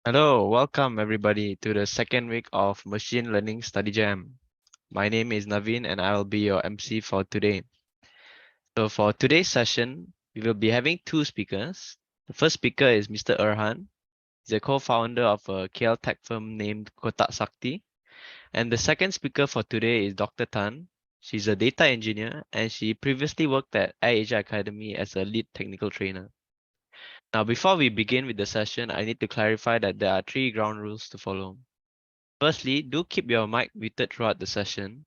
Hello, welcome everybody to the second week of Machine Learning Study Jam. My name is Naveen and I will be your MC for today. So for today's session, we will be having two speakers. The first speaker is Mr. Erhan. He's a co-founder of a KL tech firm named Kotak Sakti. And the second speaker for today is Dr. Tan. She's a data engineer and she previously worked at 𝐼𝐴sia Academy as a lead technical trainer. Now, before we begin with the session, I need to clarify that there are 3 ground rules to follow. Firstly, do keep your mic muted throughout the session.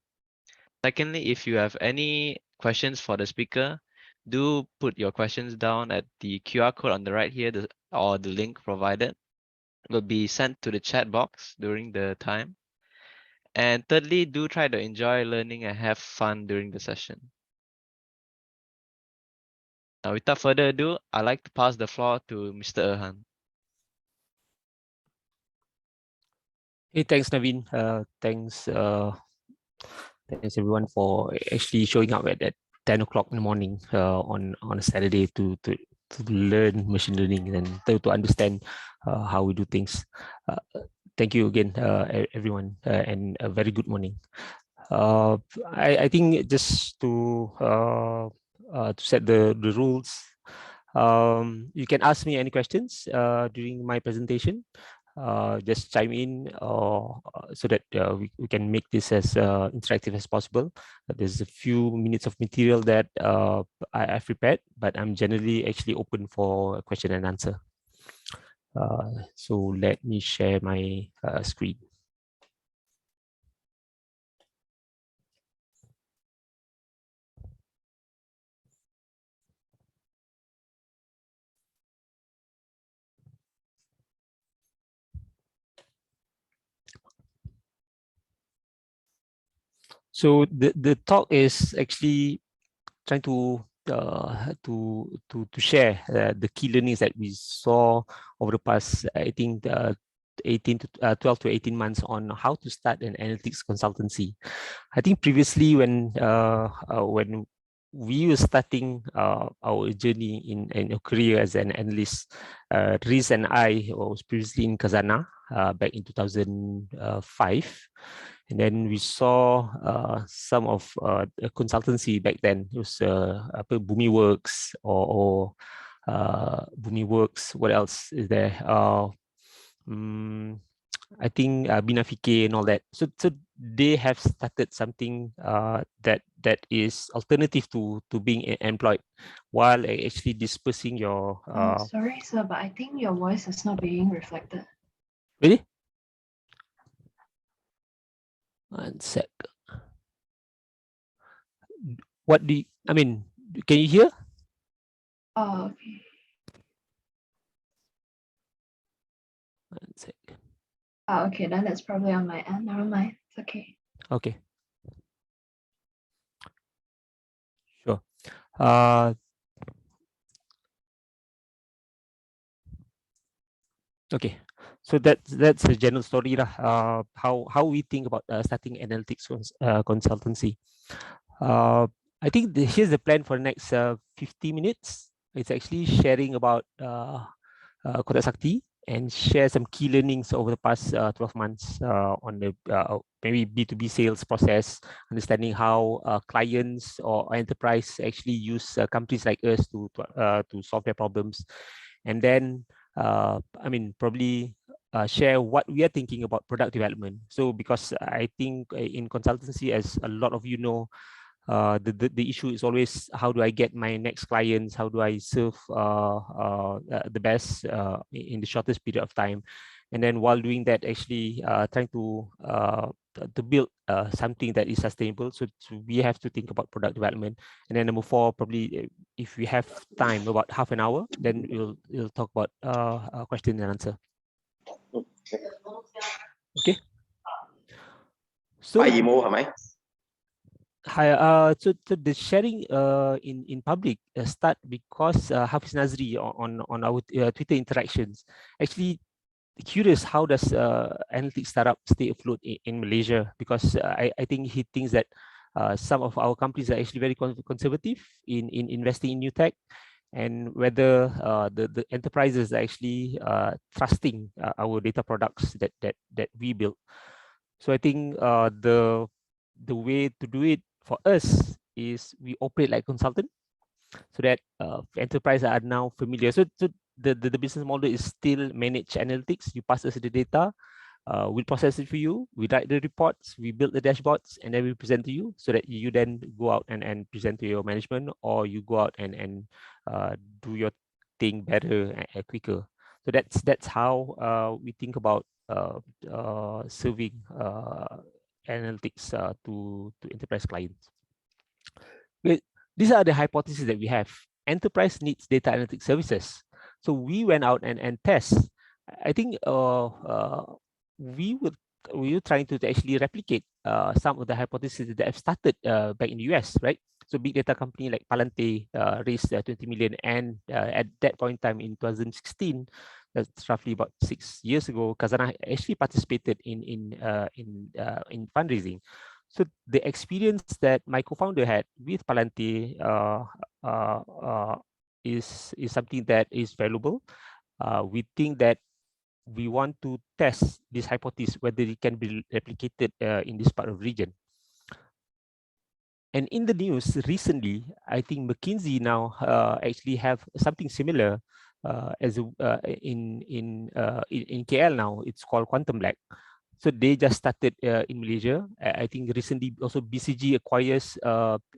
Secondly, if you have any questions for the speaker, do put your questions down at the QR code on the right here or the link provided. It will be sent to the chat box during the time. And thirdly, do try to enjoy learning and have fun during the session. Now, without further ado, I'd like to pass the floor to Mr. Erhan. Hey, thanks, Naveen. Thanks everyone for actually showing up at 10 o'clock in the morning on a Saturday to learn machine learning and to understand how we do things. Thank you again, everyone, and a very good morning. I think just to set the rules, you can ask me any questions during my presentation. Just chime in so that we can make this as interactive as possible. There's a few minutes of material that I've prepared, but I'm generally actually open for question and answer. So let me share my screen. So the talk is actually trying to share the key learnings that we saw over the past, I think, 12 to 18 months on how to start an analytics consultancy. I think previously when we were starting our journey in a career as an analyst, Riz and I was previously in Kazana back in 2005. And then we saw some of the consultancy back then. It was Bumi Works or Bumi Works. What else is there? I think Binafike and all that. So they have started something that is alternative to being employed, while actually dispersing your. Sorry, sir, but I think your voice is not being reflected. Really? One sec. What do you, I mean? Can you hear? Oh, okay. One sec. Oh, okay, then it's probably on my end. Never mind. It's okay. Okay. Sure. Okay. So that's a general story lah. How we think about starting analytics consultancy. I think here's the plan for the next 50 minutes. It's actually sharing about Kotak Sakti and share some key learnings over the past 12 months on the maybe B2B sales process, understanding how clients or enterprise actually use companies like us to solve their problems. And then, I mean, probably share what we are thinking about product development. So because I think in consultancy, as a lot of you know, the issue is always how do I get my next clients, how do I serve the best in the shortest period of time, and then while doing that, actually trying to build something that is sustainable. So we have to think about product development. And then number 4, probably if we have time, about half an hour, then we'll talk about question and answer. Okay. So hi, so the sharing in public start because Hafiz Nazri on our Twitter interactions actually curious how does analytics startup stay afloat in Malaysia, because I think he thinks that some of our companies are actually very conservative in investing in new tech, and whether the enterprises are actually trusting our data products that we build. So I think the way to do it for us is we operate like consultant, so that enterprise are now familiar. So the business model is still manage analytics. You pass us the data, we'll process it for you, we write the reports, we build the dashboards, and then we present to you, so that you then go out and present to your management, or you go out and do your thing better and quicker. So that's how we think about serving analytics to enterprise clients. These are the hypotheses that we have. Enterprise needs data analytics services. So we went out and test. I think we were trying to actually replicate some of the hypotheses that have started back in the US, right? So big data company like Palante raised 20 million, and at that point in time in 2016, that's roughly about 6 years ago, Khazanah actually participated in fundraising. So the experience that my co-founder had with Palante is something that is valuable. We think that we want to test this hypothesis, whether it can be replicated in this part of region. And in the news recently, I think McKinsey now actually have something similar in KL now. It's called Quantum Black. So they just started in Malaysia. I think recently also BCG acquires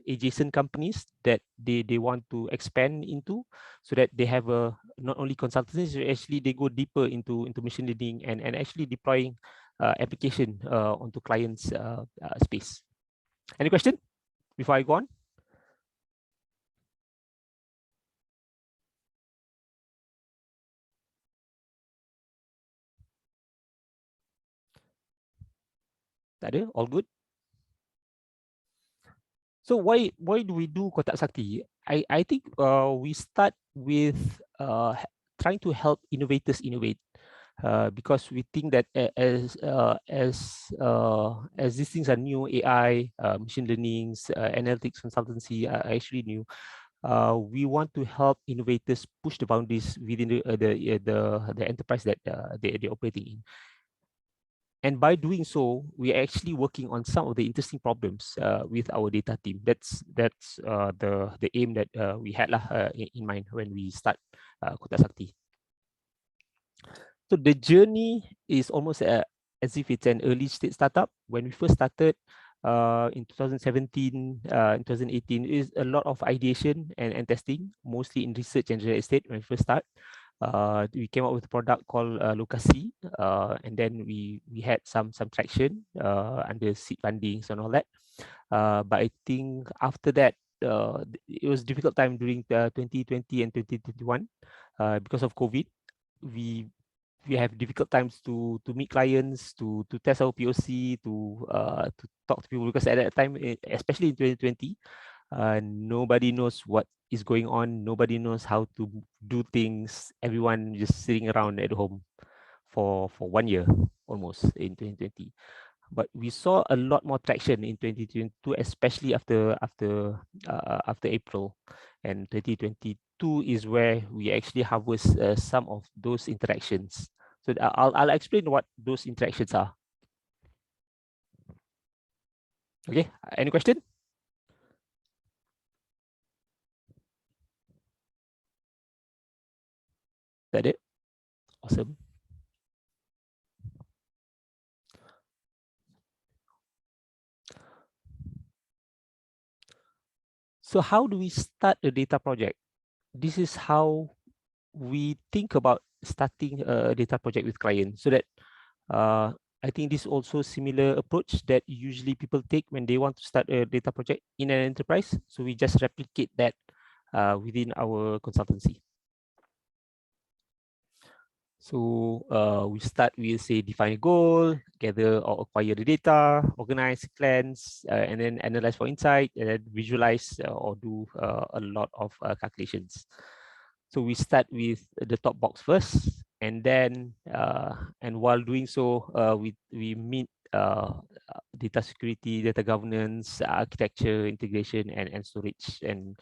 adjacent companies that they want to expand into, so that they have a not only consultancies, actually they go deeper into machine learning and actually deploying application onto clients space. Any question before I go on? Tak ada? All good? So why do we do Kotak Sakti? I think we start with trying to help innovators innovate, because we think that as these things are new, AI, machine learning, analytics consultancy are actually new. We want to help innovators push the boundaries within the enterprise that they're operating in. And by doing so, we are actually working on some of the interesting problems with our data team. That's the aim that we had in mind when we start Kotak Sakti. So the journey is almost as if it's an early stage startup. When we first started in 2017, in 2018, is a lot of ideation and testing, mostly in research and real estate when we first start. We came up with a product called Lokasi, and then we had some traction under seed fundings and all that. But I think after that, it was a difficult time during 2020 and 2021 because of COVID. We have difficult times to meet clients, to test our POC, to talk to people, because at that time, especially in 2020, nobody knows what is going on. Nobody knows how to do things. Everyone just sitting around at home for 1 year almost in 2020. But we saw a lot more traction in 2022, especially after April, and 2022 is where we actually harvest some of those interactions. So I'll explain what those interactions are. Okay, any question? That it? Awesome. So how do we start a data project? This is how we think about starting a data project with clients, so that I think this also similar approach that usually people take when they want to start a data project in an enterprise. So we just replicate that within our consultancy. So we start with, say, define a goal, gather or acquire the data, organize, cleanse, and then analyze for insight, and then visualize or do a lot of calculations. So we start with the top box first, and then and while doing so, we meet data security, data governance, architecture, integration, and storage, and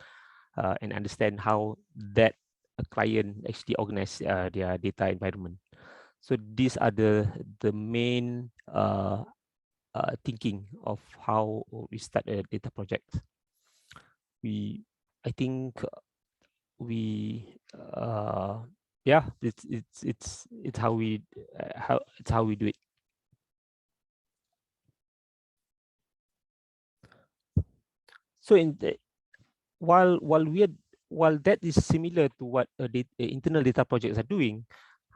and understand how that a client actually organize their data environment. So these are the main thinking of how we start a data project. I think yeah, it's how we do it. So while that is similar to what internal data projects are doing,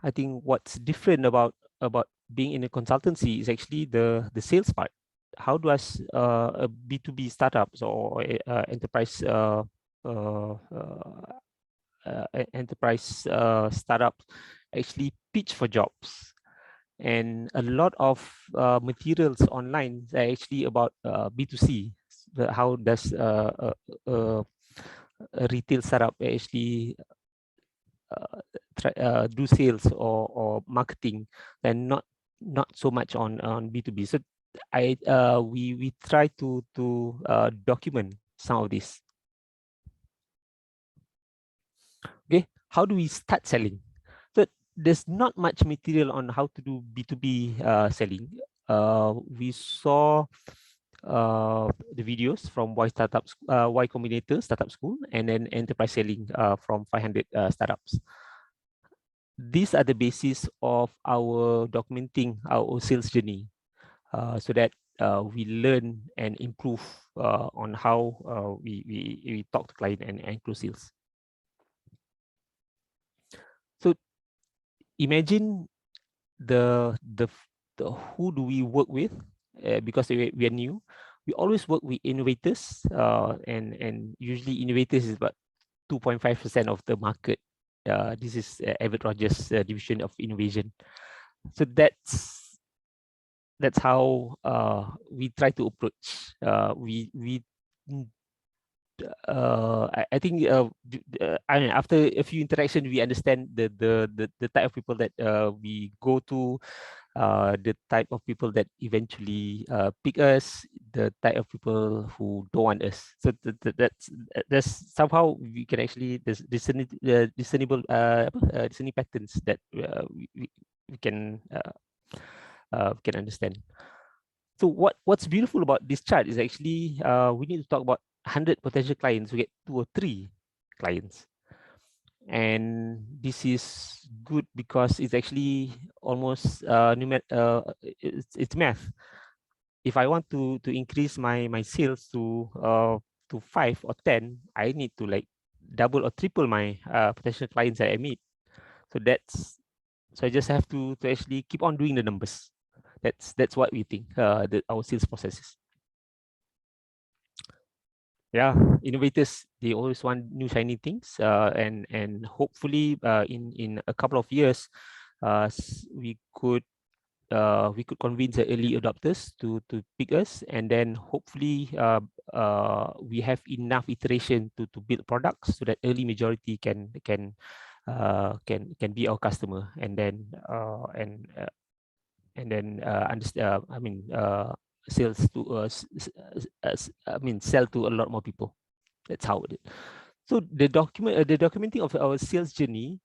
I think what's different about being in a consultancy is actually the sales part. How does a B2B startups or enterprise startups actually pitch for jobs? And a lot of materials online are actually about B2C. How does a retail startup actually do sales or marketing, and not so much on B2B. So we try to document some of this. Okay, how do we start selling? So there's not much material on how to do B2B selling. We saw the videos from Y Combinator Startup School, and then enterprise selling from 500 startups. These are the basis of our documenting our sales journey, so that we learn and improve on how we talk to client and close sales. So imagine the who do we work with, because we are new. We always work with innovators, and usually innovators is about 2.5% of the market. This is Everett Rogers division of innovation. So that's how we try to approach. I think I mean, after a few interactions, we understand the type of people that we go to, the type of people that eventually pick us, the type of people who don't want us. So that's somehow we can actually discernible discerning patterns that we can understand. So what's beautiful about this chart is actually we need to talk about 100 potential clients. We get 2 or 3 clients, and this is good because it's actually almost it's math. If I want to increase my sales to 5 or 10, I need to like double or triple my potential clients that I meet. So I just have to actually keep on doing the numbers. That's what we think our sales processes. Yeah, innovators, they always want new shiny things, and hopefully in a couple of years we could convince the early adopters to pick us, and then hopefully we have enough iteration to build products so that early majority can be our customer, and then understand. Sales to sell to a lot more people. That's how it is. So the documenting of our sales journey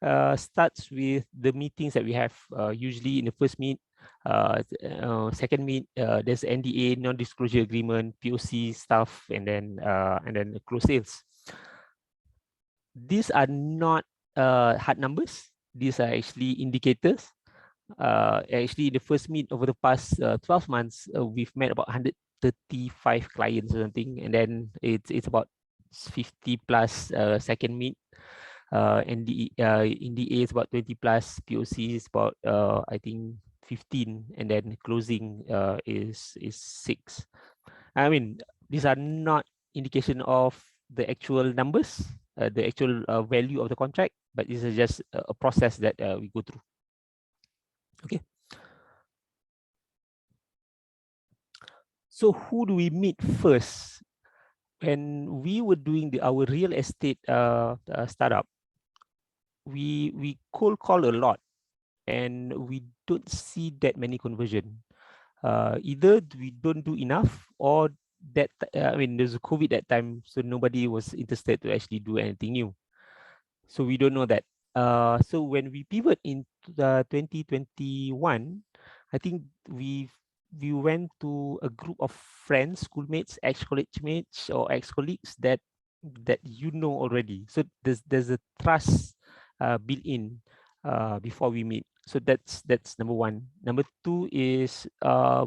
starts with the meetings that we have. Usually in the first meet, second meet, there's NDA, non-disclosure agreement, POC stuff, and then close sales. These are not hard numbers. These are actually indicators. Actually, in the first meet over the past 12 months, we've met about 135 clients or something, and then it's about 50 plus second meet. NDA is about 20 plus, POC is about I think 15, and then closing is 6. I mean, these are not indication of the actual numbers, the actual value of the contract, but this is just a process that we go through. Okay. So who do we meet first? When we were doing our real estate startup, we cold call a lot, and we don't see that many conversion. Either we don't do enough, or that I mean, there's a COVID that time, so nobody was interested to actually do anything new. So we don't know that. So when we pivot into the 2021, I think we went to a group of friends, schoolmates, ex-college mates, or ex-colleagues that you know already. So there's a trust built in before we meet. So that's number one. Number two is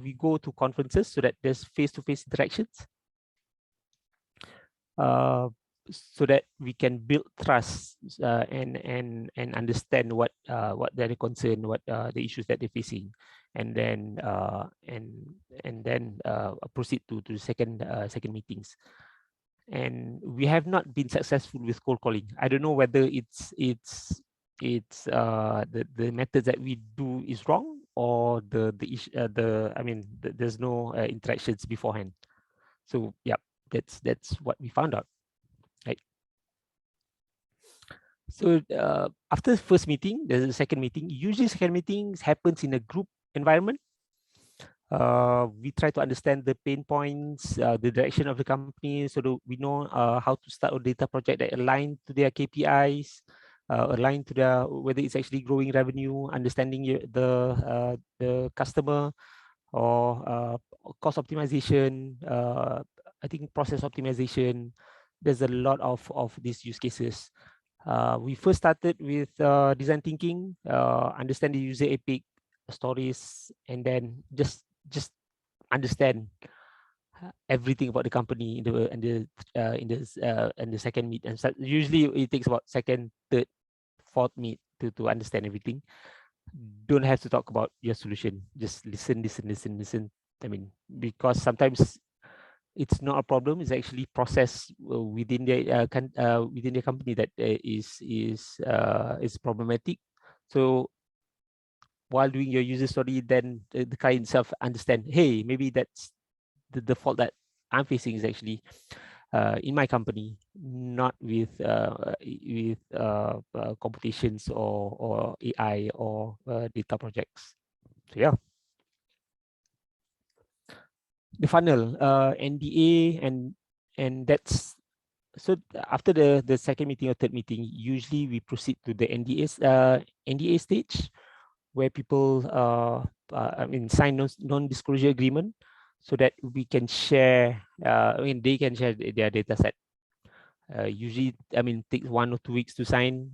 we go to conferences so that there's face-to-face interactions. So that we can build trust and understand what they're concerned, what the issues that they're facing, and then proceed to the second meetings. And we have not been successful with cold calling. I don't know whether it's the methods that we do is wrong, or there's no interactions beforehand. So yeah, that's what we found out. Right. So after the first meeting, there's a second meeting. Usually second meetings happens in a group environment. We try to understand the pain points, the direction of the company, so that we know how to start a data project that align to their KPIs, align to their whether it's actually growing revenue, understanding the customer, or cost optimization. I think process optimization. There's a lot of these use cases. We first started with design thinking, understand the user epic stories, and then just understand everything about the company in the second meet. And so usually it takes about second, third, fourth meet to understand everything. Don't have to talk about your solution. Just listen. I mean, because sometimes it's not a problem. It's actually process within the company that is problematic. So while doing your user story, then the client itself understand, hey, maybe that's the fault that I'm facing is actually in my company, not with computations or AI or data projects. So yeah. The funnel, NDA, and that's so after the second meeting or third meeting, usually we proceed to the NDA stage, where people sign non-disclosure agreement, so that we can share. They can share their data set. Usually, takes 1 or 2 weeks to sign,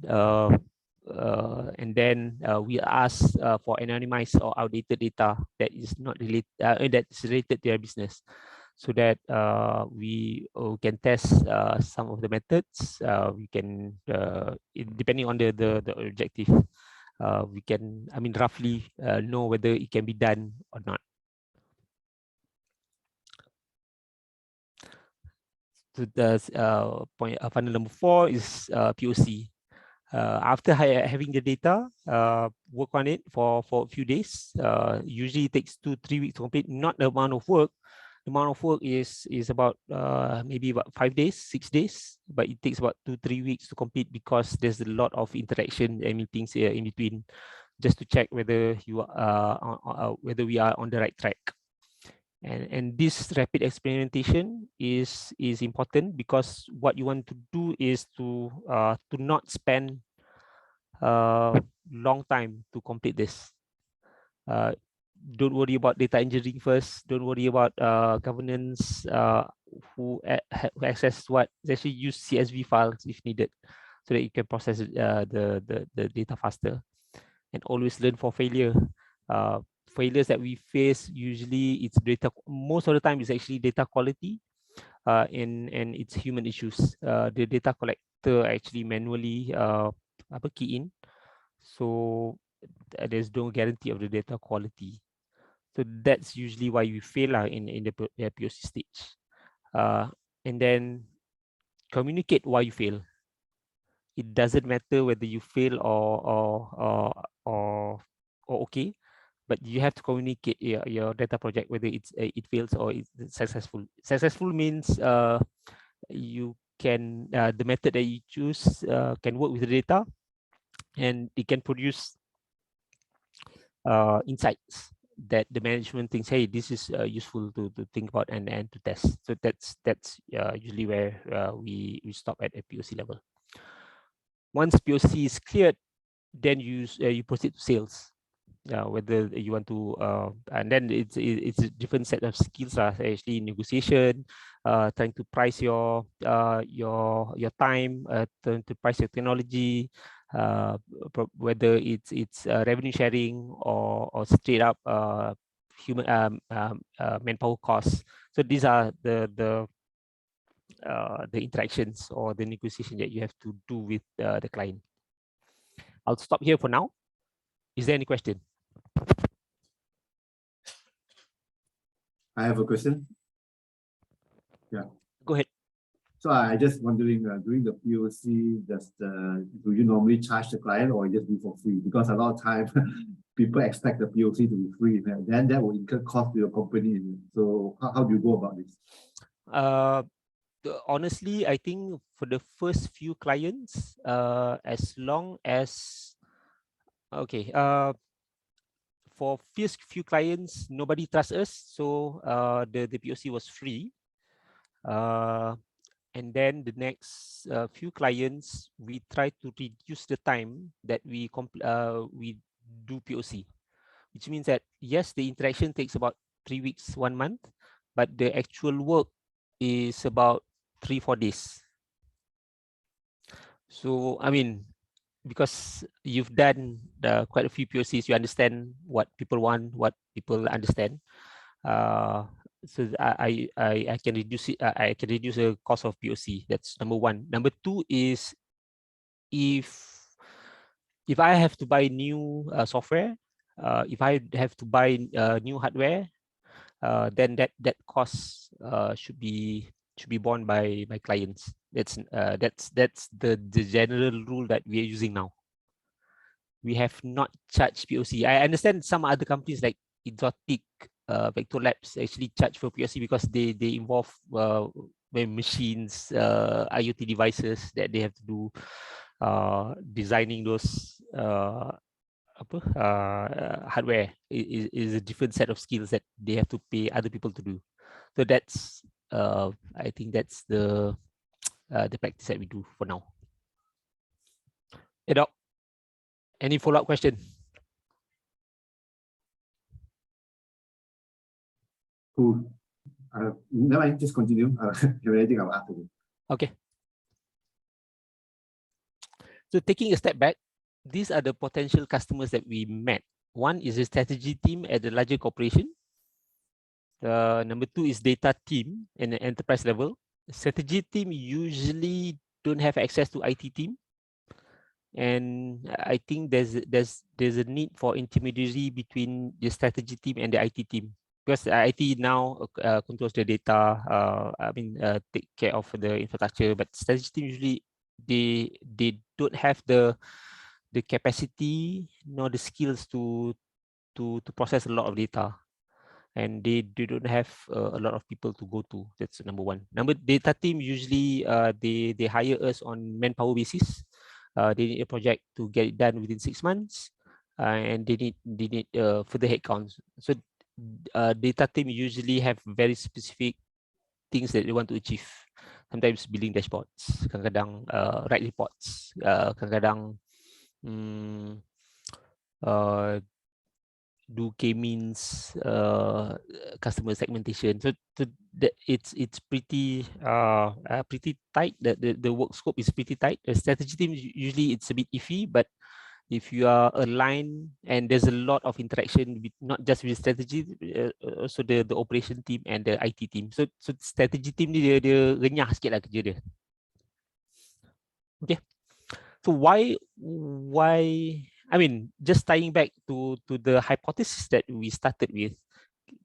and then we ask for anonymized or outdated data that is not related, that's related to their business, so that we can test some of the methods. We can, depending on the objective, we can, roughly know whether it can be done or not. So the funnel number 4 is POC. After having the data, work on it for a few days. Usually it takes 2-3 weeks to complete. Not the amount of work. The amount of work is about maybe about 5 days, 6 days, but it takes about 2-3 weeks to complete, because there's a lot of interaction and meetings here in between, just to check whether whether we are on the right track. And this rapid experimentation is important, because what you want to do is to not spend long time to complete this. Don't worry about data engineering first. Don't worry about governance. Who access what? Actually use CSV files if needed, so that you can process the data faster. And always learn for failure. Failures that we face, usually it's data. Most of the time, it's actually data quality, and it's human issues. The data collector actually manually key in, so there's no guarantee of the data quality. So that's usually why we fail in the POC stage. And then communicate why you fail. It doesn't matter whether you fail or okay, but you have to communicate your data project, whether it fails or it's successful. Successful means you can the method that you choose can work with the data, and it can produce insights that the management thinks, hey, this is useful to think about and to test. So that's usually where we stop at a POC level. Once POC is cleared, then you proceed to sales. Whether you want to, and then it's a different set of skills, actually negotiation, trying to price your time, trying to price your technology, whether it's revenue sharing or straight up human manpower costs. So these are the interactions or the negotiation that you have to do with the client. I'll stop here for now. Is there any question? I have a question. Yeah. Go ahead. So I just wondering, during the POC, do you normally charge the client or you just do for free? Because a lot of time people expect the POC to be free, and then that will incur cost to your company. So how do you go about this? Honestly, I think for the first few clients, as long as for first few clients, nobody trusts us, so the POC was free. And then the next few clients, we try to reduce the time that we do POC, which means that yes, the interaction takes about 3 weeks, 1 month, but the actual work is about 3-4 days. So I mean, because you've done quite a few POCs, you understand what people want, what people understand. So I can reduce it. I can reduce the cost of POC. That's number one. Number two is if I have to buy new software, if I have to buy new hardware, then that cost should be borne by clients. That's the general rule that we are using now. We have not charged POC. I understand some other companies like Exotic, Vector Labs actually charge for POC because they involve machines, IoT devices that they have to do, designing those hardware is a different set of skills that they have to pay other people to do. So that's I think that's the practice that we do for now. Hey, Doc, any follow-up question? Cool. Never mind, just continue. If you have anything, I'll ask you. Okay. So taking a step back, these are the potential customers that we met. One is the strategy team at the larger corporation. Number two is data team in the enterprise level. The strategy team usually don't have access to IT team. And I think there's a need for intermediary between the strategy team and the IT team, because IT now controls the data, take care of the infrastructure, but strategy team usually they don't have the capacity nor the skills to process a lot of data, and they don't have a lot of people to go to. That's number one. Data team usually they hire us on manpower basis. They need a project to get it done within 6 months, and they need further headcounts. So data team usually have very specific things that they want to achieve. Sometimes building dashboards, kadang-kadang write reports, kadang-kadang do K-means, customer segmentation. So it's pretty tight. The work scope is pretty tight. The strategy team usually it's a bit iffy, but if you are aligned and there's a lot of interaction with not just with strategy, also the operation team and the IT team. So strategy team ni dia renyah sikit lah kerja dia. Okay. So why? I mean, just tying back to the hypothesis that we started with,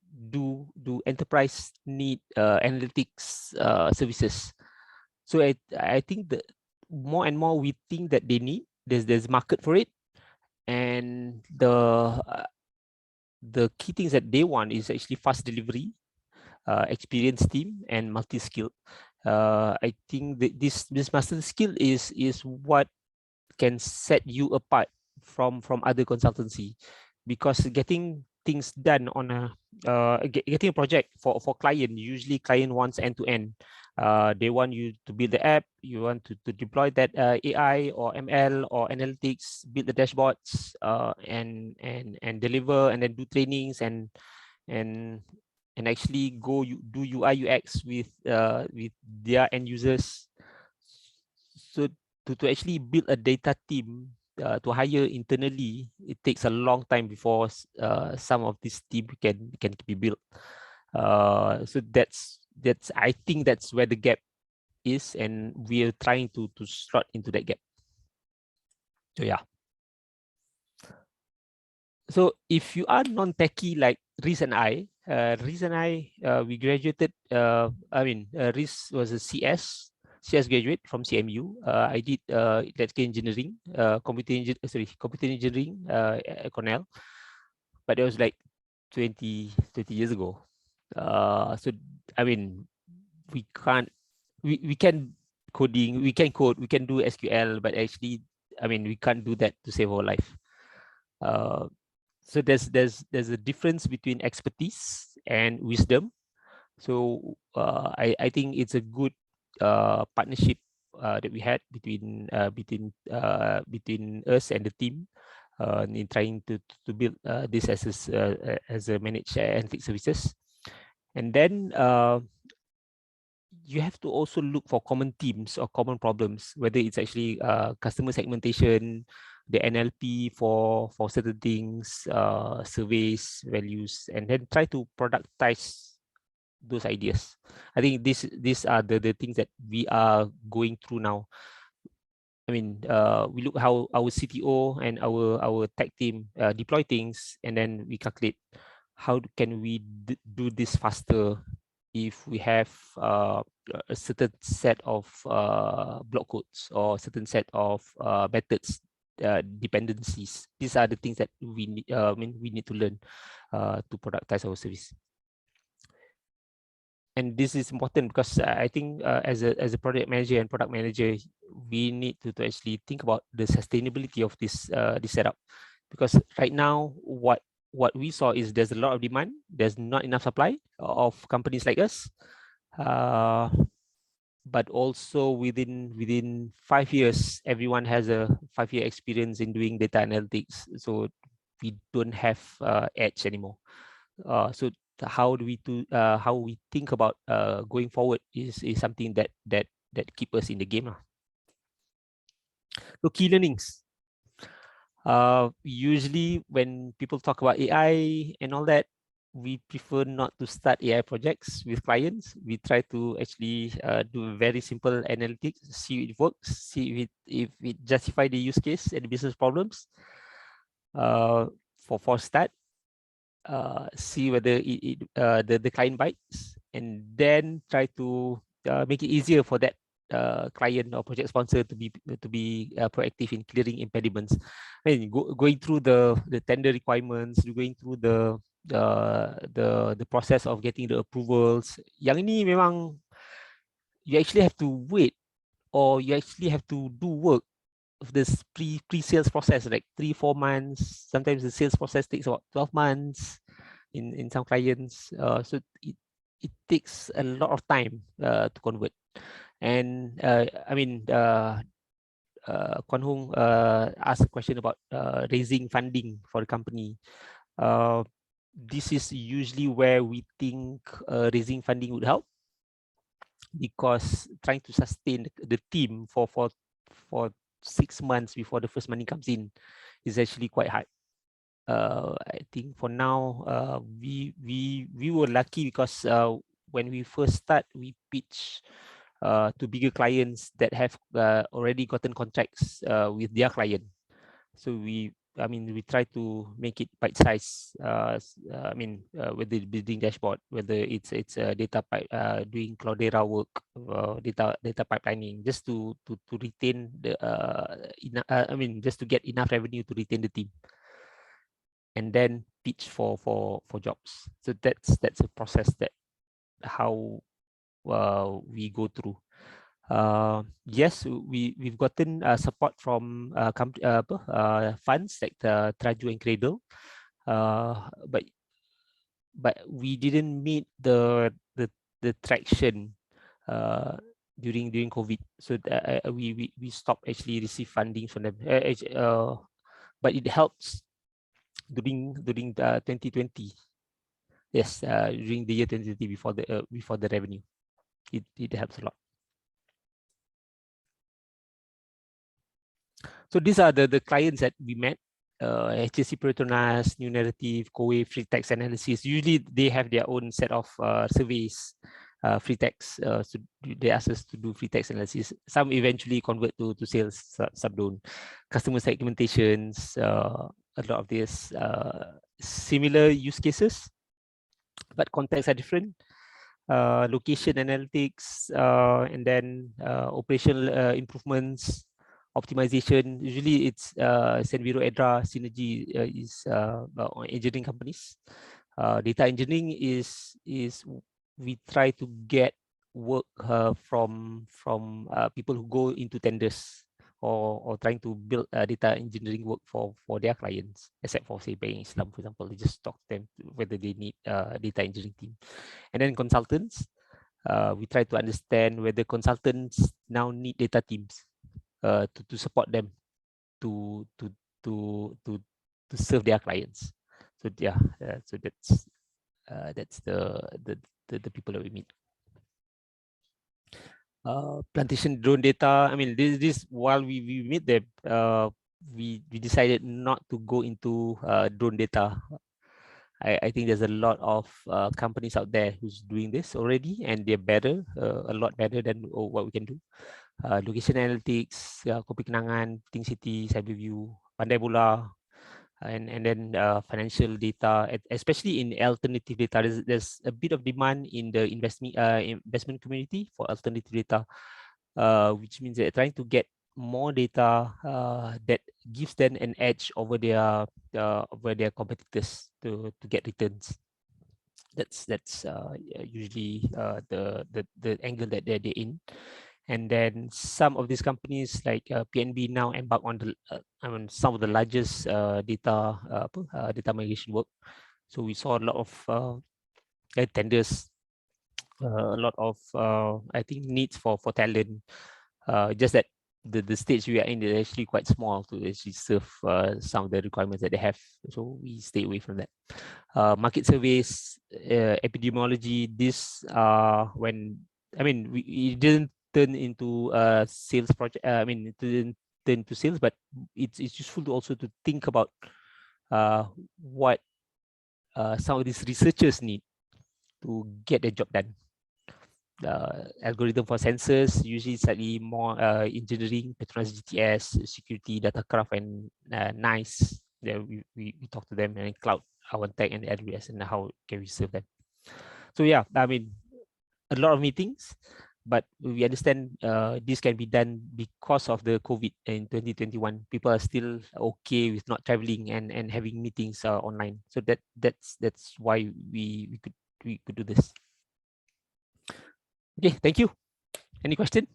do enterprise need analytics services? So I think that more and more we think that they need. There's market for it, and the key things that they want is actually fast delivery, experienced team, and multi-skilled. I think that this master skill is what can set you apart from other consultancy, because getting things done on a getting a project for client. Usually client wants end to end. They want you to build the app, you want to deploy that AI or ML or analytics, build the dashboards, and deliver, and then do trainings and actually do UI UX with their end users. So to actually build a data team to hire internally, it takes a long time before some of this team can be built. So that's I think that's where the gap is, and we are trying to slot into that gap. So yeah. So if you are non-techie like Riz and I, we graduated. Riz was a CS graduate from CMU. I did electrical engineering, computer engineering at Cornell, but it was like 20 years ago. So I mean, we can coding, we can code, we can do SQL, but actually, I mean, we can't do that to save our life. So there's a difference between expertise and wisdom. So I think it's a good partnership that we had between us and the team in trying to build this as a managed analytics services. And then you have to also look for common themes or common problems, whether it's actually customer segmentation, the NLP for certain things, surveys, values, and then try to productize those ideas. I think these are the things that we are going through now. I mean, we look how our CTO and our tech team deploy things, and then we calculate how can we do this faster if we have a certain set of block codes or certain set of methods, dependencies. These are the things that we need. We need to learn to productize our service. And this is important because I think as a project manager and product manager, we need to actually think about the sustainability of this setup, because right now what we saw is there's a lot of demand, there's not enough supply of companies like us, but also within 5 years, everyone has a 5-year experience in doing data analytics, so we don't have edge anymore. So how we think about going forward is something that keep us in the game. So key learnings. Usually when people talk about AI and all that, we prefer not to start AI projects with clients. We try to actually do very simple analytics, see if it works, see if it justify the use case and the business problems. For start, see whether the client bites, and then try to make it easier for that client or project sponsor to be proactive in clearing impediments. I mean, going through the tender requirements, going through the process of getting the approvals. Yang ini memang you actually have to wait, or you actually have to do work of this pre-sales process, like 3-4 months. Sometimes the sales process takes about 12 months in some clients. So it takes a lot of time to convert. And I mean, Kuan Hong asked a question about raising funding for the company. This is usually where we think raising funding would help, because trying to sustain the team for 6 months before the first money comes in is actually quite hard. I think for now, we were lucky because when we first start, we pitch to bigger clients that have already gotten contracts with their client. So we try to make it bite-sized. Whether building dashboard, whether it's data pipe, doing Cloudera work, data pipelining, just to retain the just to get enough revenue to retain the team, and then pitch for jobs. So that's a process that how we go through. Yes, we've gotten support from funds like the Traju and Cradle. but we didn't meet the traction during COVID. So we stopped actually receive funding from them. But it helps during 2020. Yes, during the year 2020 before the revenue, it helps a lot. So these are the clients that we met. HSC Petronas, New Narrative, COE, Free Text Analysis. Usually they have their own set of surveys, free text. So they ask us to do free text analysis. Some eventually convert to sales, some don't. Customer segmentations, a lot of this similar use cases, but contexts are different. Location analytics, and then operational improvements, optimization. Usually it's Senviro, Edra, Synergy is engineering companies. Data engineering is we try to get work from people who go into tenders or trying to build data engineering work for their clients, except for say Bank Islam, for example. They just talk to them whether they need data engineering team. And then consultants, we try to understand whether consultants now need data teams to support them to serve their clients. So yeah, so that's the people that we meet. Plantation drone data. I mean, this while we meet them, we decided not to go into drone data. I think there's a lot of companies out there who's doing this already, and they're better, a lot better than what we can do. Location analytics, Kopi Kenangan, Ting City, Cyberview, Pandai Bola, and then financial data, especially in alternative data. There's a bit of demand in the investment community for alternative data, which means they're trying to get more data that gives them an edge over their competitors to get returns. That's usually the angle that they're in. And then some of these companies like PNB now embark on some of the largest data migration work. So we saw a lot of tenders, a lot of I think needs for talent. Just that the stage we are in is actually quite small to actually serve some of the requirements that they have. So we stay away from that. Market surveys, epidemiology. This when it didn't turn into a sales project. It didn't turn into sales, but it's useful to also to think about what some of these researchers need to get their job done. Algorithm for sensors, usually slightly more engineering, Petronas GTS, security, Datacraft, and NICE. We talk to them, and cloud, OneTech, and AWS, and how can we serve them. So yeah, I mean, a lot of meetings, but we understand this can be done because of the COVID in 2021. People are still okay with not traveling and having meetings online. So that's why we could do this. Okay, thank you. Any question?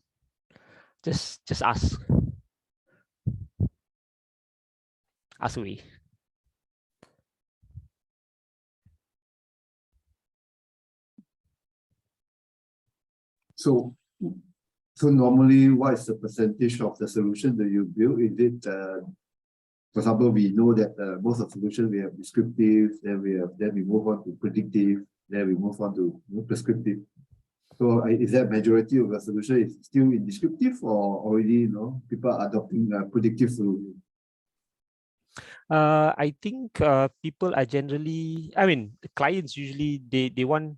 Just ask. Ask away. So normally, what is the percentage of the solution that you build? Is it, for example, we know that most of the solutions we have descriptive, then we move on to predictive, then we move on to prescriptive. So is that majority of the solution is still in descriptive, or already people are adopting predictive solution? I think people are generally, the clients usually they want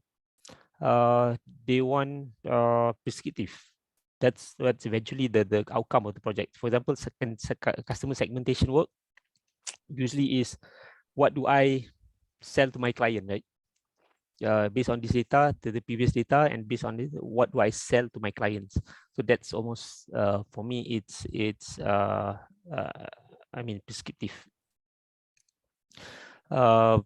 prescriptive. That's eventually the outcome of the project. For example, customer segmentation work usually is, what do I sell to my client, right? Based on this data, the previous data, and based on this, what do I sell to my clients? So that's almost for me, it's prescriptive. For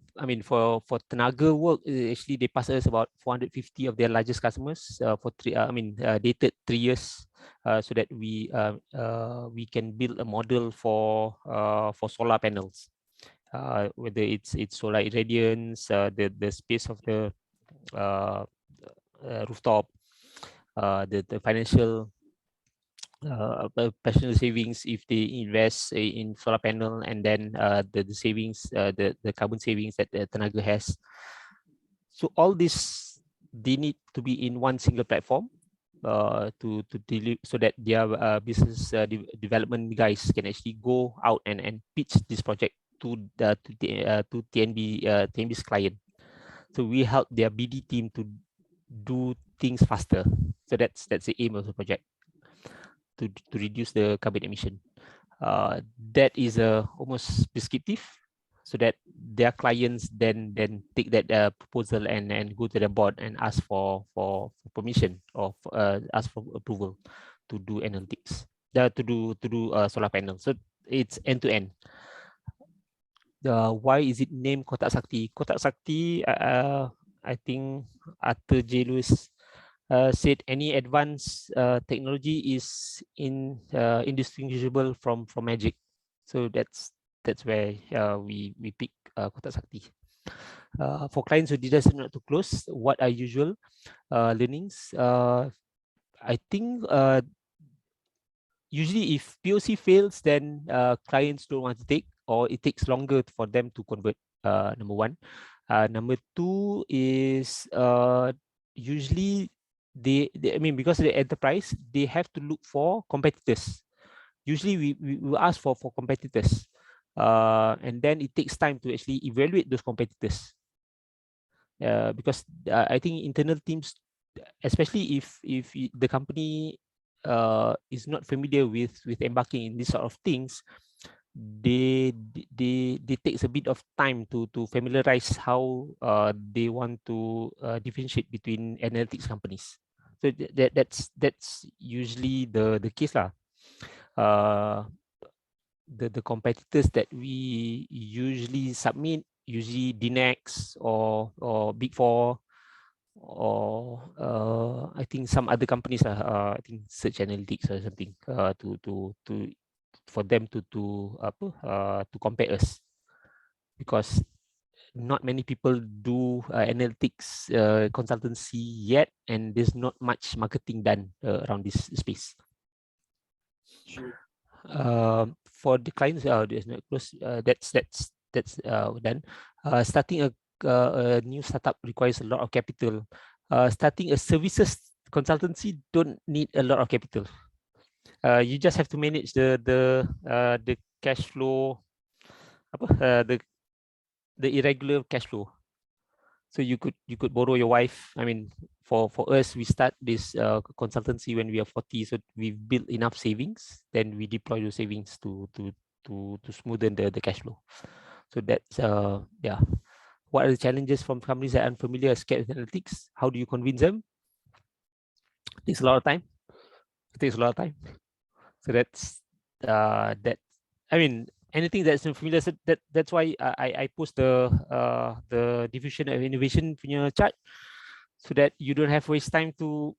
tenaga work, actually they pass us about 450 of their largest customers for dated 3 years, so that we can build a model for solar panels. whether it's solar irradiance, the space of the rooftop, the financial personal savings if they invest in solar panel, and then the savings, the carbon savings that Tenaga has. So all this, they need to be in one single platform to deliver, so that their business development guys can actually go out and pitch this project to TNB's client. So we help their BD team to do things faster. So that's the aim of the project, to reduce the carbon emission. That is almost prescriptive, so that their clients then take that proposal and go to the board and ask for permission, or ask for approval to do analytics, to do solar panel. So it's end to end. Why is it named Kotak Sakti? Kotak Sakti, I think Arthur J. Lewis said any advanced technology is indistinguishable from magic. So that's where we pick Kotak Sakti. For clients who decide not to close, what are usual learnings? I think usually if POC fails, then clients don't want to take, or it takes longer for them to convert. Number one. Number two is usually they I mean, because of the enterprise, they have to look for competitors. Usually we ask for competitors, and then it takes time to actually evaluate those competitors, because I think internal teams, especially if the company is not familiar with embarking in this sort of things, they takes a bit of time to familiarize how they want to differentiate between analytics companies. So that's usually the case lah. The competitors that we usually submit, usually DNEX or Big Four, or I think some other companies, I think Search Analytics or something, for them to compare us, because not many people do analytics consultancy yet, and there's not much marketing done around this space. For the clients, there's no close. That's done. Starting a new startup requires a lot of capital. Starting a services consultancy don't need a lot of capital. You just have to manage the cash flow, the irregular cash flow. So you could borrow your wife. I mean, for us, we start this consultancy when we are 40, so we've built enough savings. Then we deploy those savings to smoothen the cash flow. So that's yeah. What are the challenges from companies that are unfamiliar, scared with analytics? How do you convince them? It takes a lot of time. So that's that. I mean, anything that's unfamiliar. So that's why I post the diffusion of innovation punya chart, so that you don't have waste time to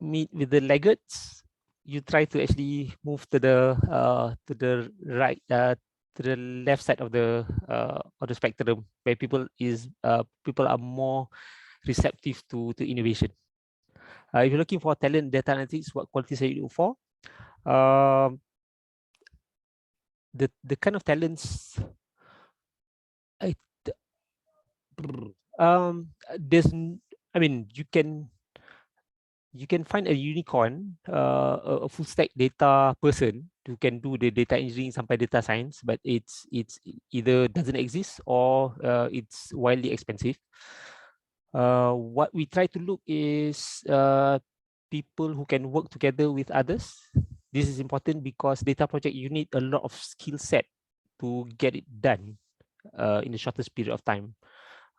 meet with the laggards. You try to actually move to the right, to the left side of the spectrum, where people are more receptive to innovation. If you're looking for talent data analytics, what qualities are you looking for? The kind of talents, there's, I mean, you can find a unicorn, a full stack data person who can do the data engineering sampai data science, but it's either doesn't exist, or it's wildly expensive. What we try to look is people who can work together with others. This is important because data project, you need a lot of skill set to get it done in the shortest period of time.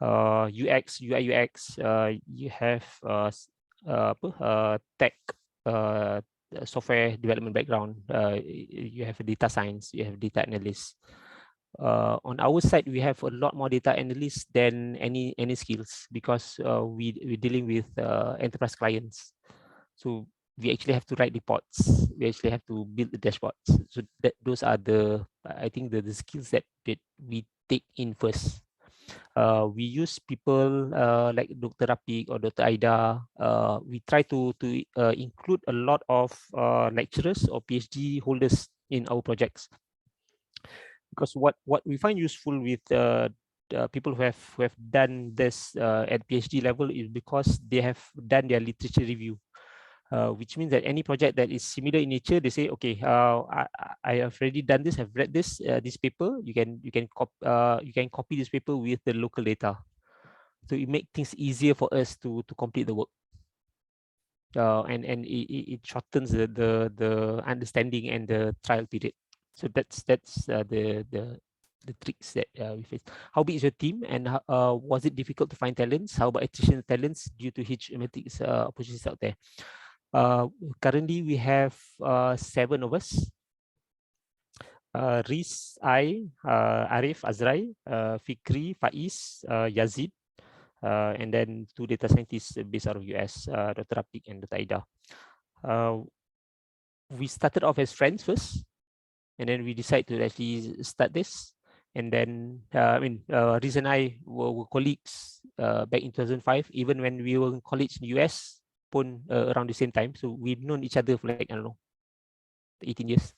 UX, UI, UX, you have tech, software development background, you have a data science, you have data analysts. On our side, we have a lot more data analysts than any skills, because we're dealing with enterprise clients. So we actually have to write reports. We actually have to build the dashboards. So those are the, I think, the skills that we take in first. We use people like Dr. Rafiq or Dr. Aida. We try to include a lot of lecturers or PhD holders in our projects, because what we find useful with people who have done this at PhD level is because they have done their literature review. Which means that any project that is similar in nature, they say, okay, I have already done this, I've read this paper. You can copy this paper with the local data, so it makes things easier for us to complete the work, and it shortens the understanding and the trial period. So that's the tricks that we face. How big is your team, and was it difficult to find talents? How about attrition of talents due to huge analytics opportunities out there? Currently, we have 7 of us. Riz, Arif, Azrai, Fikri, Faiz, Yazid, and then 2 data scientists based out of US, Dr. Rafiq and Dr. Aida. We started off as friends first, and then we decided to actually start this. And then, Riz and I were colleagues back in 2005, even when we were in college in US, around the same time. So we've known each other for like, I don't know, 18 years.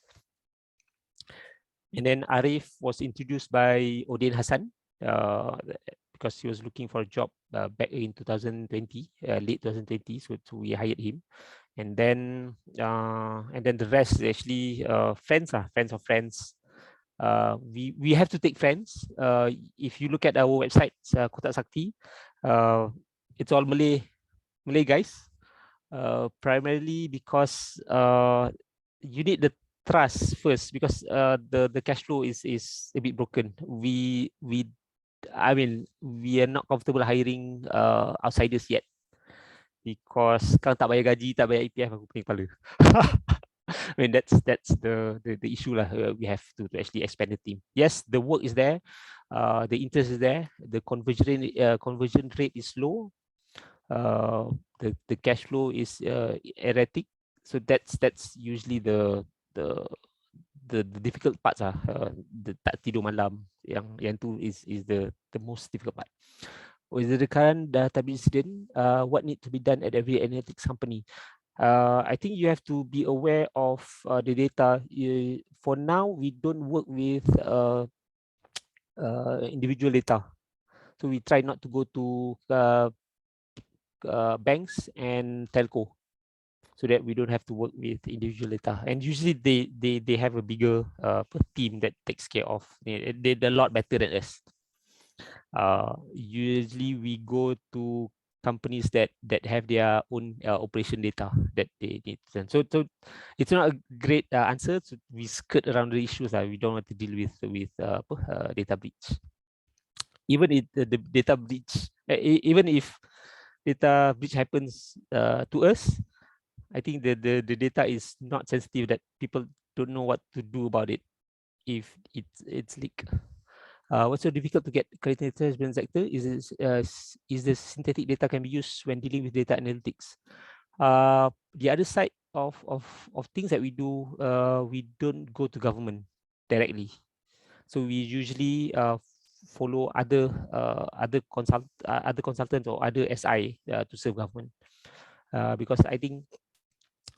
And then Arif was introduced by Odin Hassan because he was looking for a job back in 2020, late 2020. So we hired him. And then the rest is actually friends of friends. We have to take friends. If you look at our website, Kotak Sakti, it's all Malay guys. Primarily because you need the trust first, because the cash flow is a bit broken. We are not comfortable hiring outsiders yet, because kalau tak bayar gaji, tak bayar EPF, aku pening kepala. I mean, that's the issue lah. We have to actually expand the team. Yes, the work is there, the interest is there, the conversion rate is low, the cash flow is erratic. So that's usually the difficult parts. The tak tidur malam, yang tu is the most difficult part. With the current database incident, what need to be done at every analytics company? I think you have to be aware of the data. For now, we don't work with individual data, so we try not to go to banks and telco, so that we don't have to work with individual data. And usually they have a bigger team that takes care of. They're a lot better than us. Usually we go to companies that have their own operation data that they need. So it's not a great answer. So we skirt around the issues that we don't want to deal with data breach. Even if the data breach, even if data breach happens to us, I think the data is not sensitive, that people don't know what to do about it if it's leaked. What's so difficult to get qualitative management sector is the synthetic data can be used when dealing with data analytics. The other side of things that we do, we don't go to government directly. So we usually follow other consultants or other SI to serve government, because I think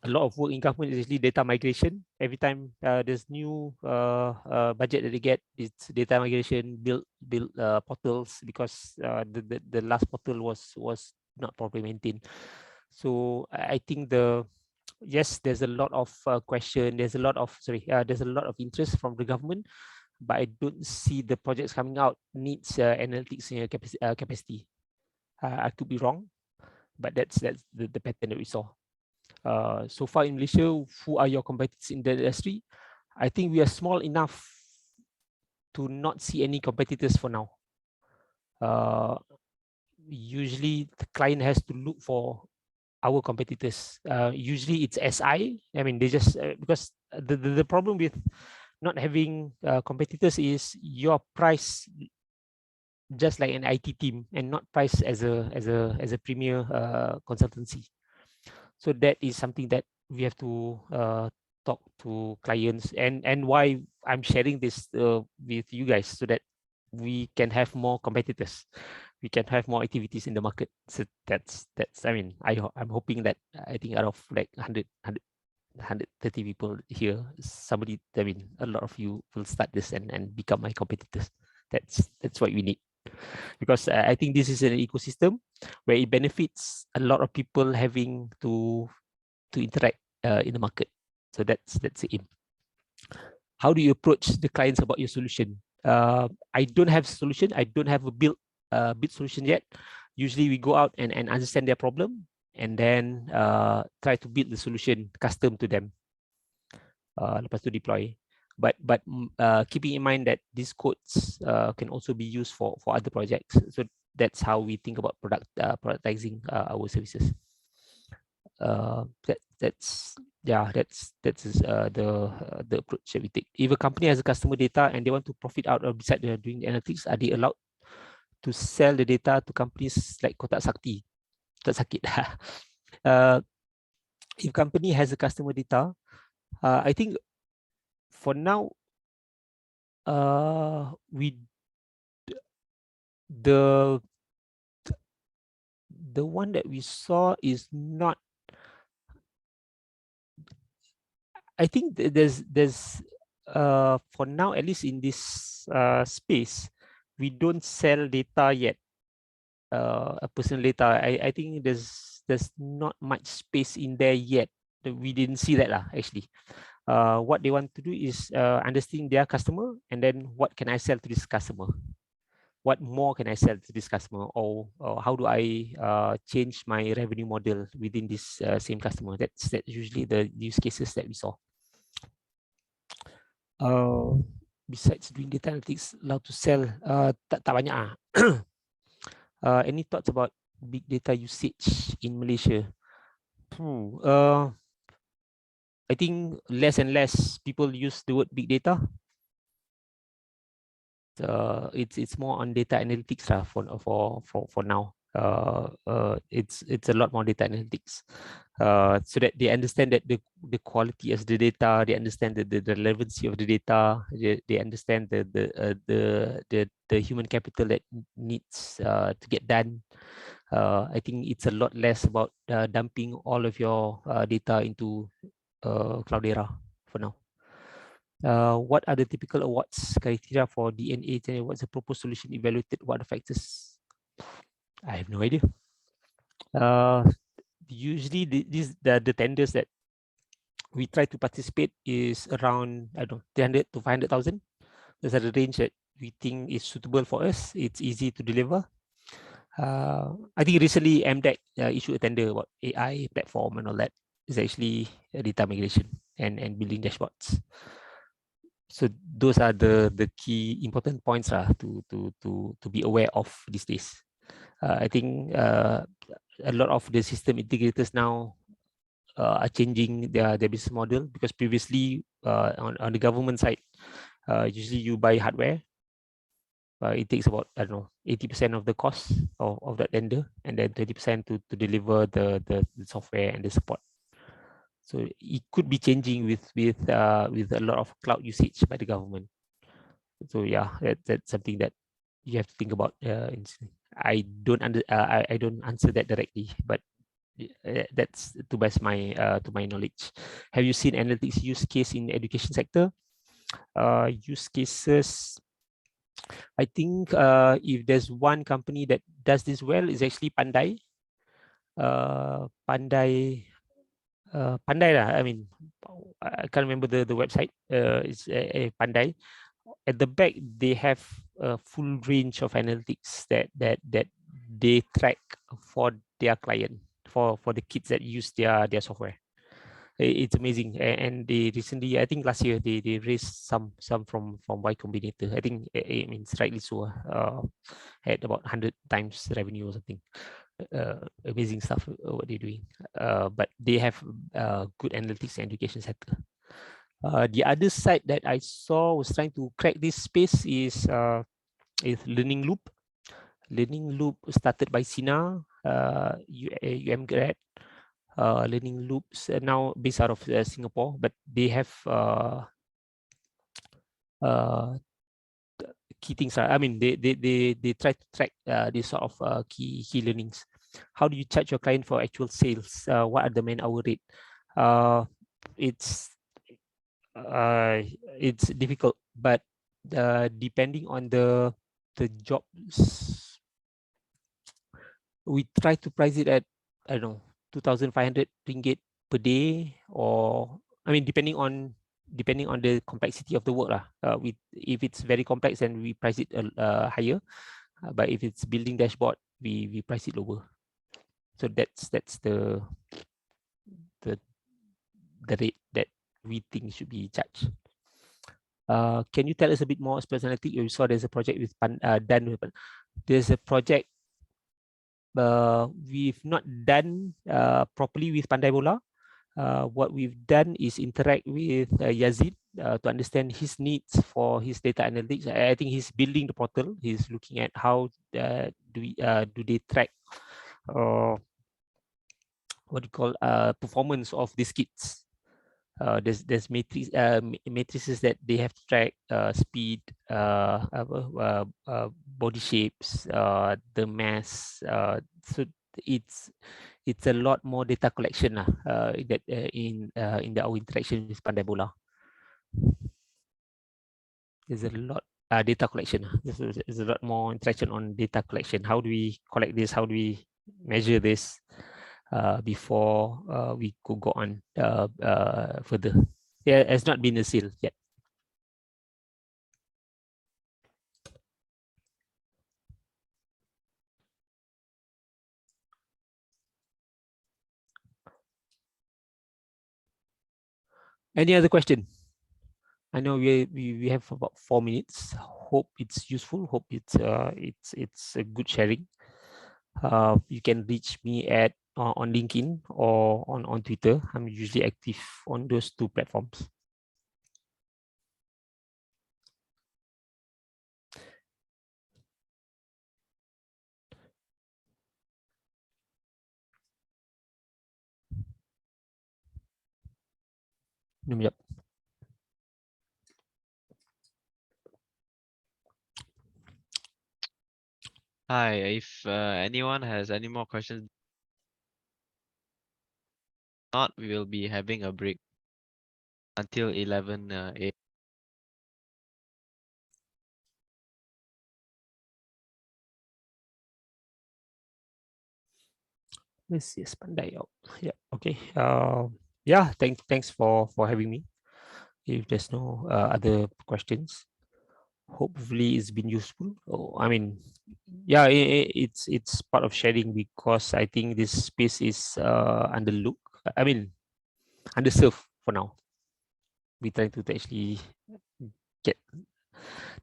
a lot of work in government is actually data migration. Every time there's new budget that they get, it's data migration, build portals, because the last portal was not properly maintained. So I think yes, there's a lot of question. There's a lot of interest from the government, but I don't see the projects coming out needs analytics capacity. I could be wrong, but that's the pattern that we saw. So far in Malaysia, who are your competitors in the industry? I think we are small enough to not see any competitors for now. Usually the client has to look for our competitors. Usually it's SI. I mean, they just because the problem with not having competitors is your price just like an IT team and not priced as a premier consultancy. So that is something that we have to talk to clients, and why I'm sharing this with you guys, so that we can have more competitors, we can have more activities in the market. So that's I mean, I'm hoping that, I think out of like 130 people here, somebody, I mean, a lot of you will start this and become my competitors. That's what we need, because I think this is an ecosystem where it benefits a lot of people having to interact in the market. So that's the aim. How do you approach the clients about your solution? I don't have solution. I don't have a built solution yet. Usually we go out and understand their problem, and then try to build the solution custom to them. Lepas to deploy. But keeping in mind that these codes can also be used for other projects. So that's how we think about productizing our services. That's the approach that we take. If a company has a customer data and they want to profit out of, besides doing the analytics, are they allowed to sell the data to companies like Kotak Sakti? Kotak Sakit. If company has a customer data, I think for now, the one that we saw is not. I think there's for now, at least in this space, we don't sell data yet. A personal data. I think there's not much space in there yet. We didn't see that actually. What they want to do is understanding their customer, and then what can I sell to this customer? What more can I sell to this customer, or how do I change my revenue model within this same customer? That's usually the use cases that we saw. Besides doing data analytics, allowed to sell, tak banyak. Any thoughts about big data usage in Malaysia? I think less and less people use the word big data. It's more on data analytics for now. It's a lot more data analytics, so that they understand that the quality of the data, they understand the relevancy of the data, they understand the human capital that needs to get done. I think it's a lot less about dumping all of your data into Cloudera for now. What are the typical awards criteria for DNA? And what's the proposed solution evaluated? What are the factors? I have no idea. Usually the tenders that we try to participate is around, I don't know, 300 to 500,000. Those are the range that we think is suitable for us. It's easy to deliver. I think recently MDEC issued a tender about AI platform and all that. It's actually a data migration and building dashboards. So those are the key important points to be aware of these days. I think a lot of the system integrators now are changing their business model, because previously on the government side, usually you buy hardware. It takes about, I don't know, 80% of the cost of that tender, and then 20% to deliver the software and the support. So it could be changing with a lot of cloud usage by the government. So yeah, that's something that you have to think about. I don't answer that directly, but that's to best to my knowledge. Have you seen analytics use case in the education sector? Use cases. I think if there's one company that does this well, is actually Pandai. Pandai lah. I mean, I can't remember the website. It's Pandai. At the back, they have a full range of analytics that they track for their client, for the kids that use their software. It's amazing. And they recently, I think last year, they raised some from Y Combinator. I think, I mean, slightly so, at about 100 times revenue or something. Amazing stuff what they're doing. But they have good analytics and education sector. The other side that I saw was trying to crack this space is Learning Loop. Learning Loop started by Sina, UM grad. learning loops now based out of Singapore, but they have key things. I mean, they try to track this sort of key learnings. How do you charge your client for actual sales? What are the man hour rate? It's difficult, but depending on the jobs, we try to price it at, I don't know, 2,500 ringgit per day, or I mean, depending on the complexity of the work lah. If it's very complex, then we price it higher, but if it's building dashboard, we price it lower. So that's the rate that we think should be charged. Can you tell us a bit more specifically? You saw there's a project with done. There's a project we've not done properly with Pandai Bola. What we've done is interact with Yazid to understand his needs for his data analytics. I think he's building the portal. He's looking at how do they track what do you call performance of these kits. There's matrices that they have to track, speed, body shapes, the mass. So it's a lot more data collection that in our interaction with Pandai Bola. There's a lot data collection. There's a lot more interaction on data collection. How do we collect this? How do we measure this before we could go on further? Yeah, it has not been a seal yet. Any other question? I know we have about 4 minutes. Hope it's useful. Hope it's a good sharing. You can reach me at on LinkedIn or on Twitter. I'm usually active on those two platforms. Yep. Hi, if anyone has any more questions, not, we will be having a break until 11 a.m. Yes, Pandai out. Yeah. Okay. Yeah. Thanks for having me. If there's no other questions, hopefully it's been useful. I mean, yeah, it's part of sharing, because I think this space is underlooked. I mean, underserved for now. We try to actually get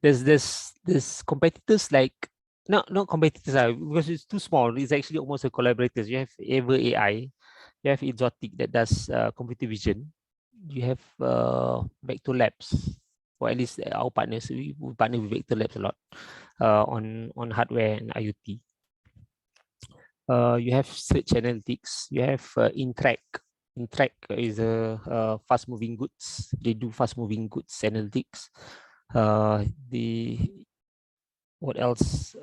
there's competitors like not competitors because it's too small. It's actually almost a collaborators. You have Ever AI, you have Exotic that does computer vision. You have Vector Labs, or at least our partners. We partner with Vector Labs a lot on hardware and IoT. You have Search Analytics. You have Intrack. Intrack is a fast-moving goods. They do fast-moving goods analytics. What else?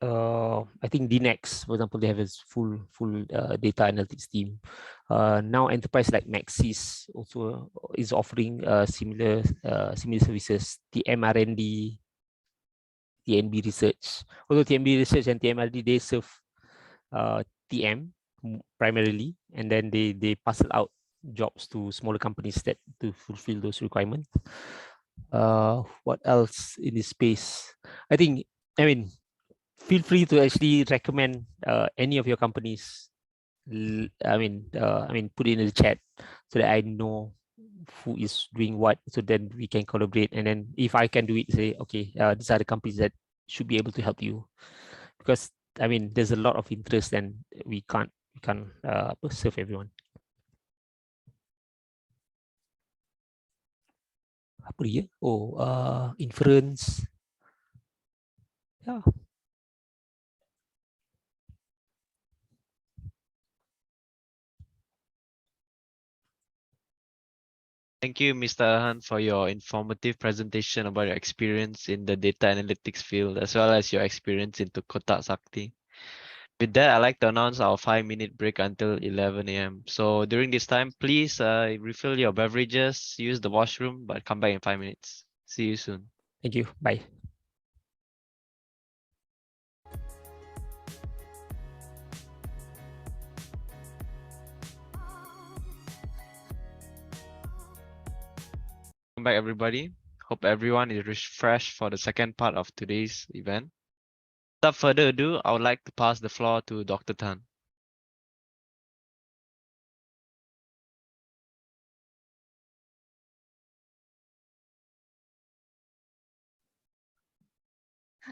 I think DNex, for example, they have a full data analytics team. Now enterprise like Maxis also is offering similar services. TMRND, TNB Research. Although TNB Research and TMRD, they serve TM primarily, and then they parcel out jobs to smaller companies that to fulfill those requirements. What else in this space? I mean, feel free to actually recommend any of your companies. I mean, put it in the chat so that I know who is doing what, so then we can collaborate. And then if I can do it, say, okay, these are the companies that should be able to help you, because I mean, there's a lot of interest, and we can't serve everyone. Apa dia? Oh, inference. Yeah. Thank you, Mr. Erhan, for your informative presentation about your experience in the data analytics field, as well as your experience into Kotak Sakti. With that, I'd like to announce our 5-minute break until 11 a.m. So during this time, please refill your beverages, use the washroom, but come back in 5 minutes. See you soon. Thank you. Bye. Welcome back, everybody. Hope everyone is refreshed for the second part of today's event. Without further ado, I would like to pass the floor to Dr. Tan.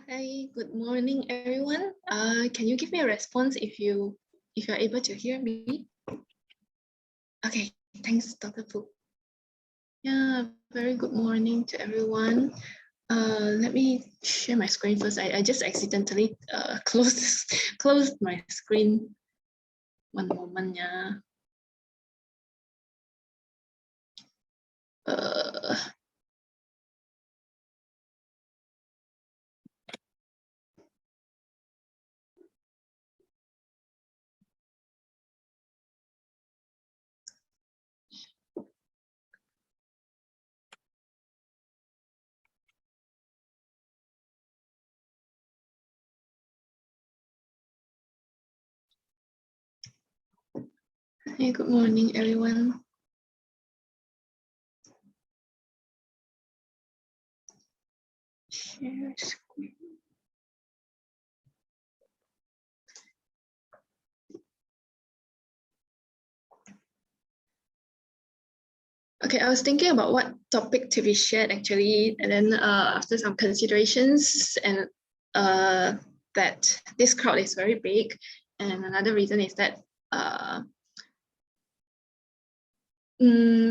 Hi, good morning, everyone. Can you give me a response if you're able to hear me? Okay, thanks, Dr. Fu. Yeah, very good morning to everyone. Let me share my screen first. I just accidentally closed my screen. One moment, yeah. Hey, good morning, everyone. Share screen. Okay, I was thinking about what topic to be shared actually, and then after some considerations and that this crowd is very big, and another reason is that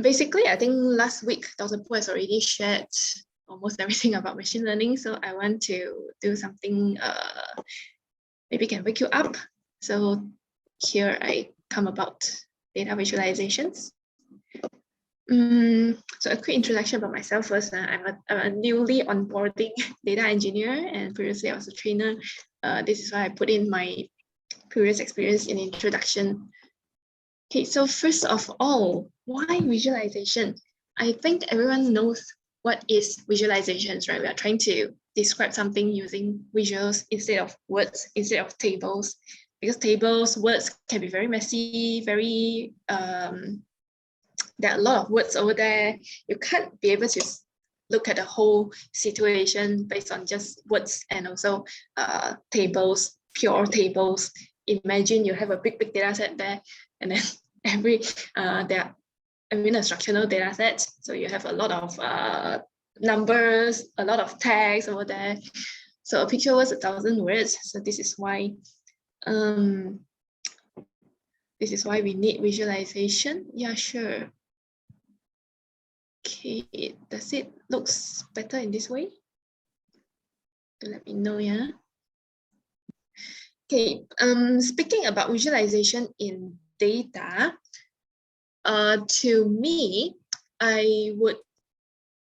basically I think last week Dr. Pu has already shared almost everything about machine learning, so I want to do something maybe can wake you up. So here I come about data visualizations. So a quick introduction about myself first. I'm a newly onboarding data engineer, and previously I was a trainer. This is why I put in my previous experience in introduction. Okay, so first of all, why visualization? I think everyone knows what is visualizations, right? We are trying to describe something using visuals instead of words, instead of tables, because tables, words can be very messy, very there are a lot of words over there. You can't be able to look at the whole situation based on just words, and also tables, pure tables. Imagine you have a big data set there, and then a structural data set. So you have a lot of numbers, a lot of tags over there. So a picture was 1,000 words. So this is why we need visualization. Yeah, sure. Okay, does it looks better in this way? Let me know, yeah. Okay, speaking about visualization in data, to me, I would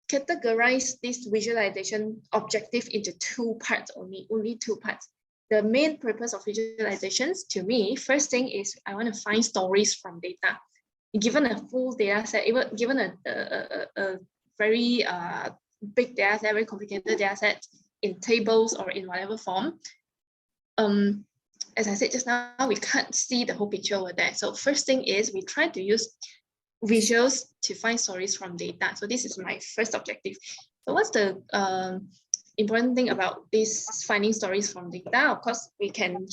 categorize this visualization objective into two parts only two parts. The main purpose of visualizations, to me, first thing is I want to find stories from data. Given a full data set, even given a very big data set, very complicated data set in tables or in whatever form, as I said just now, we can't see the whole picture over there. So first thing is we try to use visuals to find stories from data. So this is my first objective. So what's the important thing about this finding stories from data? Of course, we can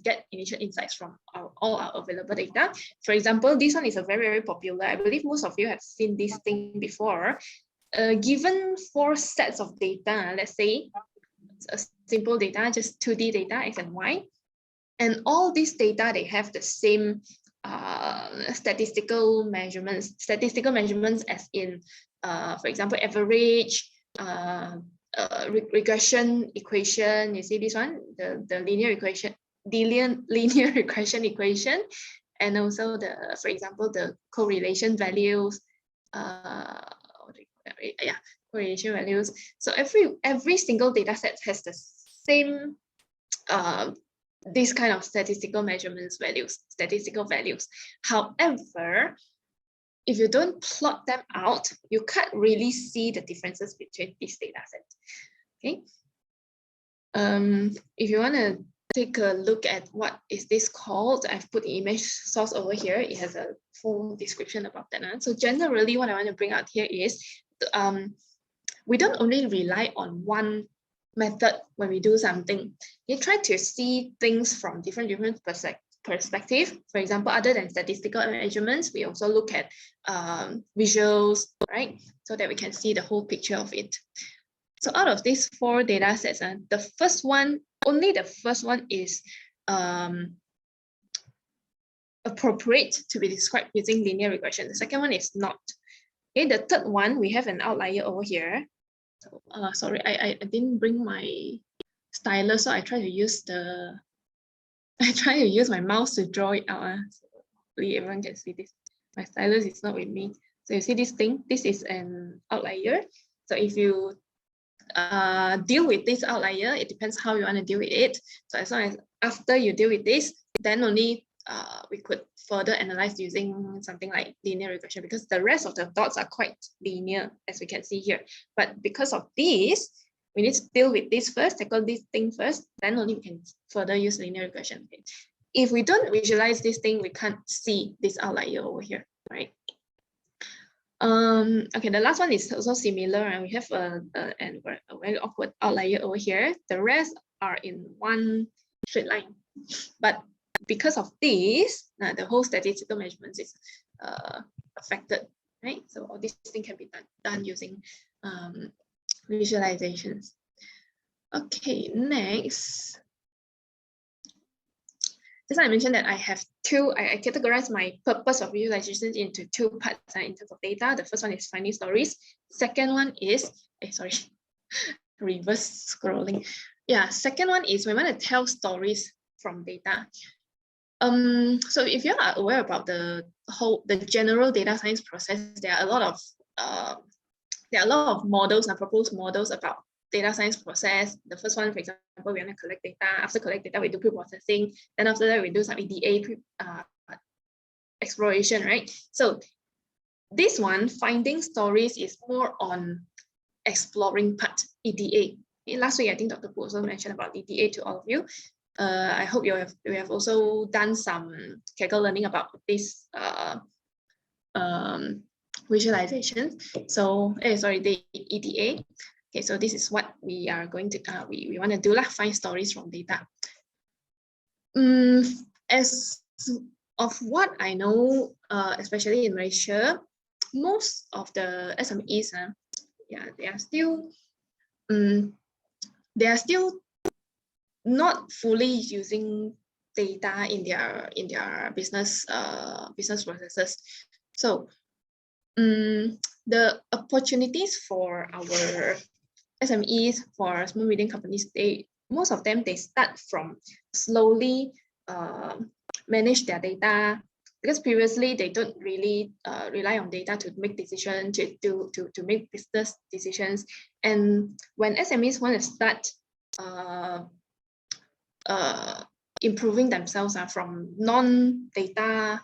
get initial insights from all our available data. For example, this one is a very, very popular. I believe most of you have seen this thing before. Given 4 sets of data, let's say a simple data, just 2D data, X and Y, and all these data, they have the same statistical measurements as in, for example, average, regression equation. You see this one, the linear regression equation, and also for example, the correlation values, what do you call that? Yeah, correlation values. So every single data set has the same this kind of statistical measurements values, statistical values. However, if you don't plot them out, you can't really see the differences between these data sets. Okay. If you want to take a look at what is this called, I've put the image source over here. It has a full description about that. So generally, what I want to bring out here is we don't only rely on one method when we do something. You try to see things from different perspective. For example, other than statistical measurements, we also look at visuals, right? So that we can see the whole picture of it. So out of these 4 data sets, the first one, only the first one is appropriate to be described using linear regression. The second one is not. Okay, the third one, we have an outlier over here. So, sorry, I didn't bring my stylus, so I try to use my mouse to draw it out. So hopefully everyone can see this. My stylus is not with me. So you see this thing, this is an outlier. So if you deal with this outlier, it depends how you want to deal with it. So as long as after you deal with this, then only we could further analyze using something like linear regression, because the rest of the dots are quite linear, as we can see here. But because of this, we need to deal with this first, tackle this thing first, then only we can further use linear regression. Okay. If we don't visualize this thing, we can't see this outlier over here, right? Okay, the last one is also similar, and we have a very awkward outlier over here. The rest are in one straight line, but because of this, the whole statistical measurements is affected, right? So all these things can be done using visualizations. Okay, next. Just I mentioned that I have I categorize my purpose of visualizations into 2 parts in terms of data. The first one is finding stories. Second one is, sorry, reverse scrolling. Yeah, second one is we want to tell stories from data. So if you are aware about the general data science process, there are a lot of models and proposed models about data science process. The first one, for example, we want to collect data. After collect data, we do pre-processing. Then after that, we do some EDA exploration, right? So this one, finding stories, is more on exploring part, EDA. Last week, I think Dr. Pu also mentioned about EDA to all of you. I hope you have also done some Kaggle learning about this visualization. So, sorry, the EDA. Okay, so this is what we are going to we want to do, find stories from data. As of what I know, especially in Malaysia, most of the SMEs, they are still not fully using data in their business processes. So the opportunities for our SMEs, for small medium companies, most of them start from slowly manage their data, because previously they don't really rely on data to make decisions, to make business decisions. And when SMEs want to start improving themselves from non-data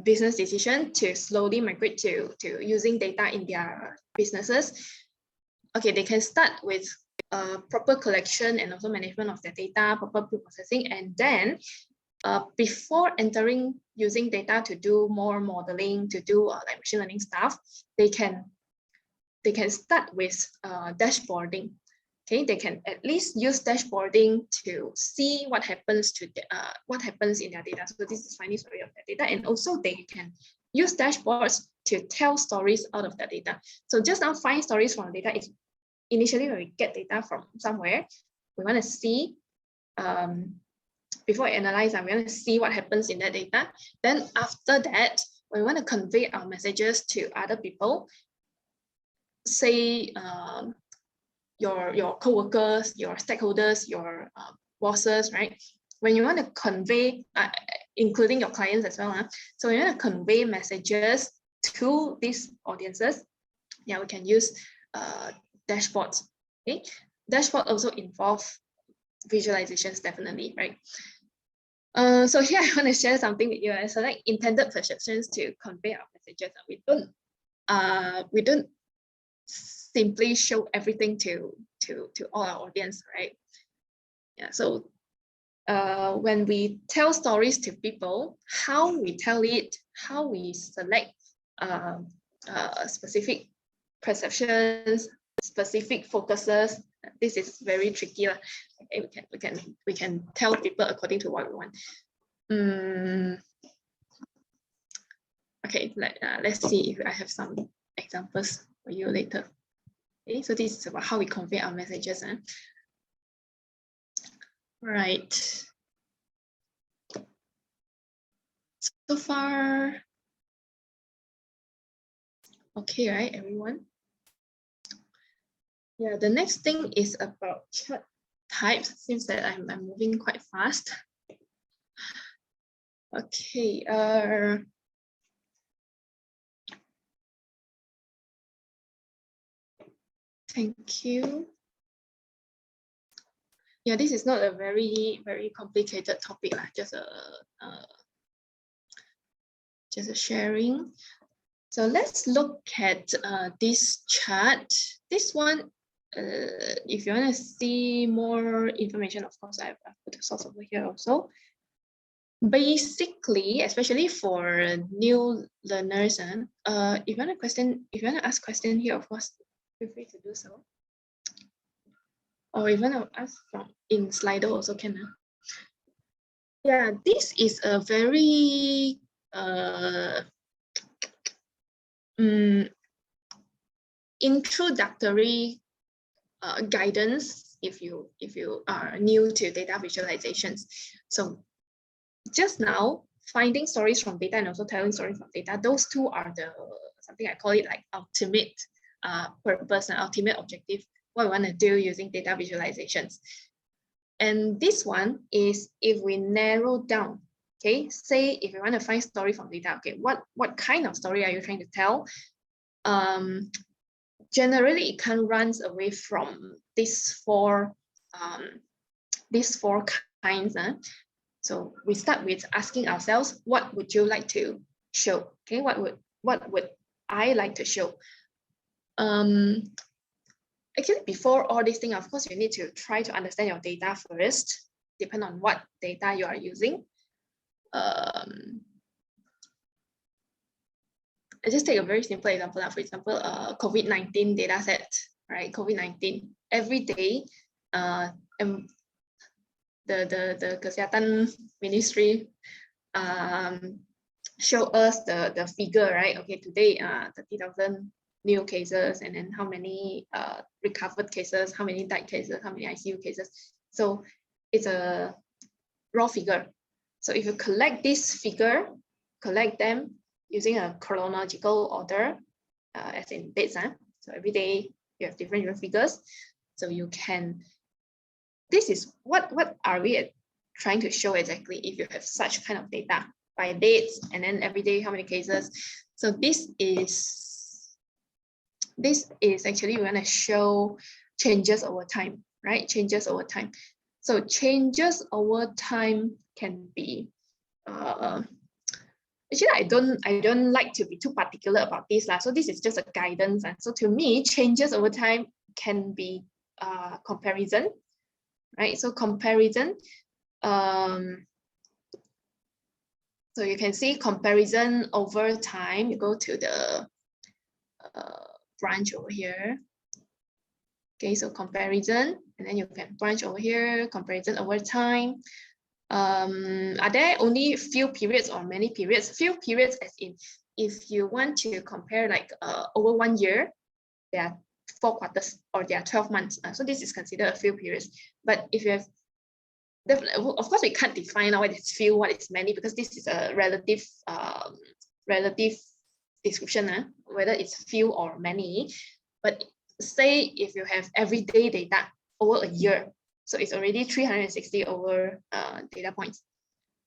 business decision to slowly migrate to using data in their businesses, okay, they can start with proper collection and also management of their data, proper pre-processing, and then before entering using data to do more modeling, to do like machine learning stuff, they can start with dashboarding. Okay, they can at least use dashboarding to see what happens in their data. So this is finding story of their data, and also they can use dashboards to tell stories out of their data. So just now, find stories from data is initially when we get data from somewhere, we want to see before we analyze, we want to see what happens in that data. Then after that, we want to convey our messages to other people, say your co-workers, your stakeholders, your bosses, right? When you want to convey, including your clients as well, so you want to convey messages to these audiences, yeah, we can use dashboards. Okay, dashboard also involve visualizations, definitely, right? So here I want to share something with you. I select intended perceptions to convey our messages. We don't simply show everything to all our audience, right? Yeah. So when we tell stories to people, how we tell it, how we select specific perceptions, specific focuses, this is very tricky. Okay, we can tell people according to what we want. Okay, let's see if I have some examples for you later. Okay, so this is about how we convey our messages. Right. So far, okay, right, everyone? Yeah, the next thing is about chart types. Seems that I'm moving quite fast. Okay. Thank you. Yeah, this is not a very complicated topic, just a sharing. So let's look at this chart. This one, if you want to see more information, of course, I've put the source over here also. Basically, especially for new learners, if you want to ask question here, of course, feel free to do so. Or even ask from in Slido also can. Yeah, this is a very introductory guidance if you are new to data visualizations. So just now, finding stories from data and also telling stories from data, those two are the something I call it like ultimate purpose and ultimate objective, what we want to do using data visualizations. And this one is if we narrow down, okay, say if you want to find story from data, okay, what kind of story are you trying to tell? Generally, it can run away from these four kinds. So we start with asking ourselves, what would you like to show? Okay, what would I like to show? Actually, before all these things, of course, you need to try to understand your data first, depend on what data you are using. I just take a very simple example. For example, COVID-19 data set, right? COVID-19 every day, and the Kesehatan Ministry show us the figure, right? Okay, today 30,000 new cases, and then how many recovered cases, how many died cases, how many ICU cases. So it's a raw figure. So if you collect this figure, collect them using a chronological order, as in dates. So every day you have different figures. So you can, this is what are we trying to show exactly if you have such kind of data by dates and then every day how many cases. So this is actually we want to show changes over time, right? Changes over time. So changes over time can be actually I don't like to be too particular about this so this is just a guidance. And so to me, changes over time can be comparison, right? So comparison, so you can see comparison over time. You go to the branch over here. Okay, so comparison, and then you can branch over here, comparison over time. Are there only few periods or many periods? Few periods as in if you want to compare like over 1 year, there are 4 quarters or there are 12 months. So this is considered a few periods. But if you have, of course we can't define what is few, what is many, because this is a relative description, whether it's few or many. But say if you have everyday data over a year, so it's already 360 over data points.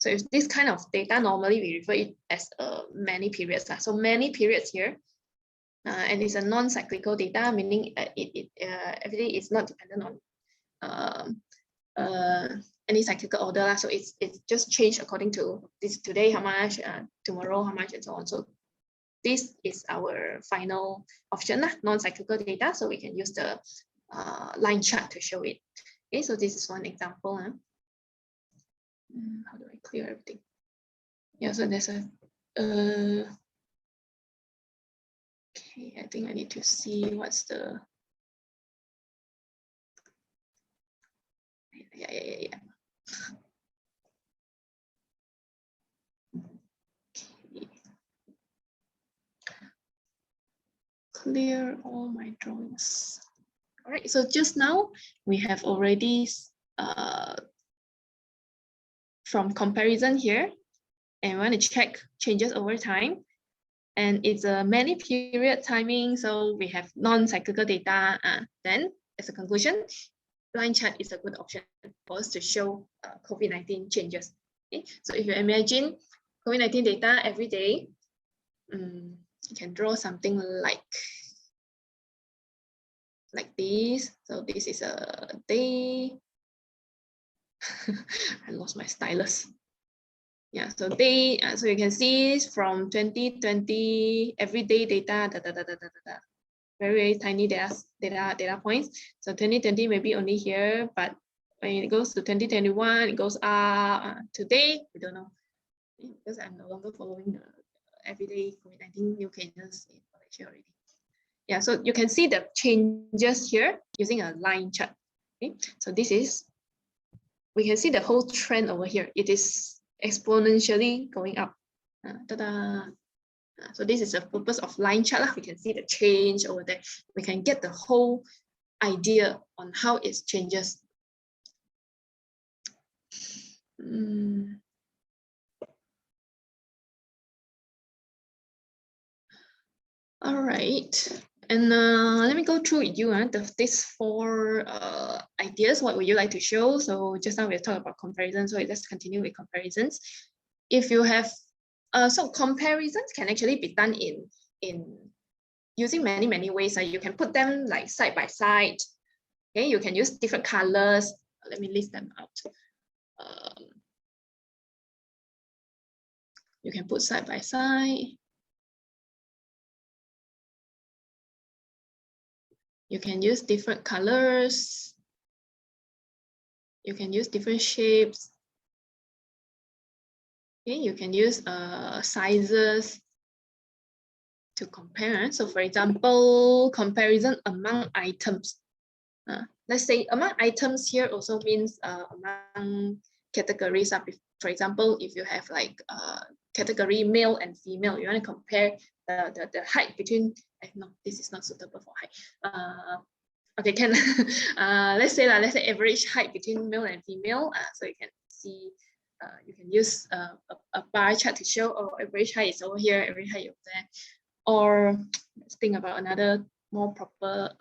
So if this kind of data, normally we refer it as many periods. So many periods here, and it's a non-cyclical data, meaning everything is not dependent on any cyclical order. So it's just changed according to this today how much, tomorrow how much, and so on. So this is our final option, non-cyclical data. So we can use the line chart to show it. Okay, so this is one example. How do I clear everything? Yeah, so there's a okay, I think I need to see what's the yeah. Okay. Clear all my drawings. All right, so just now we have already from comparison here, and we want to check changes over time. And it's a many period timing, so we have non-cyclical data. Then as a conclusion, line chart is a good option for us to show COVID-19 changes. Okay? So if you imagine COVID-19 data every day, you can draw something like this. So this is a day. I lost my stylus. Yeah, so so you can see from 2020 everyday data, very tiny data points. So 2020 maybe only here, but when it goes to 2021, it goes up. Today we don't know because I'm no longer following the everyday COVID-19 new cases in Malaysia already. Yeah, so you can see the changes here using a line chart. Okay, so this is, we can see the whole trend over here. It is exponentially going up. So this is the purpose of line chart. We can see the change over there. We can get the whole idea on how it changes. All right. And let me go through with you these 4 ideas. What would you like to show? So just now we talked about comparison. So let's continue with comparisons. If you have, so comparisons can actually be done in using many ways. You can put them like side by side. Okay, you can use different colors. Let me list them out. You can put side by side. You can use different colors. You can use different shapes. Okay, you can use sizes to compare. So for example, comparison among items. Let's say among items here also means among categories. For example, if you have like category male and female, you want to compare the height between, no, this is not suitable for height. Okay, can let's say average height between male and female. So you can see, you can use a bar chart to show, oh, average height is over here, average height over there. Or let's think about another more proper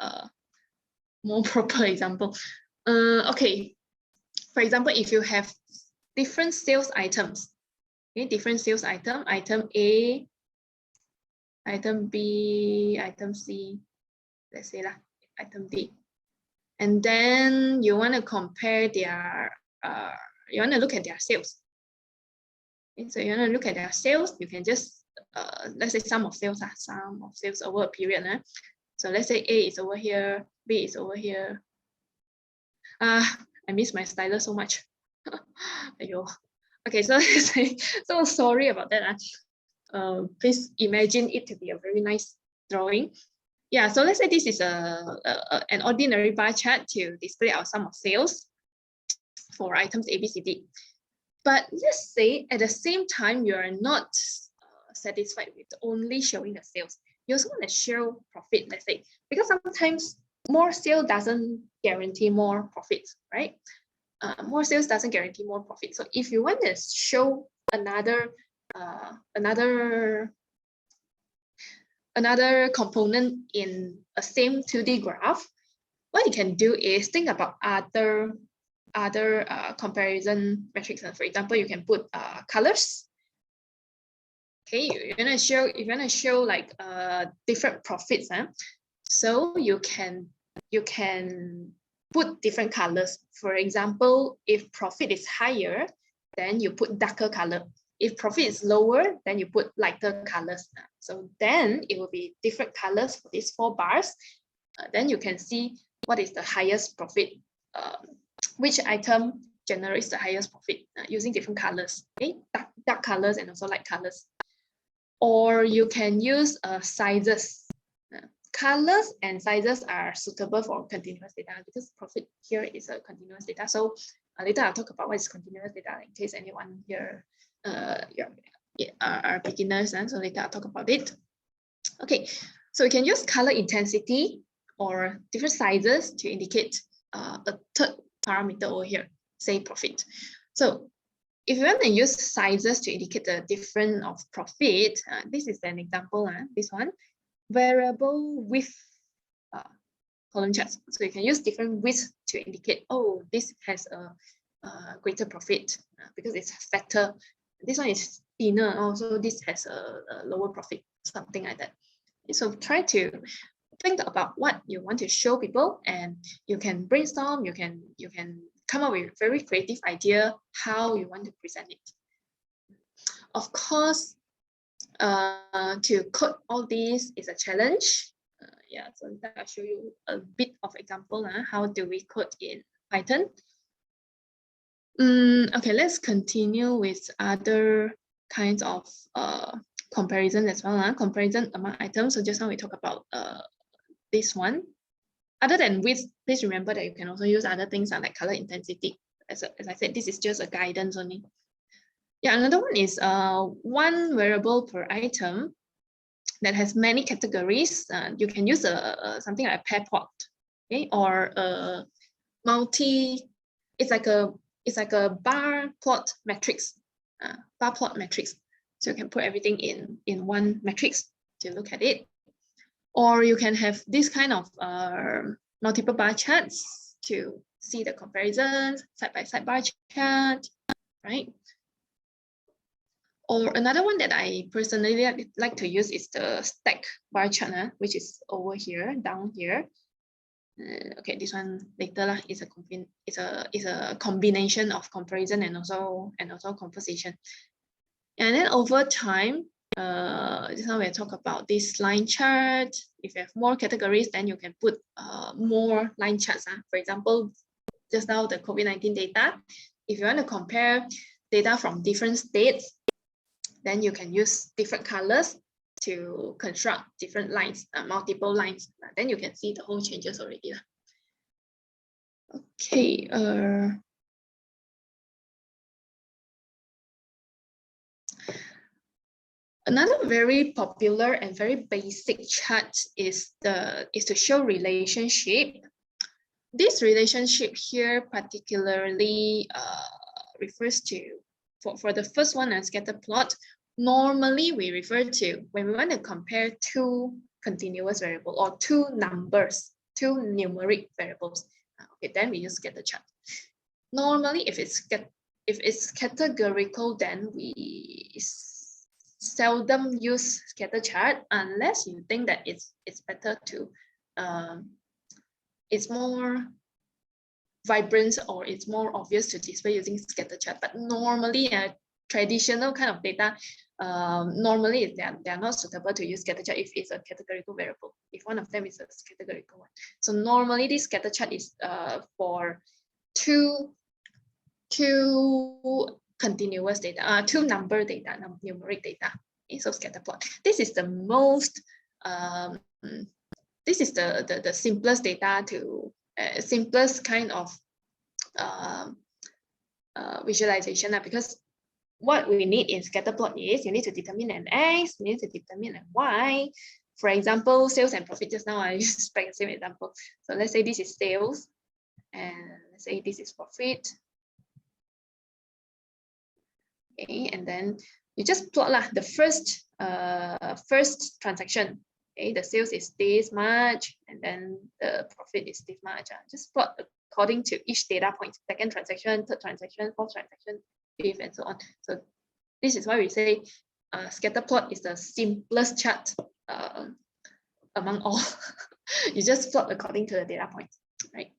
example. Okay, for example, if you have different sales items, okay, different sales item, item A, item B, item C, let's say item D, and then you want to compare their, you want to look at their sales. Okay, so you want to look at their sales, you can just, let's say sum of sales over a period. So let's say A is over here, B is over here. I miss my stylus so much. Okay, so so sorry about that. Please imagine it to be a very nice drawing. Yeah, so let's say this is an ordinary bar chart to display our sum of sales for items A, B, C, D. But let's say at the same time, you are not satisfied with only showing the sales. You also want to show profit, let's say, because sometimes more sale doesn't guarantee more profits, right? More sales doesn't guarantee more profit. So if you want to show another component in a same 2D graph, what you can do is think about other other comparison metrics. For example, you can put colors. Okay, you're gonna show like different profits, so you can put different colors. For example, if profit is higher, then you put darker color. If profit is lower, then you put lighter colors. So then it will be different colors for these 4 bars. Then you can see what is the highest profit, which item generates the highest profit using different colors. Okay, dark colors and also light colors. Or you can use sizes. Colors and sizes are suitable for continuous data because profit here is a continuous data. So later I'll talk about what is continuous data in case anyone here are beginners, and so later I'll talk about it. Okay, so we can use color intensity or different sizes to indicate a third parameter over here, say profit. So if you want to use sizes to indicate the difference of profit, this is an example, this one, variable width column charts. So you can use different widths to indicate, oh, this has a greater profit because it's fatter. This one is thinner, also this has a lower profit, something like that. So try to think about what you want to show people, and you can brainstorm, you can come up with a very creative idea how you want to present it. Of course, to code all these is a challenge. Yeah, so I'll show you a bit of example. How do we code in Python? Okay, let's continue with other kinds of comparison as well. Comparison among items. So just now we talk about this one. Other than width, please remember that you can also use other things like color intensity. As I said, this is just a guidance only. Yeah, another one is one variable per item that has many categories. You can use something like a pair plot, okay, or a it's like a bar plot matrix, So you can put everything in one matrix to look at it. Or you can have this kind of multiple bar charts to see the comparisons, side-by-side bar chart, right? Or another one that I personally like to use is the stack bar chart, which is over here, down here. Okay, this one later lah. It's a combination of comparison and also composition. And then over time, just now we talk about this line chart. If you have more categories, then you can put more line charts. For example, just now the COVID-19 data. If you want to compare data from different states, then you can use different colors to construct different lines, multiple lines. Then you can see the whole changes already. Okay. Another very popular and very basic chart is to show relationship. This relationship here particularly refers to, for the first one, a Scatterplot. Normally we refer to when we want to compare two continuous variables or two numbers, two numeric variables. Okay, then we use scatter chart. Normally, if it's categorical, then we seldom use scatter chart unless you think that it's better to it's more vibrant or it's more obvious to display using scatter chart. But normally a traditional kind of data, normally they are not suitable to use scatter chart if it's a categorical variable, if one of them is a categorical one. So normally this scatter chart is for two continuous data, two number data, numeric data. Okay, so Scatterplot. This is the most this is the simplest data to simplest kind of visualization, because what we need in Scatterplot is you need to determine an X, you need to determine an Y. For example, sales and profit. Just now I used the same example. So let's say this is sales, and let's say this is profit. Okay, and then you just plot the first transaction. Okay, the sales is this much, and then the profit is this much. Just plot according to each data point, second transaction, third transaction, fourth transaction, fifth, and so on. So this is why we say Scatterplot is the simplest chart among all. You just plot according to the data points, right?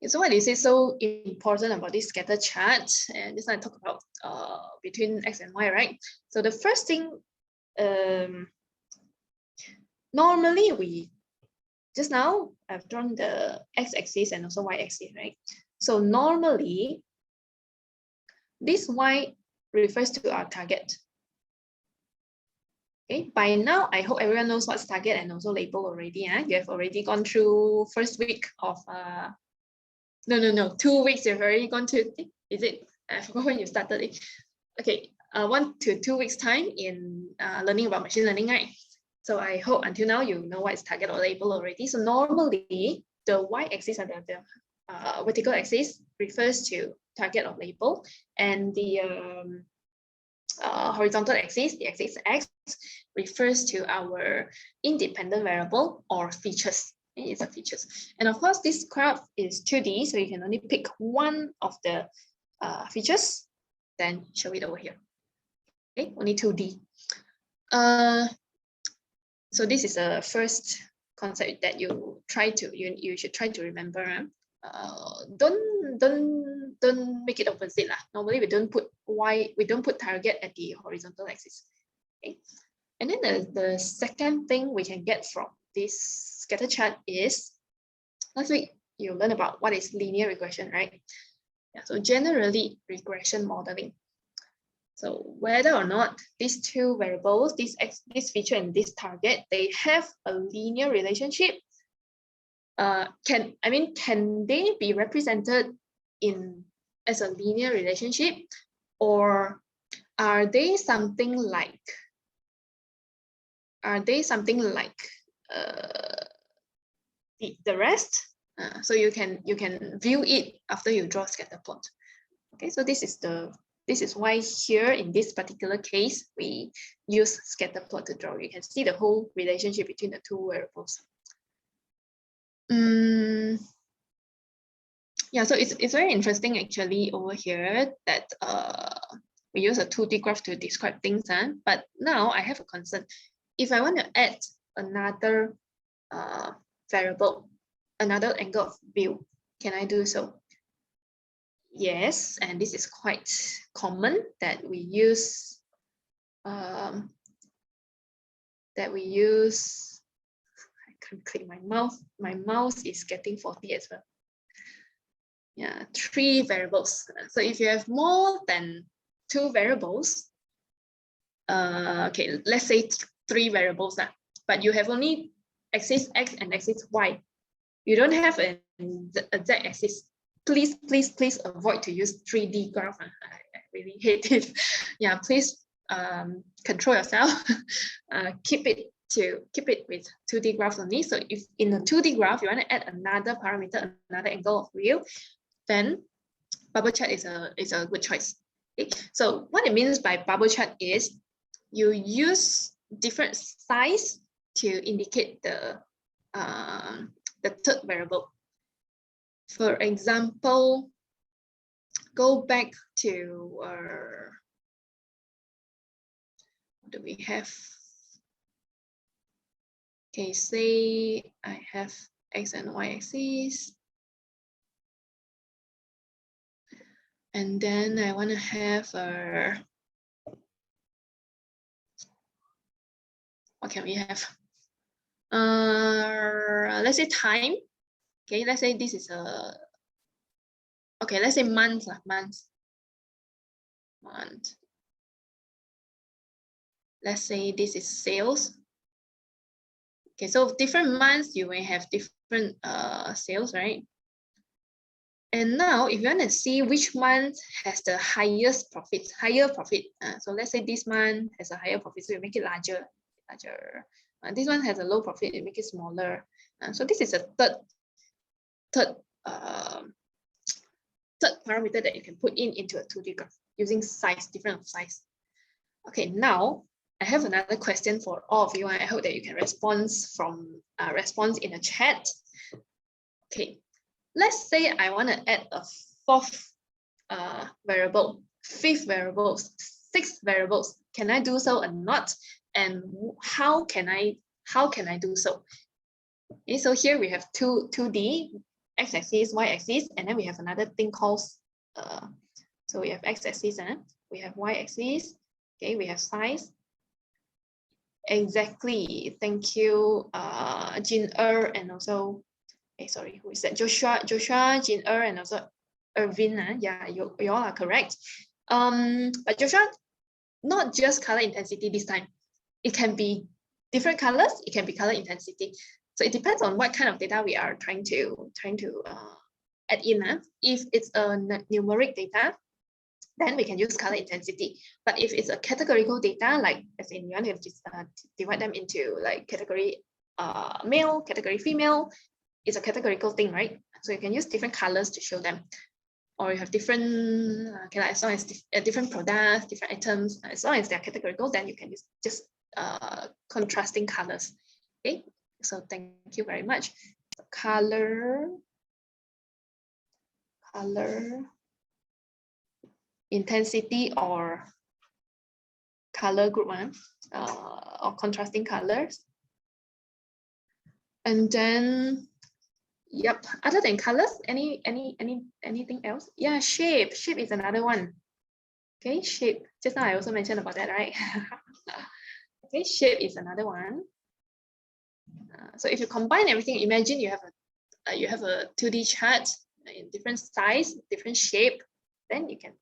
So what is it so important about this scatter chart? And this one I talk about between X and Y, right? So the first thing, normally we, just now I've drawn the X-axis and also Y-axis, right? So normally this Y refers to our target. Okay, by now I hope everyone knows what's target and also label already. You have already gone through first week of 2 weeks. You've already gone to, is it? I forgot when you started it. Okay, 1 to 2 weeks time in learning about machine learning, right? So I hope until now you know what is target or label already. So normally the y-axis and the vertical axis refers to target or label, and the horizontal axis, the axis X, refers to our independent variable or features. It's a features. And of course, this graph is 2D, so you can only pick one of the features, then show it over here. Okay, only 2D. So this is the first concept that you should try to remember. Don't make it opposite lah. Normally we don't put target at the horizontal axis. Okay, and then the second thing we can get from this scatter chart is, last week you learned about what is linear regression, right? Yeah, so generally regression modeling. So whether or not these two variables, this feature and this target, they have a linear relationship, can they be represented as a linear relationship, or are they something like the rest? So you can view it after you draw Scatterplot. Okay, so this is why here in this particular case we use Scatterplot to draw. You can see the whole relationship between the two variables. Yeah, so it's very interesting actually over here that we use a 2D graph to describe things. But now I have a concern. If I want to add another variable, another angle of view, can I do so? Yes, and this is quite common that we use. I can't click my mouse. My mouse is getting faulty as well. Yeah, 3 variables. So if you have more than 2 variables, okay, let's say 3 variables, but you have only axis X and axis Y. You don't have a Z axis. Please avoid to use 3D graph. I really hate it. Yeah, please control yourself. Keep it with 2D graphs only. So if in a 2D graph you want to add another parameter, another angle of view, then bubble chart is a good choice. Okay? So what it means by bubble chart is you use different size to indicate the third variable. For example, go back to what do we have? Okay, say I have X and Y axis. And then I want to have what can we have? Let's say time. Okay, let's say this is okay, let's say month. Let's say this is sales. Okay, so different months you may have different sales, right? And now if you want to see which month has the highest profit, so let's say this month has a higher profit, so you make it larger. This one has a low profit, you make it smaller. So this is a third parameter that you can put into a 2D graph using size, different size. Okay, now I have another question for all of you, and I hope that you can respond in the chat. Okay, let's say I want to add a fourth variable, fifth variables, sixth variables. Can I do so or not? And how can I do so? Okay, so here we have 2D, x-axis, y-axis, and then we have another thing called so we have x-axis and we have y-axis. Okay, we have size. Exactly. Thank you, Jin and also, sorry, who is that? Joshua, Jin and also Ervin. Yeah, you all are correct. But Joshua, not just color intensity this time. It can be different colors. It can be color intensity. So it depends on what kind of data we are trying to add in. If it's a numeric data, then we can use color intensity. But if it's a categorical data, like as in you want to just divide them into like category male, category female, it's a categorical thing, right? So you can use different colors to show them. Or you have different, as long as different products, different items, as long as they're categorical, then you can use just contrasting colors. Okay, so thank you very much. So color intensity or color group or contrasting colors. And then, yep, other than colors, anything else? Yeah, shape is another one. Okay, shape, just now I also mentioned about that, right? Okay, shape is another one. So if you combine everything, imagine you have a 2D chart in different size, different shape, then you can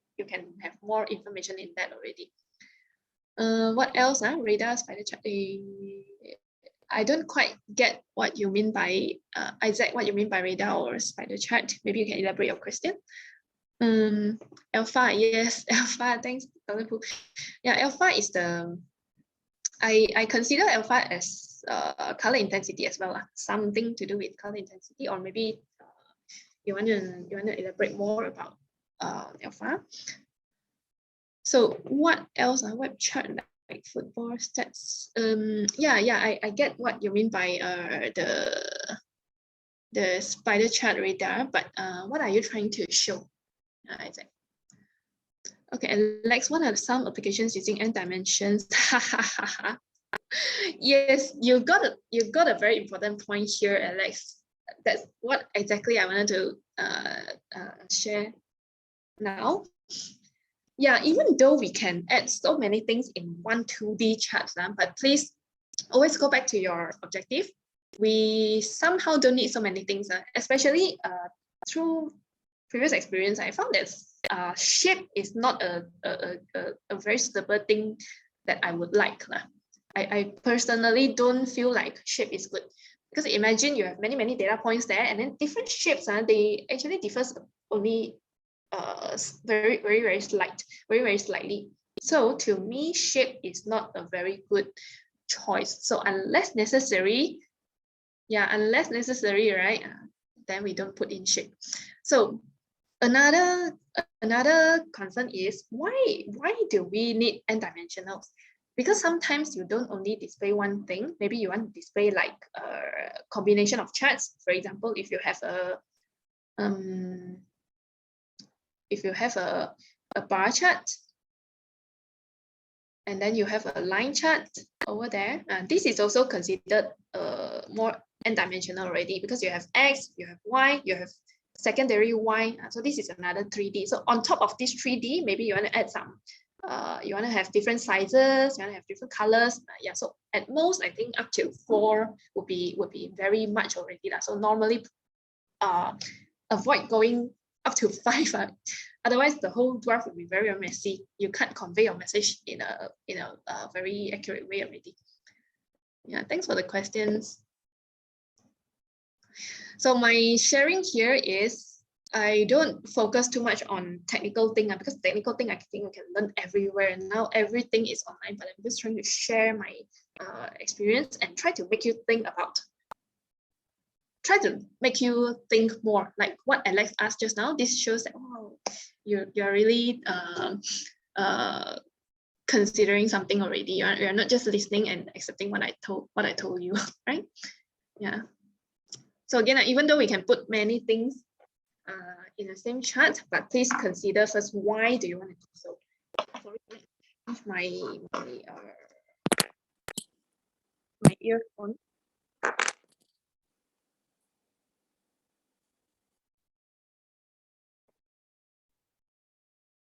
have more information in that already. What else? Radar, spider chart. I don't quite get what you mean by Isaac. What you mean by radar or spider chart? Maybe you can elaborate your question. Alpha, yes, alpha. Thanks, Dr. Poo. Yeah, alpha is the. I consider alpha as color intensity as well. Something to do with color intensity, or maybe you want to elaborate more about alpha. So what else? Web chart like football stats. I get what you mean by the spider chart radar, but what are you trying to show? Isaac? Okay, Alex, what are some applications using n dimensions? Yes, you got a very important point here, Alex. That's what exactly I wanted to share now. Yeah, even though we can add so many things in one 2D chart, but please always go back to your objective. We somehow don't need so many things, especially through previous experience. I found that shape is not a very suitable thing that I would like. I personally don't feel like shape is good, because imagine you have many data points there, and then different shapes, they actually differs only very slightly. So to me, shape is not a very good choice. So unless necessary, right, then we don't put in shape. So another concern is why do we need n-dimensionals? Because sometimes you don't only display one thing. Maybe you want to display like a combination of charts. For example, if you have a bar chart, and then you have a line chart over there, and this is also considered more n-dimensional already, because you have X, you have Y, you have secondary Y. So this is another 3D. So on top of this 3D, maybe you want to add some, you want to have different sizes, you want to have different colors. So at most, I think up to 4 would be very much already. So normally, avoid going up to 5. Otherwise, the whole graph will be very messy. You can't convey your message in a very accurate way already. Yeah, thanks for the questions. So my sharing here is I don't focus too much on technical thing, because technical thing I think we can learn everywhere, and now everything is online. But I'm just trying to share my experience and try to make you think more, like what Alex asked just now. This shows that you're really considering something already. You're not just listening and accepting what I told you, right? Yeah. So again, even though we can put many things in the same chart, but please consider first why do you want to do so. Sorry, my earphone.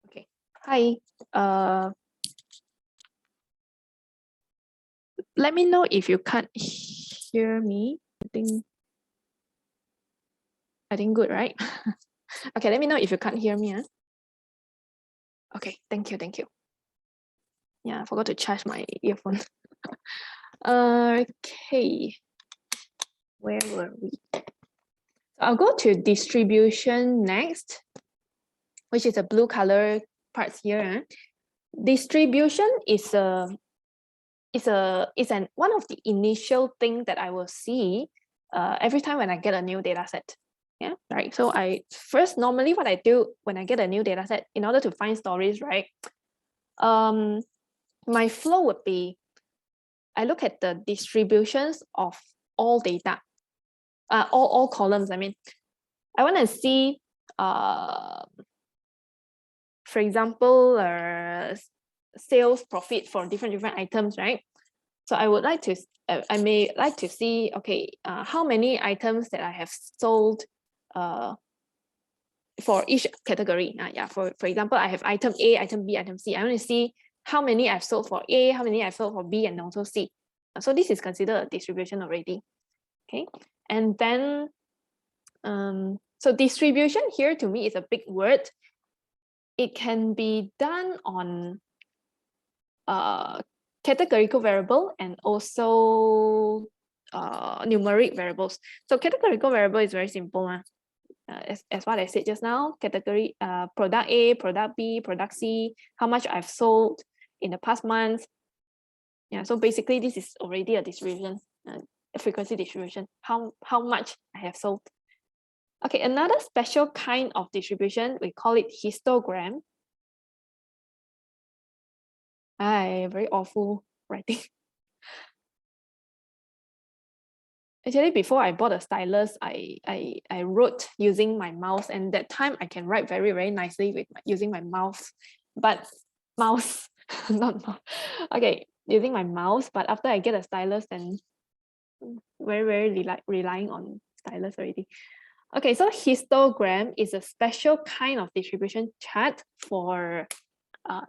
Okay. Hi. Let me know if you can't hear me. I think good, right? Okay, let me know if you can't hear me. Huh? Okay, thank you. Yeah, I forgot to charge my earphone. Okay, where were we? I'll go to distribution next, which is the blue color parts here. Huh? Distribution is one of the initial things that I will see every time when I get a new data set. Yeah, right. So normally what I do when I get a new data set, in order to find stories, right? My flow would be, I look at the distributions of all data, all columns. I mean, I want to see, for example, sales profit for different items, right? So I would like to, I may like to see, okay, how many items that I have sold for each category. Yeah, for example, I have item A, item B, item C. I want to see how many I've sold for A, how many I've sold for B, and also C. So this is considered a distribution already. Okay, and then so distribution here to me is a big word. It can be done on categorical variable and also numeric variables. So categorical variable is very simple. As what I said just now, category, product A, product B, product C, how much I've sold in the past month. Yeah, so basically this is already a distribution, a frequency distribution, how much I have sold. Okay, another special kind of distribution, we call it histogram. Very awful writing. Actually, before I bought a stylus, I wrote using my mouse, and that time I can write very nicely with using my mouse. But mouse, not mouse. Okay, using my mouse. But after I get a stylus, then very relying on stylus already. Okay, so histogram is a special kind of distribution chart for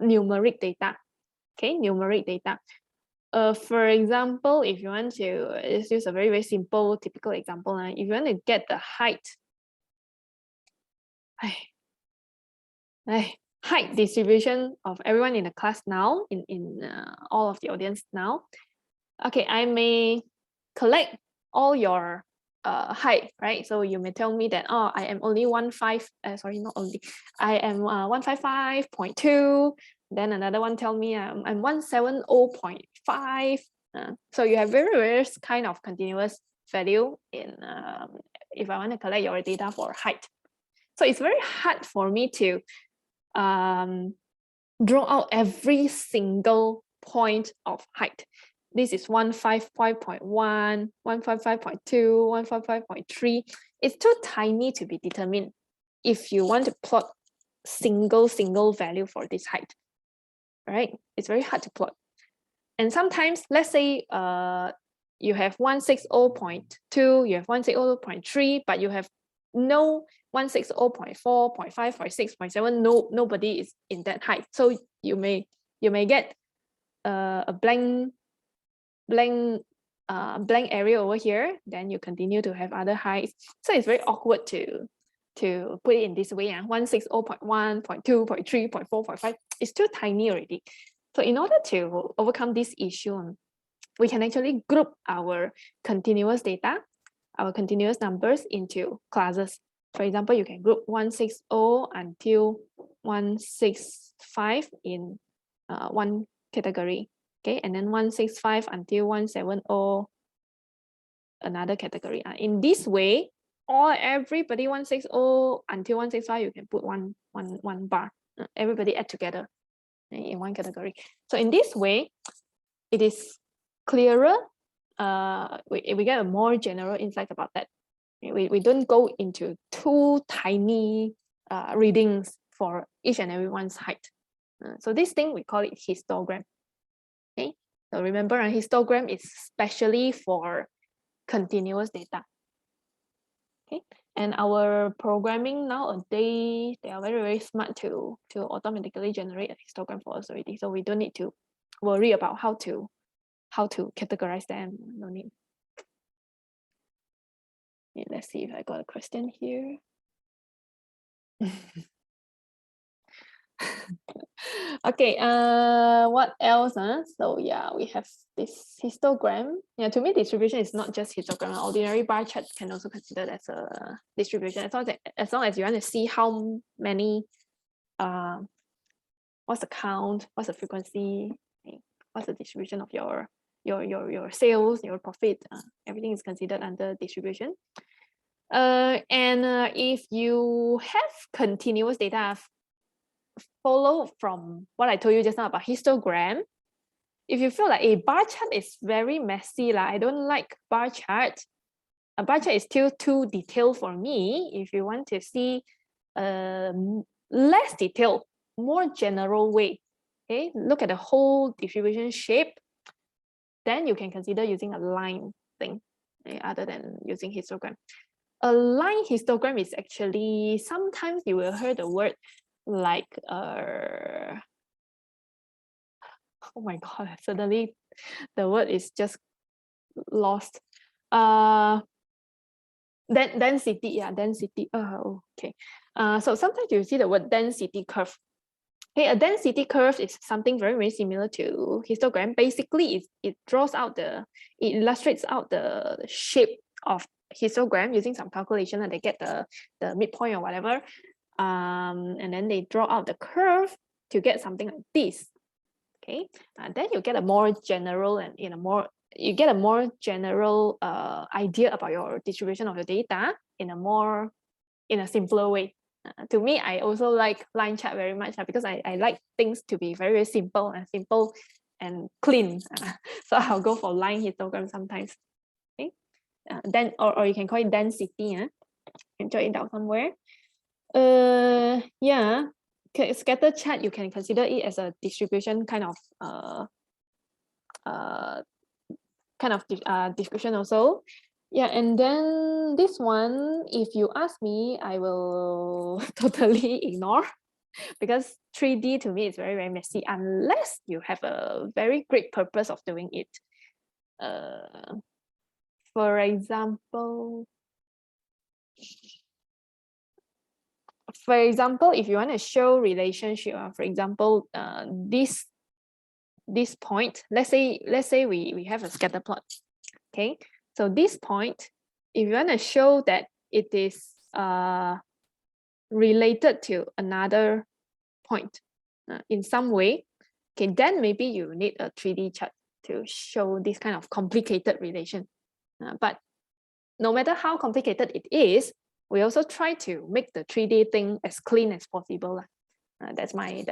numeric data. Okay, numeric data. For example, if you want to, let's use a very simple, typical example. If you want to get the height distribution of everyone in the class now, in all of the audience now. Okay, I may collect all your height, right? So you may tell me that, oh, I am only 155.2. Then another one tell me I'm 170.5. So you have various kind of continuous value in if I want to collect your data for height. So it's very hard for me to draw out every single point of height. This is 155.1, 155.2, 155.3. It's too tiny to be determined if you want to plot single value for this height, right? It's very hard to plot. And sometimes, let's say you have 160.2, you have 160.3, but you have no 160.4, 0.5, 0.6, 0.7, nobody is in that height. So you may get a blank area over here, then you continue to have other heights. So it's very awkward to put it in this way. 160.1, 0.2, 0.3, 0.4, 0.5, it's too tiny already. So in order to overcome this issue, we can actually group our continuous data, our continuous numbers into classes. For example, you can group 160 until 165 in one category. Okay, and then 165 until 170 another category. In this way, everybody 160 until 165, you can put one bar. Everybody add together in one category. So in this way, it is clearer. We get a more general insight about that. We don't go into too tiny readings for each and everyone's height. So this thing, we call it histogram. Okay, so remember, a histogram is specially for continuous data. Okay, and our programming nowadays, they are very, very smart to automatically generate a histogram for us already. So we don't need to worry about how to categorize them. No need. Okay, let's see if I got a question here. Okay, what else? So yeah, we have this histogram. Yeah, to me, distribution is not just histogram. Ordinary bar chart can also considered as a distribution, as long as you want to see how many, what's the count, what's the frequency, what's the distribution of your sales, your profit. Everything is considered under distribution. If you have continuous data, follow from what I told you just now about histogram. If you feel like a bar chart is very messy, I don't like bar chart. A bar chart is still too detailed for me. If you want to see less detailed, more general way, okay, look at the whole distribution shape, then you can consider using a line thing, okay, other than using histogram. A line histogram is actually, sometimes you will hear the word like, oh my God, suddenly the word is just lost. Density, yeah, density. Okay. So sometimes you see the word density curve. Okay, a density curve is something very, very similar to histogram. Basically, it draws out it illustrates out the shape of histogram using some calculation, and they get the midpoint or whatever. And then they draw out the curve to get something like this. Okay, then you get a more general and you get a more general idea about your distribution of your data in a simpler way. To me, I also like line chart very much because I like things to be very, very simple and clean. So I'll go for line histogram sometimes. Okay, then or you can call it density. You can jot it down somewhere. Yeah, okay, scatter chart, you can consider it as a distribution kind of description also. Yeah, and then this one, if you ask me, I will totally ignore because 3D to me is very, very messy unless you have a very great purpose of doing it. For example, if you want to show relationship, for example, this point, let's say we have a scatter plot. Okay, so this point, if you want to show that it is related to another point in some way, okay, then maybe you need a 3D chart to show this kind of complicated relation. But no matter how complicated it is, we also try to make the 3D thing as clean as possible. That's my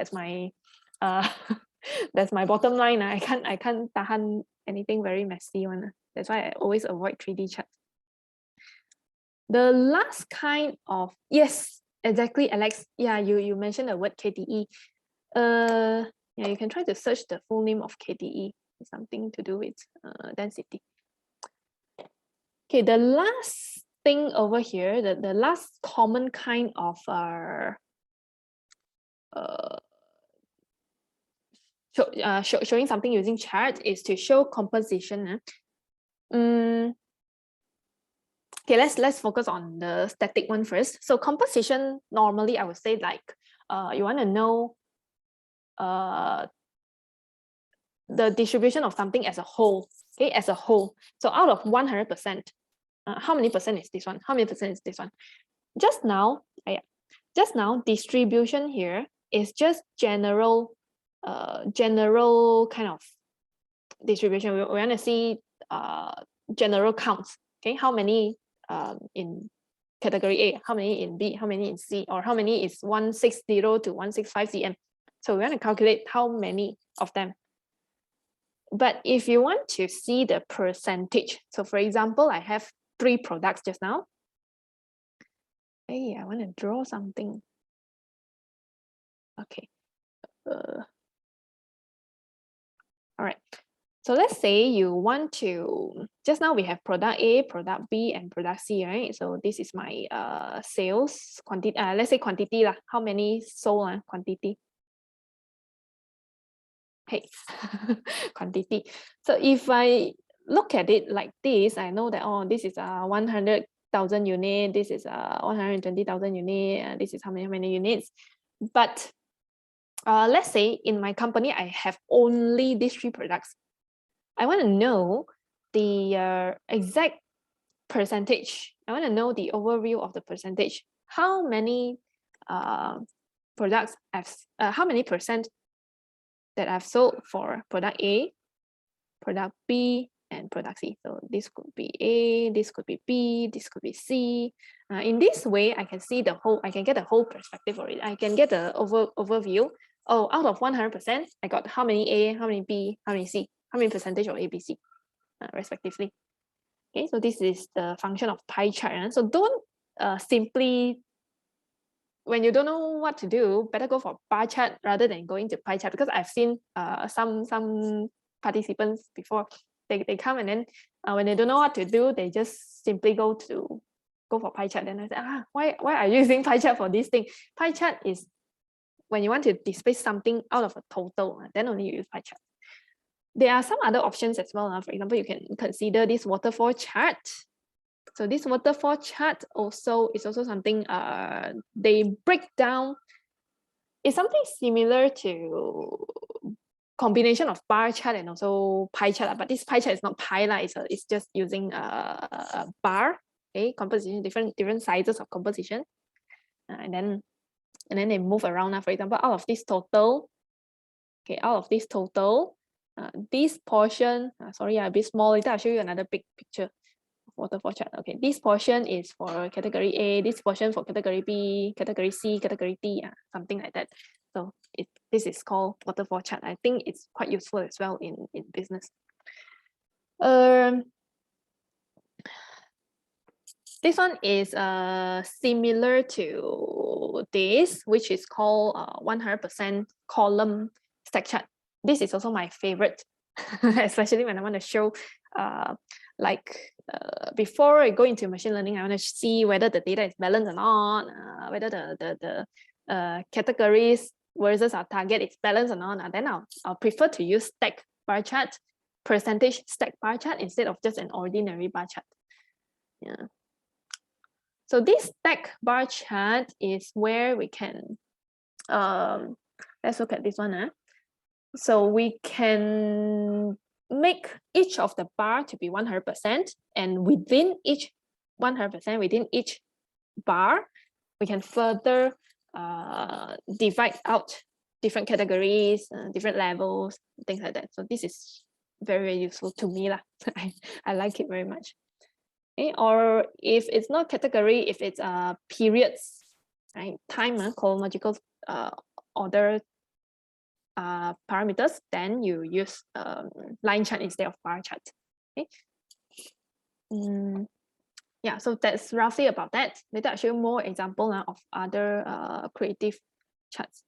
that's my bottom line. I can't tahan anything very messy one. That's why I always avoid 3D charts. The last kind of, yes, exactly, Alex. Yeah, you mentioned the word KDE. Yeah, you can try to search the full name of KDE. It's something to do with density. Okay, the last thing over here, the last common kind of showing something using chart is to show composition. Okay, let's focus on the static one first. So composition, normally I would say like you want to know the distribution of something as a whole. Okay, as a whole. So out of 100%, how many percent is this one? How many percent is this one? Just now, distribution here is just general kind of distribution. We want to see general counts. Okay, how many in category A, how many in B, how many in C, or how many is 160 to 165 cm. So we want to calculate how many of them. But if you want to see the percentage, so for example, I have 3 products just now. Hey, I want to draw something. Okay. All right. So let's say you want to, just now we have product A, product B, and product C, right? So this is my sales quantity, let's say quantity lah. How many sold quantity? Hey, quantity. So if I look at it like this, I know that, oh, this is 100,000 unit, this is 120,000 unit, this is how many units. But let's say in my company, I have only these 3 products. I want to know the exact percentage. I want to know the overview of the percentage. How many products how many percent that I've sold for product A, product B, and product C. So this could be A, this could be B, this could be C. In this way, I can see the whole, I can get the whole perspective of it. I can get the overview. Oh, out of 100%, I got how many A, how many B, how many C, how many percentage of A, B, C, respectively. Okay, so this is the function of pie chart. So don't simply, when you don't know what to do, better go for bar chart rather than going to pie chart, because I've seen some participants before, they come and then when they don't know what to do, they just simply go for pie chart. Then I say, why are you using pie chart for this thing? Pie chart is when you want to display something out of a total, then only you use pie chart. There are some other options as well. For example, you can consider this waterfall chart. So this waterfall chart is also something they break down. It's something similar to combination of bar chart and also pie chart, but this pie chart is not pie, it's just using a bar, okay, composition, different sizes of composition, and then they move around. For example, out of this total, this portion, sorry, a bit small. Later I'll show you another big picture of waterfall chart. Okay, this portion is for category A, this portion for category B, category C, category D, something like that. So this is called waterfall chart. I think it's quite useful as well in business. This one is similar to this, which is called 100% column stack chart. This is also my favorite, especially when I want to show before I go into machine learning, I want to see whether the data is balanced or not, whether the categories versus our target is balanced or not. Then I'll prefer to use stack bar chart, percentage stack bar chart instead of just an ordinary bar chart. Yeah. So this stack bar chart is where we can, let's look at this one. So we can make each of the bar to be 100%, and within each 100%, within each bar, we can further divide out different categories, different levels, things like that. So this is very, very useful to me. I like it very much. Okay. Or if it's not category, if it's periods, right? Time, chronological order parameters, then you use line chart instead of bar chart. Okay. Yeah, so that's roughly about that. Later I'll show you more example of other creative charts.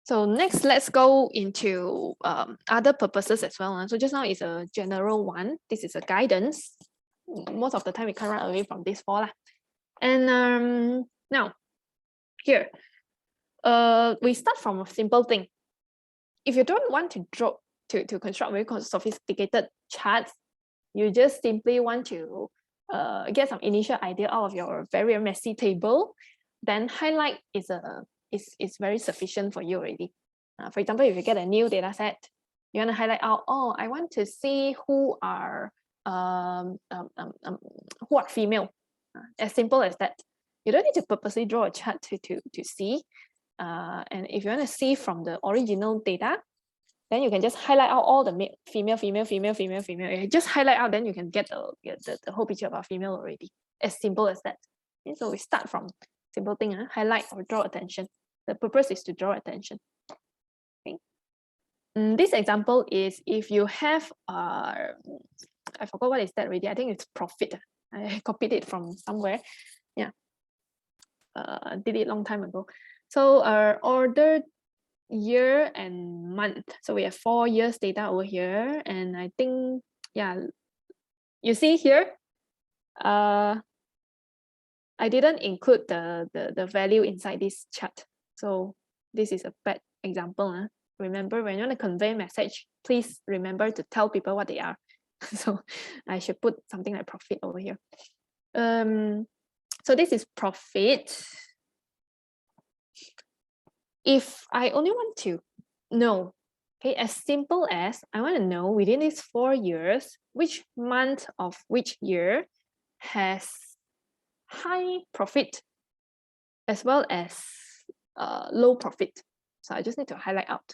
So next, let's go into other purposes as well. So just now is a general one. This is a guidance. Most of the time we can't run away from this 4. And now here, we start from a simple thing. If you don't want to draw to construct very sophisticated charts, you just simply want to get some initial idea out of your very messy table, then highlight is very sufficient for you already. For example, if you get a new data set, you want to highlight out, oh, I want to see who are female. As simple as that. You don't need to purposely draw a chart to see. And if you want to see from the original data, then you can just highlight out all the female. You just highlight out, then you can get the whole picture about female already. As simple as that. Okay, so we start from simple thing, highlight or draw attention. The purpose is to draw attention. Okay. This example is if you have I forgot what is that already. I think it's profit. I copied it from somewhere. Yeah. Did it long time ago. So our ordered year and month. So we have 4 years data over here. And I think, yeah, you see here, I didn't include the value inside this chart. So this is a bad example. Remember, when you want to convey message, please remember to tell people what they are. So I should put something like profit over here. So this is profit. If I only want to know, okay, as simple as I want to know within these 4 years, which month of which year has high profit as well as low profit. So I just need to highlight out.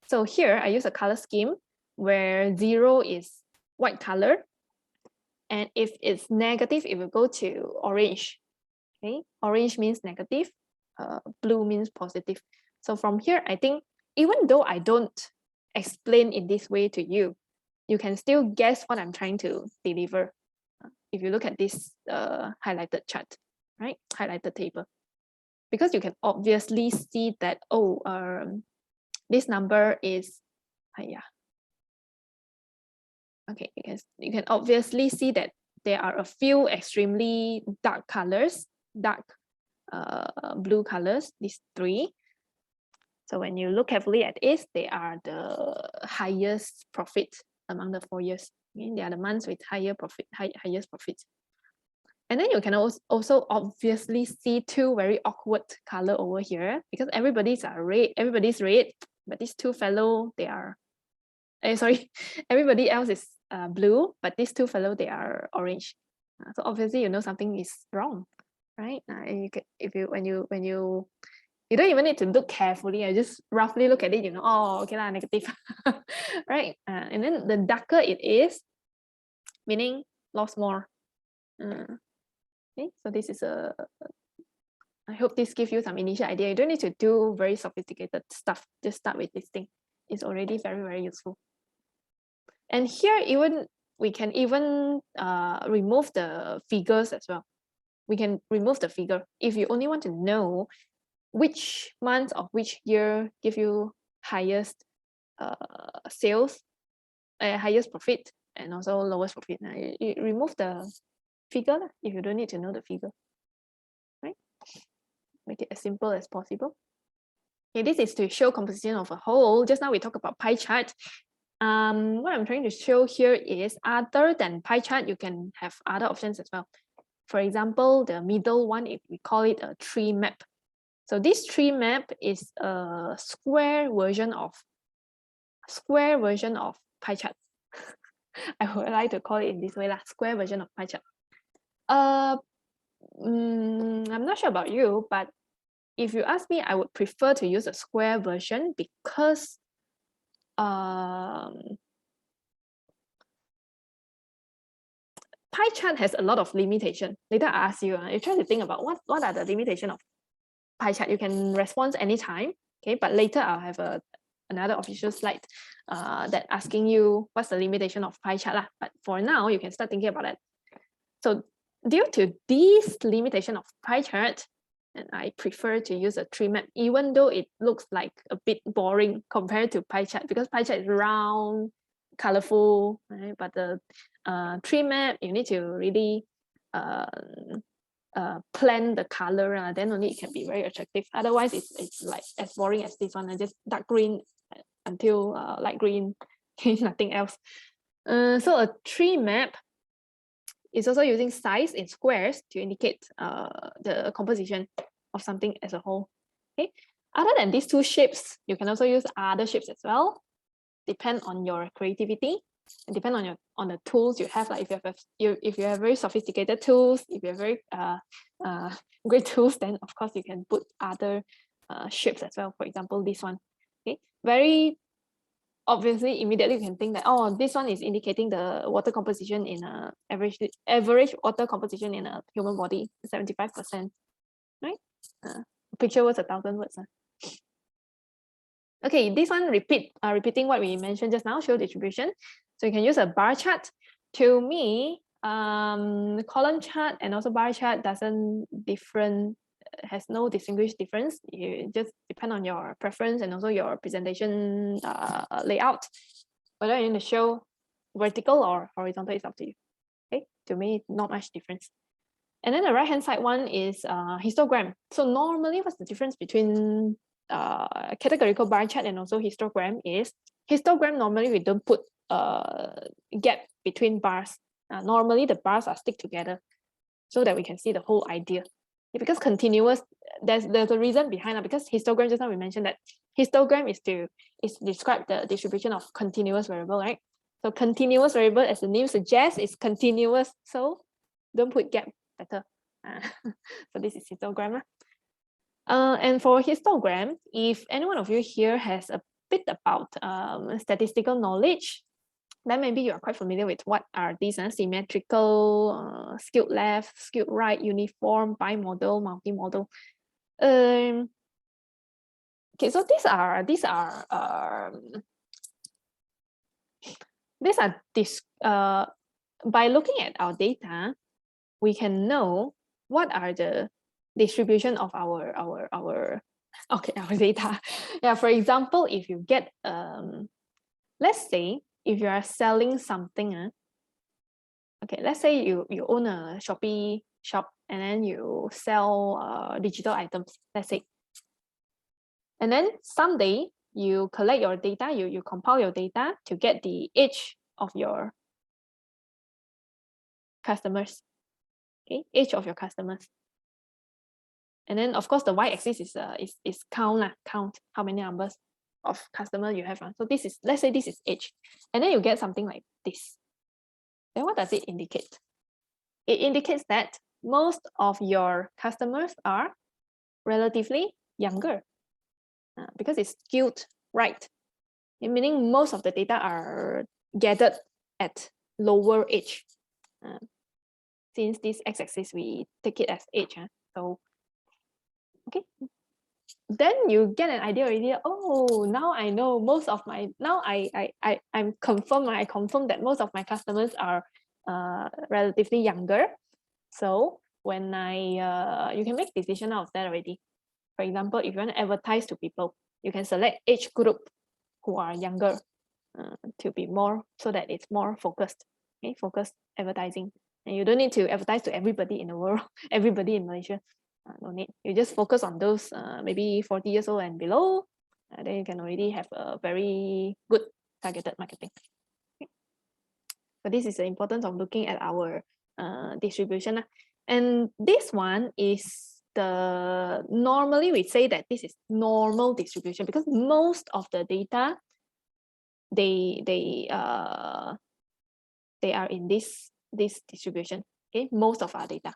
So here I use a color scheme where 0 is white color. And if it's negative, it will go to orange. Okay, orange means negative, blue means positive. So from here, I think even though I don't explain in this way to you, you can still guess what I'm trying to deliver. If you look at this highlighted chart, right? Highlighted table. Because you can obviously see that, oh, this number is, okay, you can obviously see that there are a few extremely dark colors, dark blue colors, these 3. So when you look carefully at it, they are the highest profit among the 4 years. Okay? They are the months with higher profit, highest profit. And then you can also obviously see 2 very awkward color over here because everybody's red, but these 2 fellow, they are, sorry, everybody else is blue, but these 2 fellow, they are orange. So obviously, you know something is wrong, right? When you don't even need to look carefully. I just roughly look at it, you know, oh, okay lah, negative, right? And then the darker it is, meaning lost more. Okay, so this is I hope this gives you some initial idea. You don't need to do very sophisticated stuff. Just start with this thing. It's already very, very useful. And here, we can even remove the figures as well. We can remove the figure if you only want to know which month of which year give you highest sales, highest profit, and also lowest profit. You remove the figure if you don't need to know the figure, right? Make it as simple as possible. Okay, this is to show composition of a whole. Just now we talked about pie chart. What I'm trying to show here is other than pie chart, you can have other options as well. For example, the middle one, if we call it a tree map. So this tree map is a square version of pie chart. I would like to call it in this way, square version of pie chart. I'm not sure about you, but if you ask me, I would prefer to use a square version because pie chart has a lot of limitation. Later I ask you, you try to think about what are the limitations of pie chart. You can respond anytime, okay? But later I'll have another official slide that asking you what's the limitation of pie chart. But for now, you can start thinking about it. So due to this limitation of pie chart, and I prefer to use a tree map, even though it looks like a bit boring compared to pie chart, because pie chart is round, colorful, right? But the tree map, you need to really plan the color, then only it can be very attractive. Otherwise, it's like as boring as this one, just dark green until light green, nothing else. So a tree map is also using size in squares to indicate the composition of something as a whole. Okay. Other than these 2 shapes, you can also use other shapes as well. Depend on your creativity and depend on the tools you have. Like if you have very sophisticated tools, if you have very great tools, then of course you can put other shapes as well. For example, this one. Okay, very obviously, immediately you can think that, oh, this one is indicating the water composition in a average water composition in a human body, 75%, right? Picture words 1,000 words. Okay, this one repeating what we mentioned just now, show distribution. So you can use a bar chart. To me, column chart and also bar chart doesn't different has no distinguished difference. You just depend on your preference and also your presentation layout. Whether you need to show vertical or horizontal is up to you. Okay, to me, not much difference. And then the right hand side one is histogram. So normally, what's the difference between categorical bar chart and also histogram is histogram normally we don't put gap between bars. Normally the bars are stick together so that we can see the whole idea. Because continuous, there's a reason behind it. Because histogram, just now we mentioned that histogram is to describe the distribution of continuous variable, right? So continuous variable, as the name suggests, is continuous. So don't put gap, better. So this is histogram. And for histogram, if any one of you here has a bit about statistical knowledge, then maybe you are quite familiar with what are these symmetrical, skewed left, skewed right, uniform, bimodal, multimodal. Okay, so these are by looking at our data, we can know what are the distribution of our data. Yeah, for example, if you get let's say if you are selling something, okay, let's say you own a Shopee shop and then you sell digital items, let's say. And then someday you collect your data, you compile your data to get the age of your customers. Okay, age of your customers. And then of course the y-axis is count how many numbers of customer you have. So this is, let's say this is age, and then you get something like this. Then what does it indicate? It indicates that most of your customers are relatively younger because it's skewed right, meaning most of the data are gathered at lower age. Since this x-axis we take it as age, so okay, then you get an idea already. Oh, now I know most of my, now I'm confirmed, I confirm that most of my customers are relatively younger. So when you can make decision out of that already. For example, if you want to advertise to people, you can select age group who are younger to be more, so that it's more focused. Okay, focused advertising. And you don't need to advertise to everybody in the world, everybody in Malaysia. No need. You just focus on those maybe 40 years old and below. Then you can already have a very good targeted marketing. Okay. So this is the importance of looking at our distribution. And this one is normally we say that this is normal distribution because most of the data they are in this distribution. Okay, most of our data,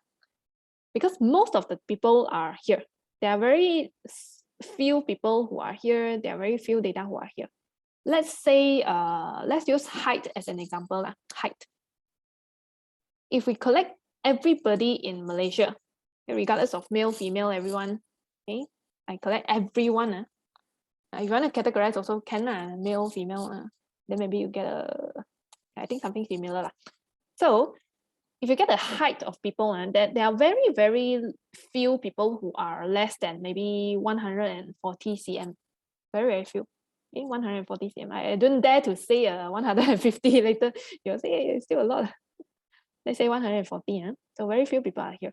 because most of the people are here. There are very few people who are here. There are very few data who are here. Let's say let's use height as an example. Height. If we collect everybody in Malaysia, regardless of male, female, everyone, okay, I collect everyone. If you want to categorize also can, male, female, then maybe you get I think something similar. So if you get the height of people, that there are very, very few people who are less than maybe 140 cm. Very, very few. Okay, 140 cm. I don't dare to say 150 later. You'll say it's still a lot. Let's say 140. So very few people are here.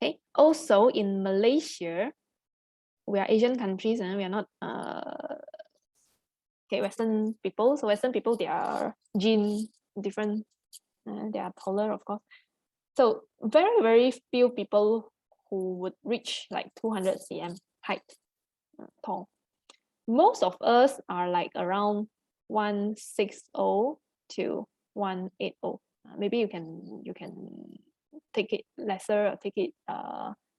Okay. Also in Malaysia, we are Asian countries and we are not Western people. So Western people, they are gene different. They are taller, of course. So very, very few people who would reach like 200 cm height, tall. Most of us are like around 160 to 180. Maybe you can take it lesser or take it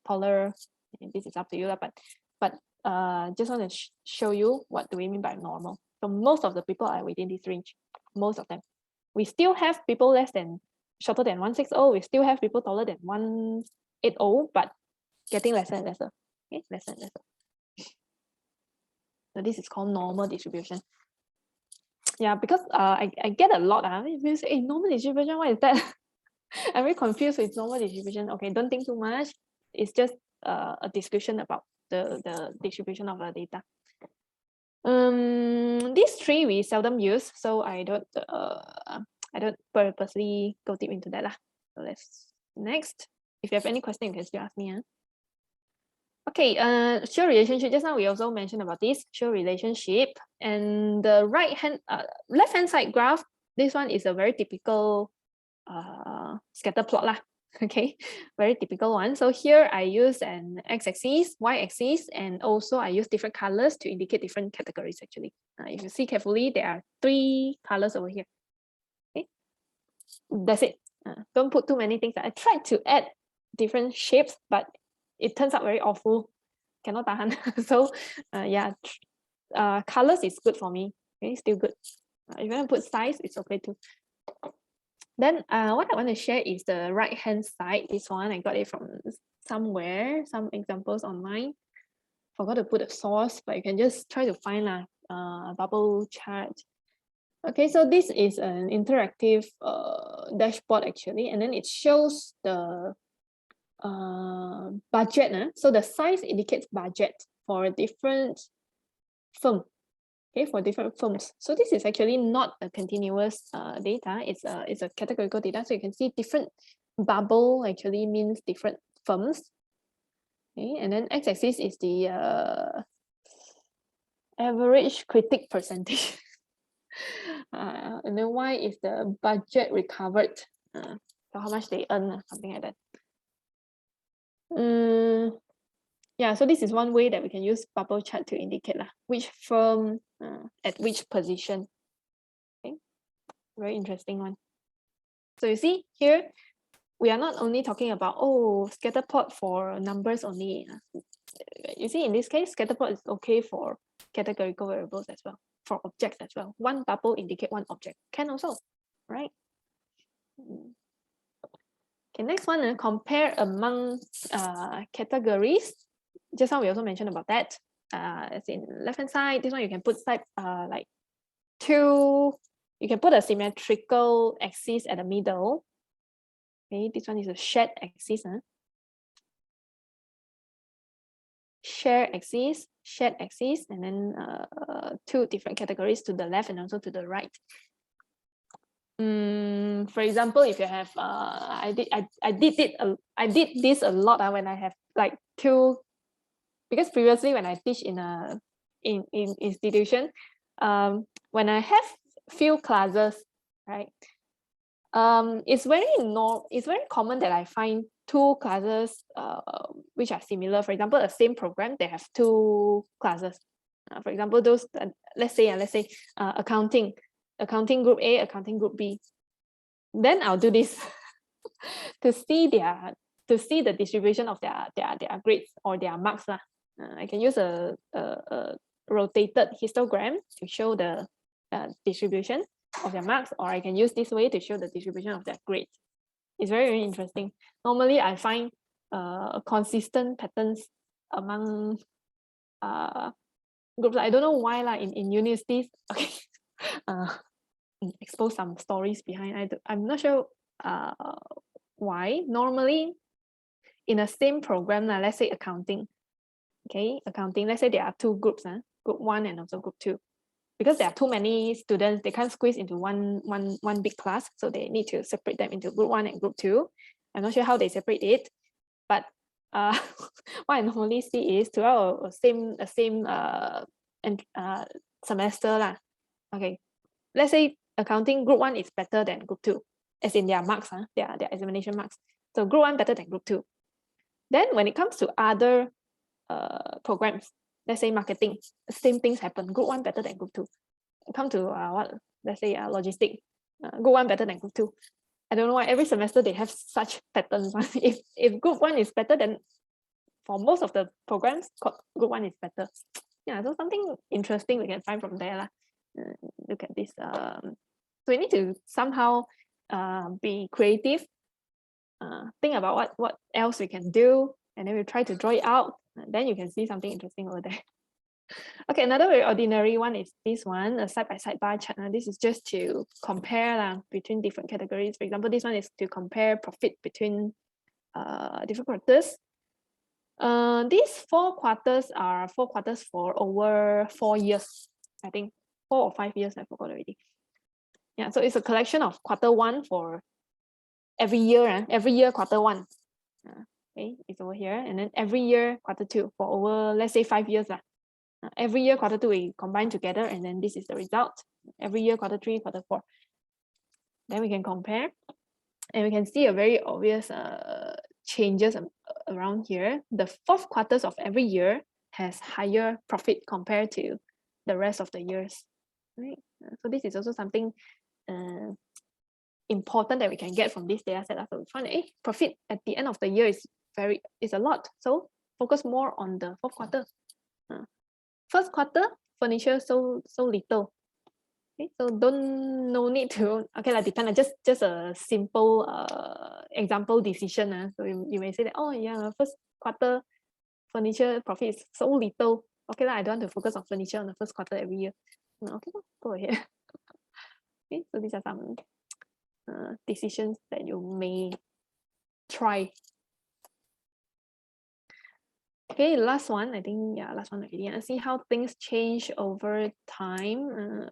taller. This is up to you, but just want to show you what do we mean by normal. So most of the people are within this range. Most of them. We still have people shorter than 160. We still have people taller than 180, but getting lesser and lesser. Okay, lesser and lesser. So this is called normal distribution. Yeah, because I get a lot. People say, hey, normal distribution, what is that? I'm very confused with normal distribution. Okay, don't think too much. It's just a description about the distribution of the data. These three we seldom use, so I don't purposely go deep into that lah. So let's next. If you have any question, you can still ask me. Okay, show relationship. Just now we also mentioned about this show relationship, and the left hand side graph. This one is a very typical scatter plot lah. Okay, very typical one. So here I use an x-axis, y-axis, and also I use different colors to indicate different categories actually. If you see carefully, there are 3 colors over here. Okay, that's it. Don't put too many things. I tried to add different shapes, but it turns out very awful. Cannot tahan. So yeah, colors is good for me. Okay, still good. If you want to put size, it's okay too. Then what I want to share is the right hand side. This one I got it from somewhere, some examples online. Forgot to put a source, but you can just try to find a bubble chart. Okay, so this is an interactive dashboard actually, and then it shows the budget. So the size indicates budget for different firm. Okay, for different firms. So this is actually not a continuous data. It's a categorical data. So you can see different bubble actually means different firms. Okay, and then x-axis is the average critic percentage. And then y is the budget recovered. So how much they earn, something like that. Yeah, so this is one way that we can use bubble chart to indicate which firm at which position. Okay, very interesting one. So you see here, we are not only talking about Scatterplot for numbers only. You see, in this case, Scatterplot is okay for categorical variables as well, for objects as well. One bubble indicate one object, can also, right? Okay, next one, compare among categories. Just now we also mentioned about that. It's in left hand side. This one you can put type like 2. You can put a symmetrical axis at the middle. Okay, this one is a shared axis. Shared axis, and then 2 different categories to the left and also to the right. For example, if you have I did this a lot when I have like 2. Because previously when I teach in a institution, when I have few classes, right? It's very common that I find 2 classes which are similar. For example, the same program, they have 2 classes. For example, those let's say accounting group A, accounting group B. Then I'll do this to see the distribution of their grades or their marks. I can use a rotated histogram to show the distribution of their marks, or I can use this way to show the distribution of their grades. It's very, very interesting. Normally, I find consistent patterns among groups. I don't know why in universities. Okay, expose some stories behind. I'm not sure why. Normally, in the same program, let's say accounting. Okay, accounting, let's say there are 2 groups, group 1 and also group 2. Because there are too many students, they can't squeeze into one big class, so they need to separate them into group 1 and group 2. I'm not sure how they separate it, but what I normally see is throughout a same semester. Okay, let's say accounting group 1 is better than group 2, as in their marks, their examination marks. So group 1 better than group 2. Then when it comes to other programs, let's say marketing, the same things happen. Group 1 better than group 2. Come to let's say logistics, group 1 better than group 2. I don't know why every semester they have such patterns. If group 1 is better, then for most of the programs, group 1 is better. Yeah, so something interesting we can find from there. Look at this. So we need to somehow be creative, think about what else we can do, and then we try to draw it out. Then you can see something interesting over there. Okay, another very ordinary one is this one, a side-by-side bar chart. This is just to compare between different categories. For example, this one is to compare profit between different quarters. These 4 quarters are 4 quarters for over 4 years. I think 4 or 5 years, I forgot already. Yeah, so it's a collection of quarter 1 for every year, quarter 1. Okay, it's over here, and then every year quarter 2 for over, let's say 5 years. Every year quarter 2 we combine together, and then this is the result. Every year quarter 3, quarter 4. Then we can compare, and we can see a very obvious changes around here. The 4th quarters of every year has higher profit compared to the rest of the years. Right. So this is also something important that we can get from this data set. So we find profit at the end of the year is a lot. So focus more on the 4th quarter. 1st quarter furniture so little. Okay, so no need to, okay, like depend on just a simple example decision. So you may say that, oh yeah, 1st quarter furniture profit is so little. Okay, I don't want to focus on furniture on the 1st quarter every year. Okay, go ahead. Okay, so these are some decisions that you may try. Okay, last one, I think, yeah, last one already. And see how things change over time.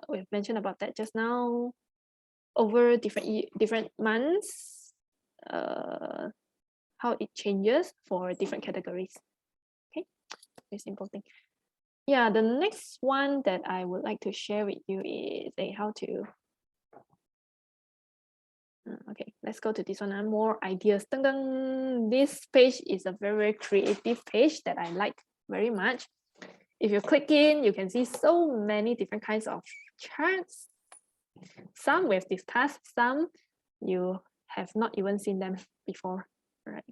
We've mentioned about that just now. Over different months, how it changes for different categories. Okay, very simple thing. Yeah, the next one that I would like to share with you is how to. Okay, let's go to this one. More ideas. Dun, dun. This page is a very creative page that I like very much. If you click in, you can see so many different kinds of charts. Some we've discussed, some you have not even seen them before, right?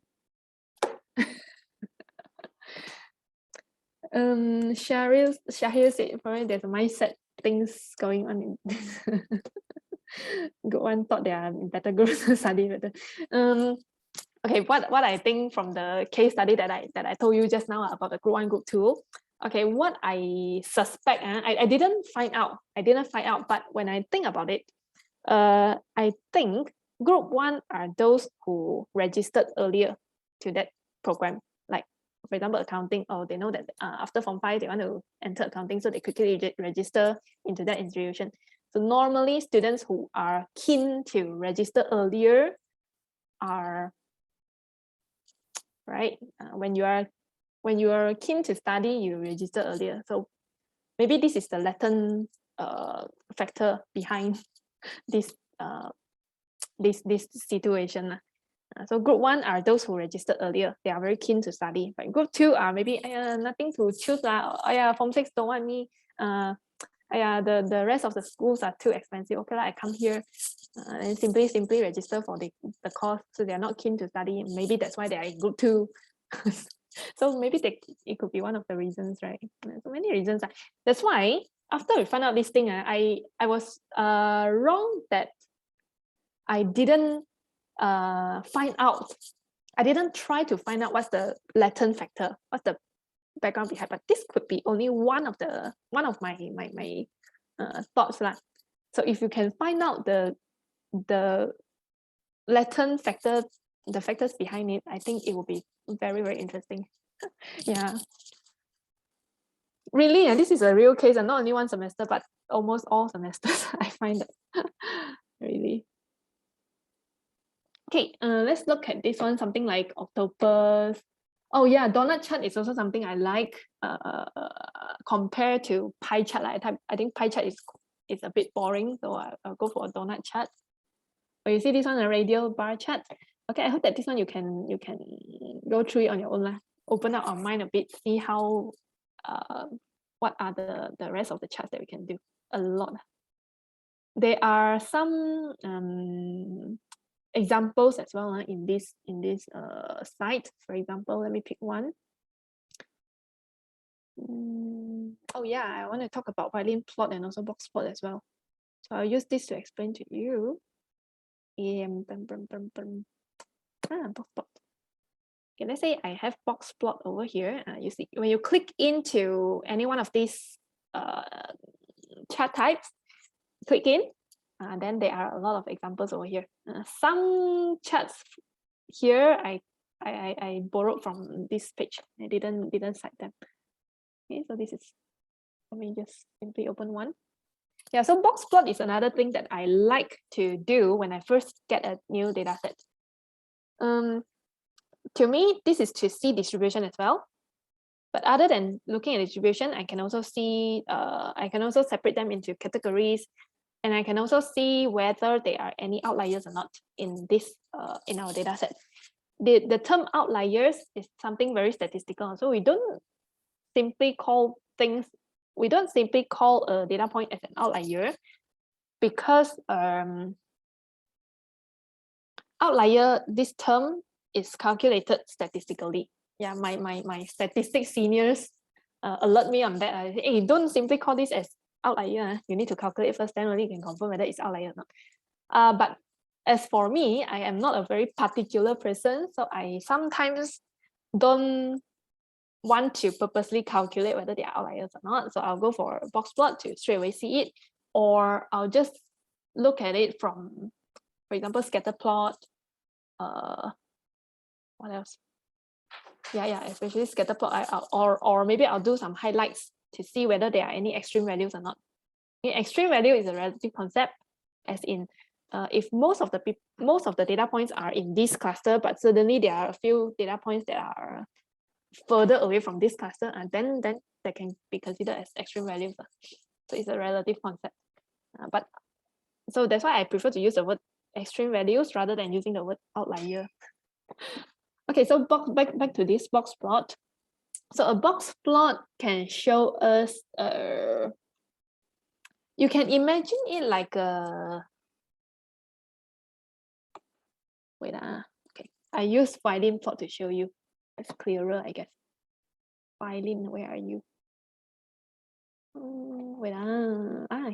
Shahir said, there's a mindset things going on in this. Good one thought they are better groups to study better. Okay, what I think from the case study that I told you just now about the group 1, group 2. Okay, what I suspect, I didn't find out, but when I think about it, I think group 1 are those who registered earlier to that program. Like, for example, accounting, or they know that after Form 5, they want to enter accounting, so they quickly register into that institution. So normally students who are keen to register earlier are, right? When you are keen to study, you register earlier. So maybe this is the latent factor behind this situation. So group 1 are those who registered earlier. They are very keen to study. But group 2 are maybe nothing to choose. Form 6 don't want me. The rest of the schools are too expensive. Okay, I come here and simply register for the course. So they're not keen to study. Maybe that's why they are in group 2. So maybe it could be one of the reasons, right? So many reasons. That's why after we found out this thing, I was wrong that I didn't find out. I didn't try to find out what's the latent factor, what's the background behind, but this could be only one of my thoughts lah. So if you can find out the latent factor, the factors behind it, I think it will be very, very interesting. Yeah, really, and this is a real case, and not only one semester, but almost all semesters. I find that really. Okay, let's look at this one, something like octopus. Oh yeah, donut chart is also something I like compared to pie chart. I think pie chart is a bit boring, so I'll go for a donut chart. But you see this one, a radial bar chart. Okay, I hope that this one you can go through it on your own. Open up our mind a bit, see how what are the rest of the charts that we can do. A lot. There are some examples as well in this site. For example, let me pick one. Oh yeah, I want to talk about Violin Plot and also box plot as well. So I'll use this to explain to you. Box plot. Okay, let's say I have box plot over here. You see, when you click into any one of these chart types, click in. Then there are a lot of examples over here. Some charts here I I borrowed from this page. I didn't cite them. Okay, so this is, let me just simply open one. Yeah, so box plot is another thing that I like to do when I first get a new data set. To me, this is to see distribution as well. But other than looking at distribution, I can also see, I can also separate them into categories, and I can also see whether there are any outliers or not in this, in our data set. The term outliers is something very statistical. So we don't simply call things, we don't simply call a data point as an outlier, because outlier, this term is calculated statistically. Yeah, my statistics seniors alert me on that. I say, hey, don't simply call this as outlier. You need to calculate first, then only you can confirm whether it's outlier or not. But as for me, I am not a very particular person, so I sometimes don't want to purposely calculate whether they are outliers or not. So I'll go for a box plot to straight away see it, or I'll just look at it from, for example, Scatterplot. What else? Yeah, especially Scatterplot. Or maybe I'll do some highlights to see whether there are any extreme values or not. Okay, extreme value is a relative concept, as in if most of the data points are in this cluster, but suddenly there are a few data points that are further away from this cluster, and then that can be considered as extreme values. So it's a relative concept. But so that's why I prefer to use the word extreme values rather than using the word outlier. Okay, so back to this box plot. So a box plot can show us, you can imagine it like a, wait, okay, I use Violin Plot to show you. It's clearer, I guess. Violin, where are you? Wait,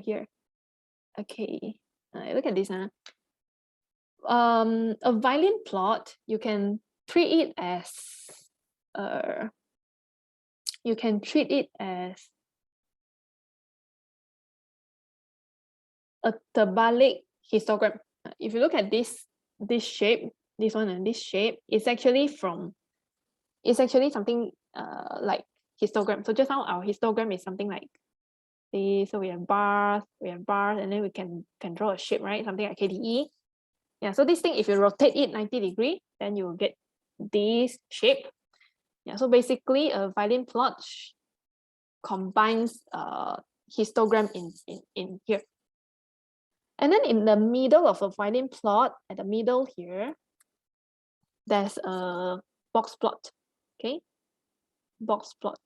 here. Okay, look at this. A Violin plot, you can treat it as a terbalik histogram. If you look at this shape, this one and this shape, it's actually something like histogram. So just now our histogram is something like this. So we have bars, and then we can draw a shape, right? Something like KDE. Yeah, so this thing, if you rotate it 90 degrees, then you will get this shape. Yeah, so basically a Violin plot combines histogram in here. And then in the middle of a Violin plot, at the middle here, there's a box plot. Okay, box plot.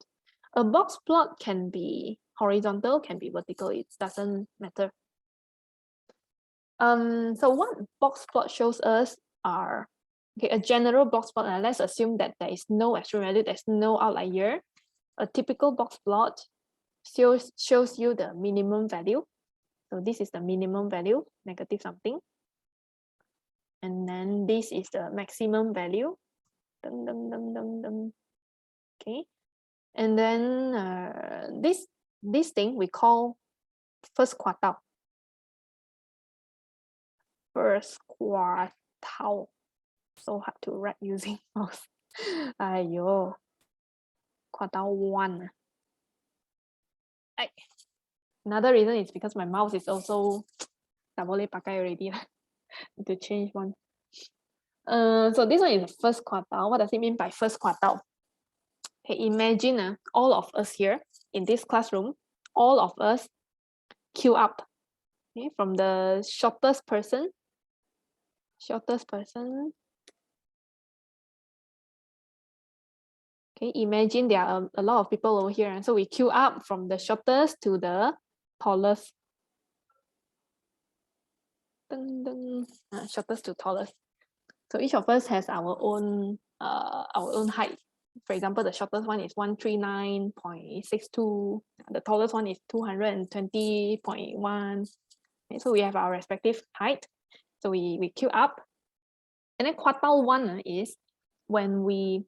A box plot can be horizontal, can be vertical, it doesn't matter. So what box plot shows us are, okay, a general box plot, and let's assume that there is no extreme value, there's no outlier. A typical box plot shows you the minimum value. So this is the minimum value, negative something. And then this is the maximum value. Dum, dum, dum, dum, dum. Okay. And then this thing we call first quartile. First quartile. So hard to write using mouse. Ayo. Quartile 1. Another reason is because my mouse is also tak boleh pakai already. To change one. So this one is the first quartile. What does it mean by first quartile? Okay, imagine all of us here in this classroom, all of us queue up, okay, from the shortest person. Okay, imagine there are a lot of people over here, and so we queue up from the shortest to the tallest. Shortest to tallest. So each of us has our own height. For example, the shortest one is 139.62. The tallest one is 220.1. Okay, so we have our respective height. So we queue up. And then quartile 1 is when we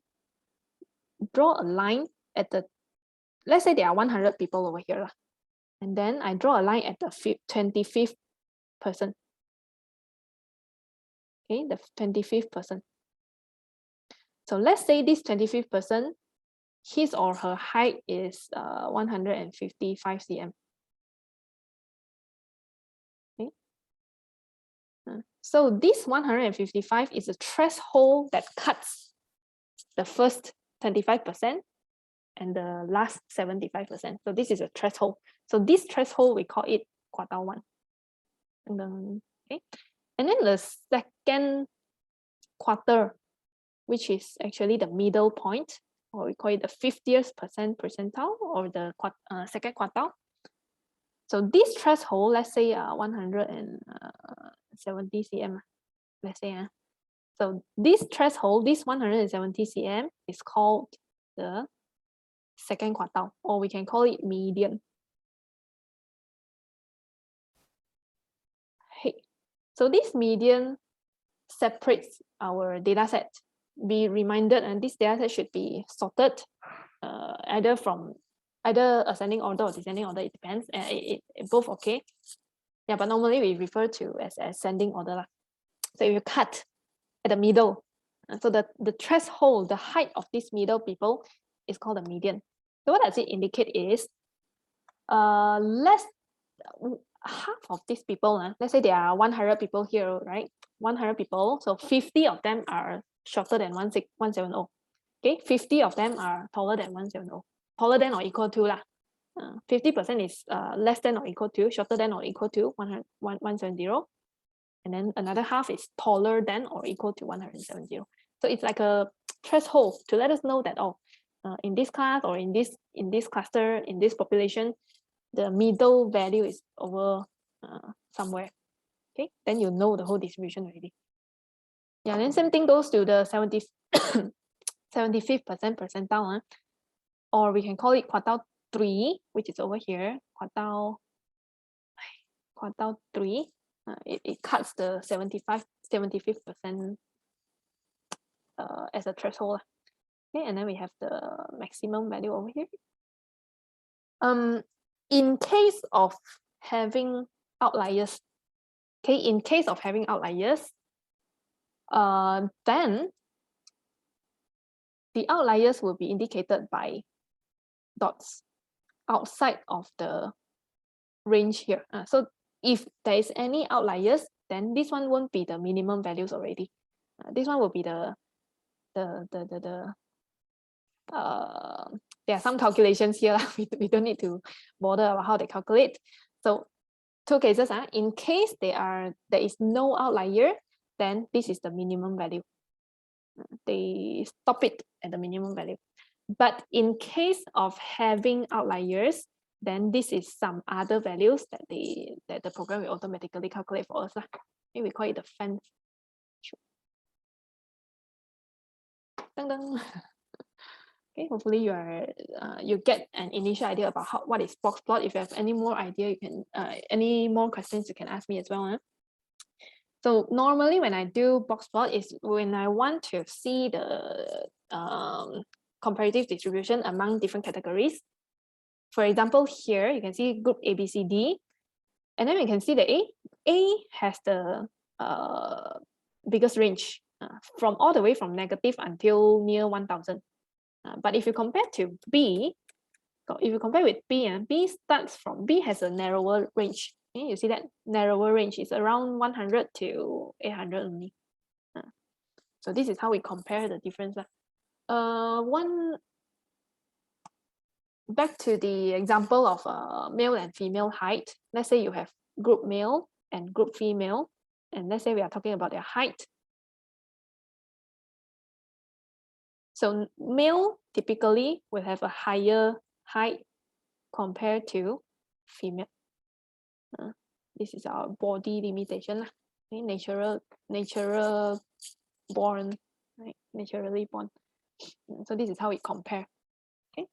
draw a line at the, let's say there are 100 people over here. And then I draw a line at the 25th person. Okay, the 25th person. So let's say this 25th person, his or her height is 155 cm. Okay. So this 155 is a threshold that cuts the first 25% and the last 75%. So this is a threshold. So this threshold, we call it quartile 1. And then, okay. And then the second quarter, which is actually the middle point, or we call it the 50th percentile, or the second quartile. So this threshold, let's say 170 cm, let's say. So this threshold, this 170 cm is called the second quartile, or we can call it median. Hey, so this median separates our data set. Be reminded, and this data set should be sorted either ascending order or descending order. It depends. It both okay. Yeah, but normally we refer to as ascending order. So if you cut at the middle, so the threshold, the height of these middle people is called the median. So what does it indicate is half of these people, let's say there are 100 people here, right? 100 people, so 50 of them are shorter than 170. Okay, 50 of them are taller than 170, taller than or equal to 50% is less than or equal to, shorter than or equal to 170, and then another half is taller than or equal to 170. So it's like a threshold to let us know that in this class or in this cluster, in this population, the middle value is over somewhere. Okay, then you know the whole distribution already. Yeah, then same thing goes to the 75th percentile, or we can call it quartile 3, which is over here. Quartile 3. It cuts the 75th percent as a threshold. Okay, and then we have the maximum value over here. In case of having outliers, okay, in case of having outliers, then the outliers will be indicated by dots outside of the range here. So if there is any outliers, then this one won't be the minimum values already. This one will be there are some calculations here. We don't need to bother about how they calculate. So two cases, in case there is no outlier, then this is the minimum value. They stop it at the minimum value. But in case of having outliers, then this is some other values that the program will automatically calculate for us. Maybe we call it the fence. Dun -dun. Okay, hopefully you get an initial idea about what is box plot. If you have any more idea, you can any more questions, you can ask me as well. So normally when I do box plot is when I want to see the comparative distribution among different categories. For example, here you can see group A, B, C, D, and then we can see that A has the biggest range from all the way from negative until near 1000. But if you compare to B, if you compare with B, B has a narrower range. Okay? You see that narrower range is around 100 to 800 only. So this is how we compare the difference. Back to the example of male and female height. Let's say you have group male and group female, and let's say we are talking about their height. So male typically will have a higher height compared to female. This is our body limitation. Okay? Natural born, right? Naturally born. So this is how we compare. Okay.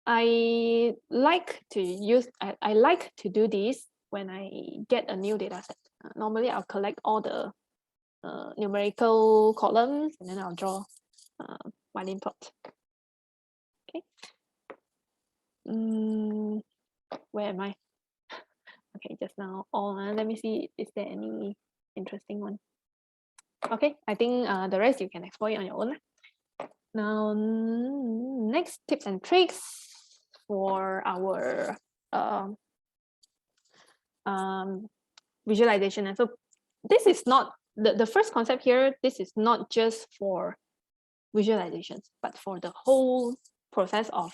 I like to do this when I get a new data set. Normally I'll collect all the numerical columns, and then I'll draw Violin Plot. Okay. Where am I? Okay, just now. Let me see. Is there any interesting one? Okay, I think the rest you can explore it on your own. Now, next tips and tricks for our visualization. And so this is not, the first concept here, this is not just for visualizations, but for the whole process of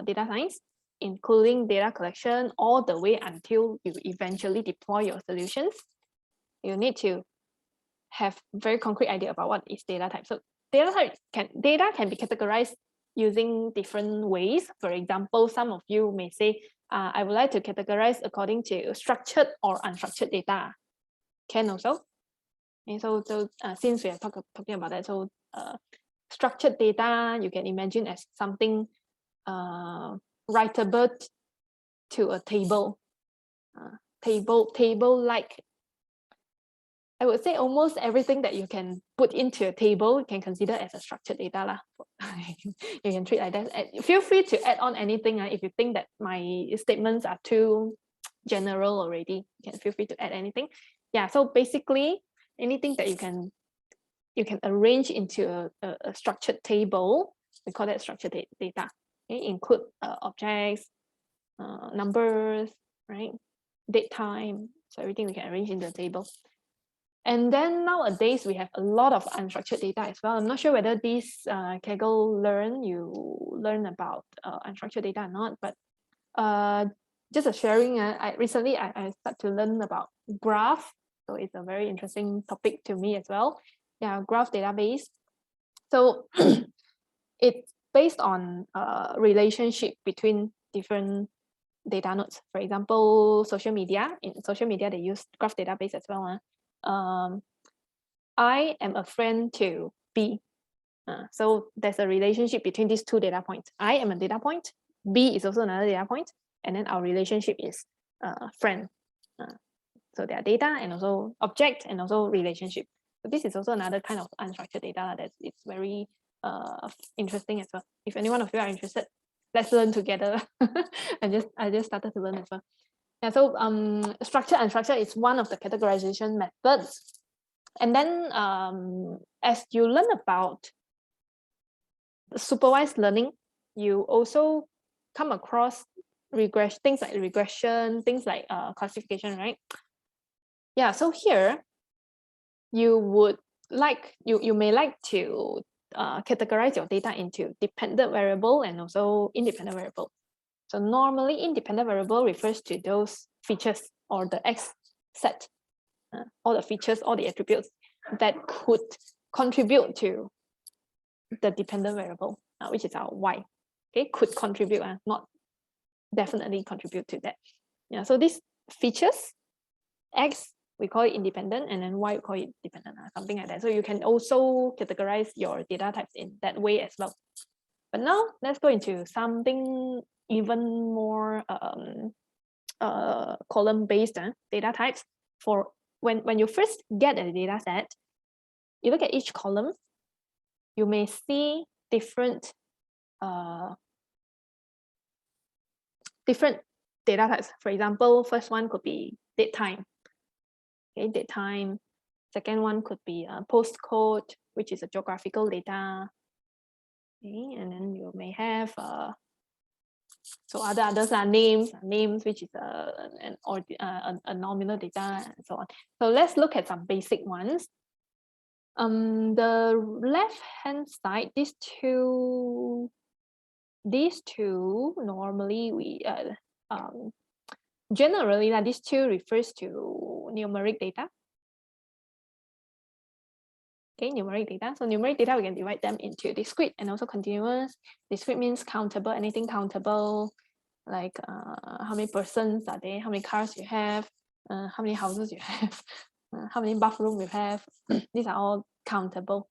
data science, including data collection all the way until you eventually deploy your solutions. You need to have very concrete idea about what is data type. So data can be categorized using different ways. For example, some of you may say, I would like to categorize according to structured or unstructured data. Can also. And so since we are talking about that, so structured data you can imagine as something writable to a table, table-like. I would say almost everything that you can put into a table you can consider as a structured data lah. You can treat like that. Feel free to add on anything if you think that my statements are too general already. You can feel free to add anything. Yeah, so basically anything that you can arrange into a structured table, we call that structured data. Okay, include objects, numbers, right? Date, time, so everything we can arrange in the table. And then nowadays we have a lot of unstructured data as well. I'm not sure whether this Kaggle you learn about unstructured data or not, but just a sharing. I recently started to learn about graph, so it's a very interesting topic to me as well. Yeah, graph database. So it's based on relationship between different data nodes. For example, social media. In social media, they use graph database as well. I am a friend to B. So there's a relationship between these two data points. I am a data point, B is also another data point, and then our relationship is friend. So there are data and also object and also relationship. So this is also another kind of unstructured data that it's very interesting as well. If any one of you are interested, let's learn together. I just started to learn as well. Yeah, so structured and unstructured is one of the categorization methods. And then as you learn about supervised learning, you also come across things like regression, things like classification, right? Yeah, so here you may like to categorize your data into dependent variable and also independent variable. So normally independent variable refers to those features or the X set, all the features, all the attributes that could contribute to the dependent variable, which is our Y. Okay, could contribute, not definitely contribute to that. Yeah, so these features, X, we call it independent, and then Y, we call it dependent, something like that. So you can also categorize your data types in that way as well. But now let's go into something even more column-based data types. For when you first get a data set, you look at each column, you may see different data types. For example, first one could be date time. Okay, date time. Second one could be postcode, which is a geographical data. Okay, and then you may have so others are names, which is a nominal data and so on. So let's look at some basic ones. The left hand side, these two normally we generally these two refers to numeric data. Okay, numeric data. So numeric data, we can divide them into discrete and also continuous. Discrete means countable, anything countable, like how many persons are there, how many cars you have, how many houses you have, how many bathrooms you have. These are all countable.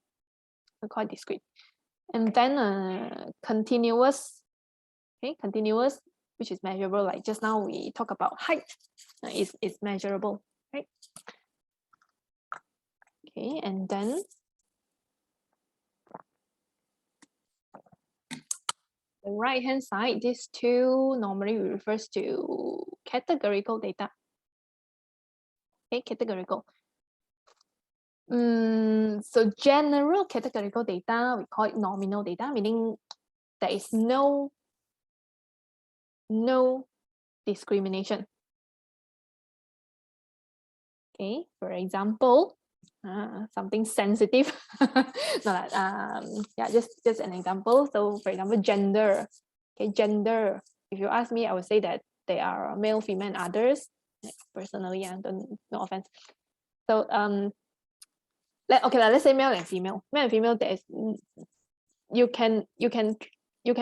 We call it discrete. And then continuous. Okay, continuous, which is measurable. Like just now we talk about height, is measurable, right? Okay, and then the right hand side, these two normally refers to categorical data. Okay, categorical. So general categorical data, we call it nominal data, meaning there is no discrimination. Okay, for example, something sensitive. No, yeah, just an example. So for example, gender. Okay, gender. If you ask me, I would say that they are male, female, and others. Personally, yeah, no offense. So let's say male and female. Male and female, there is you can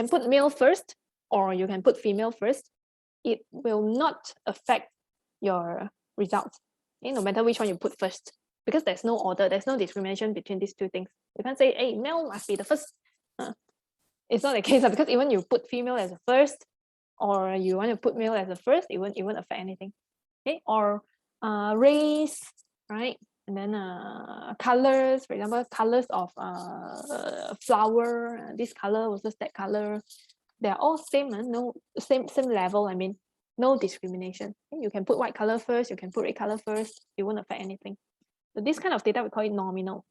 put male first, or you can put female first. It will not affect your results. Okay, no matter which one you put first, because there's no order, there's no discrimination between these two things. You can't say, hey, male must be the first. It's not the case, because even you put female as the first, or you want to put male as the first, it won't affect anything. Okay, or race, right? And then colors, for example, colors of flower, this color versus that color, they're all same, same level. I mean, no discrimination. Okay? You can put white color first, you can put red color first, it won't affect anything. So this kind of data, we call it nominal.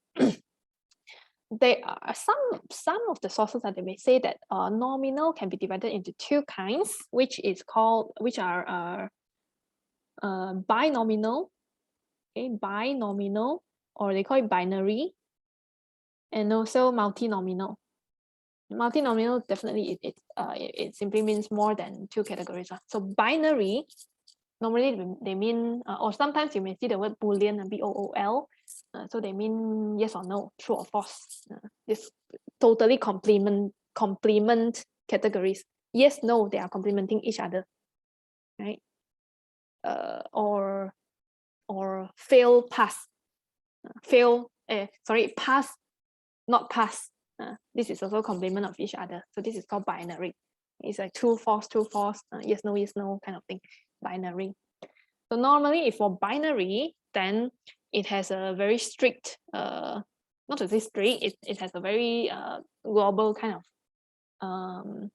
There are some of the sources that they may say that nominal can be divided into two kinds, which are binominal. Okay, binominal, or they call it binary, and also multinomial. Multinomial, definitely it simply means more than two categories. So binary, normally they mean, or sometimes you may see the word Boolean, BOOL. So they mean yes or no, true or false. This totally complement categories. Yes, no, they are complementing each other, right? Or fail, pass. Pass, not pass. This is also complement of each other. So this is called binary. It's like true, false, yes, no kind of thing. Binary. So normally, if for binary, then it has a very strict, not to say strict, it has a very global kind of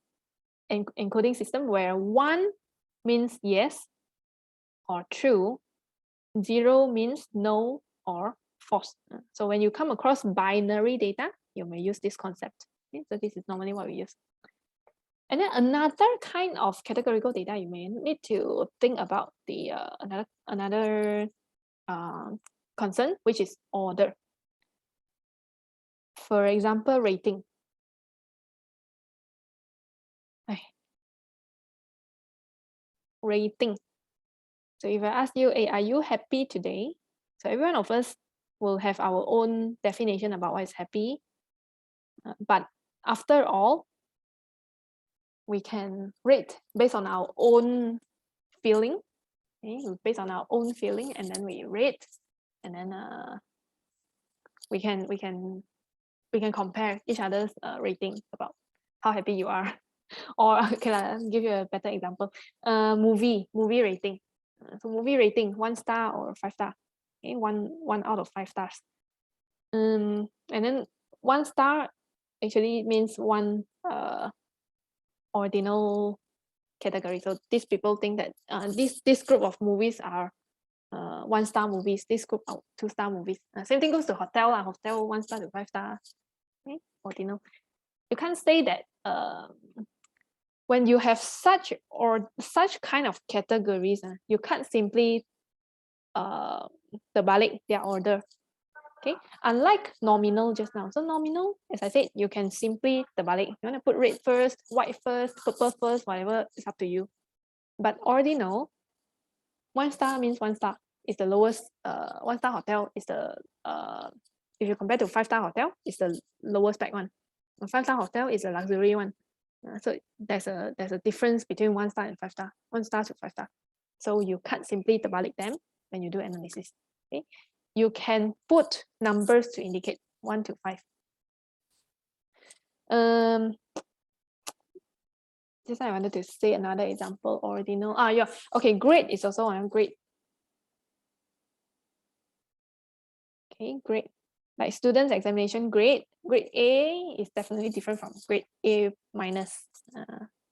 encoding system, where 1 means yes or true, 0 means no or false. So when you come across binary data, you may use this concept. Okay? So this is normally what we use. And then another kind of categorical data, you may need to think about the another concern, which is order. For example, rating. Rating. So if I ask you, hey, are you happy today? So every one of us will have our own definition about what is happy. But after all, we can rate based on our own feeling. Okay? Based on our own feeling, and then we rate, and then we can compare each other's rating about how happy you are. Or okay, I'll give you a better example. Movie rating. So movie rating, 1 star or 5 star. Okay, one out of 5 stars. And then 1 star actually means one ordinal category. So these people think that this group of movies are 1 star movies. This group are 2 star movies. Same thing goes to hotel. Hotel 1 star to 5 star. Okay, ordinal. You can't say that when you have such kind of categories, you can't simply terbalik their order. Okay, unlike nominal just now. So nominal, as I said, you can simply terbalik. You want to put red first, white first, purple first, whatever, it's up to you. But ordinal, 1 star means 1 star. It's the lowest. 1 star hotel is the if you compare to 5 star hotel, it's the lowest spec one. A 5 star hotel is a luxury one. So there's a difference between 1 star and 5 star, 1 star to 5 star. So you can't simply terbalik them when you do analysis. Okay, you can put numbers to indicate 1 to 5. Just I wanted to say another example. Ordinal. Yeah. Okay, grade is also one. Grade. Okay, grade. Like students' examination grade. Grade A is definitely different from grade A minus.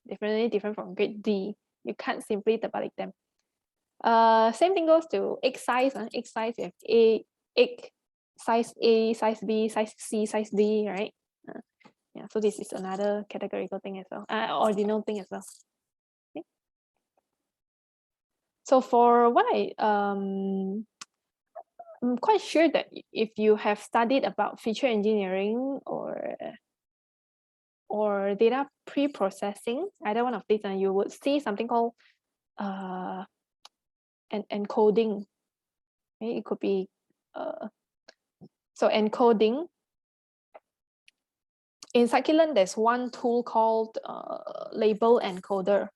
Definitely different from grade D. You can't simply terbalik them. Same thing goes to egg size. Egg size, you have egg size A, size B, size C, size D, right? Yeah, so this is another categorical thing as well, ordinal thing as well. Okay. So for what I'm quite sure that if you have studied about feature engineering or data pre-processing, either one of these, and you would see something called encoding. Okay? It could be so encoding. In Scikit-learn, there's one tool called label encoder.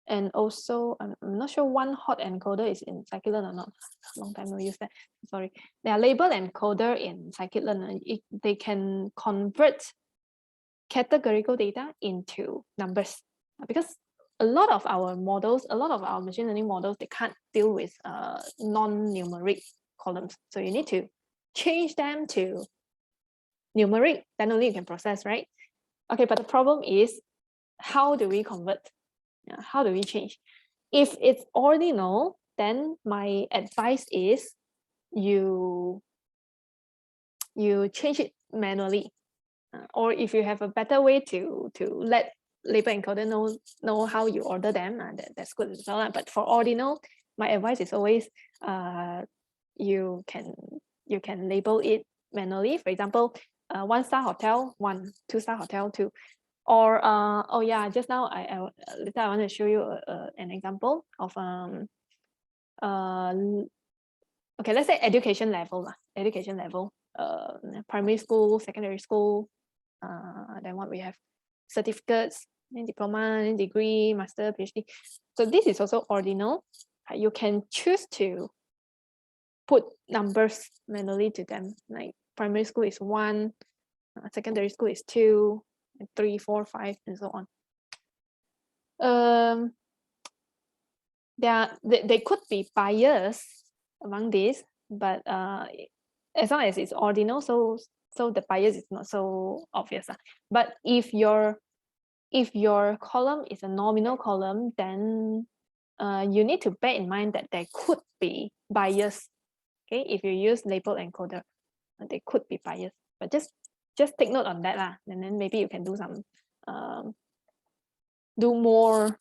And also, I'm not sure one hot encoder is in Scikit-learn or not. Long time no use that. Sorry. There are label encoder in Scikit-learn. They can convert categorical data into numbers, because a lot of our models, a lot of our machine learning models, they can't deal with non-numeric columns. So you need to change them to numeric, then only you can process, right? Okay, but the problem is, how do we convert? How do we change? If it's ordinal, then my advice is you change it manually. Or if you have a better way to let label encoder know how you order them, that's good as well. But for ordinal, my advice is always you can label it manually. For example, 1-star hotel 1, 2-star hotel 2, or oh yeah, just now later I want to show you an example of okay, let's say education level, primary school, secondary school, then what we have, certificates, then diploma, then degree, master, PhD. So this is also ordinal. You can choose to put numbers manually to them, like primary school is 1, secondary school is 2, 3, 4, 5, and so on. They could be bias among these, but as long as it's ordinal, so the bias is not so obvious. But if your column is a nominal column, then you need to bear in mind that there could be bias. Okay, if you use label encoder, there could be bias, but just take note on that lah, and then maybe you can do some do more.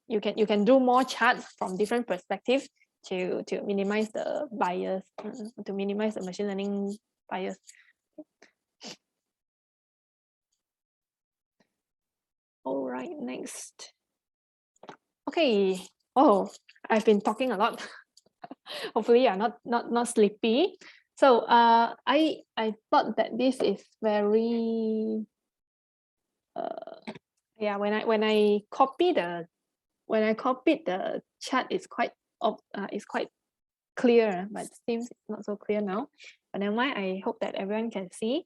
You can do more charts from different perspectives to minimize the bias, to minimize the machine learning bias. All right, next. Okay. Oh, I've been talking a lot. Hopefully, you're not sleepy. So I thought that this is very yeah, when I copied the chart, it's quite clear, but it seems it's not so clear now. But never mind, I hope that everyone can see.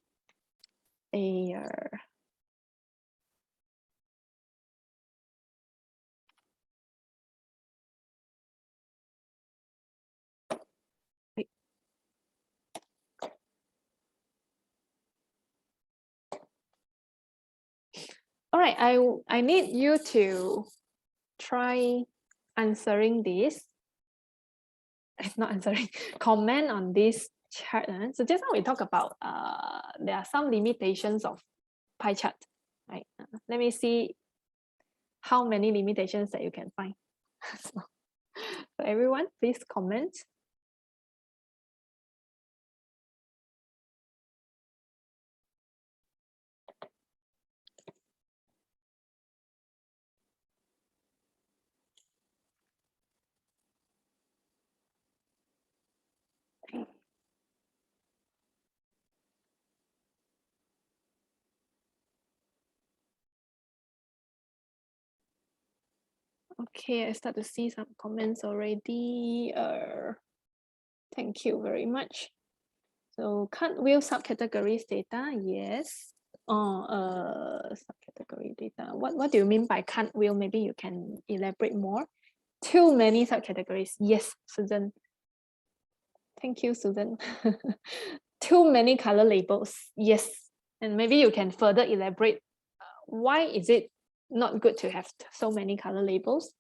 All right, I need you to try answering this. It's not answering. Comment on this chart. So just now we talk about there are some limitations of pie chart, right? Let me see how many limitations that you can find. So everyone, please comment. Okay, I start to see some comments already. Thank you very much. So can't-wheel subcategories data, yes. Subcategory data. What do you mean by can't-wheel? Maybe you can elaborate more. Too many subcategories. Yes, Susan. Thank you, Susan. Too many color labels. Yes. And maybe you can further elaborate. Why is it not good to have so many color labels?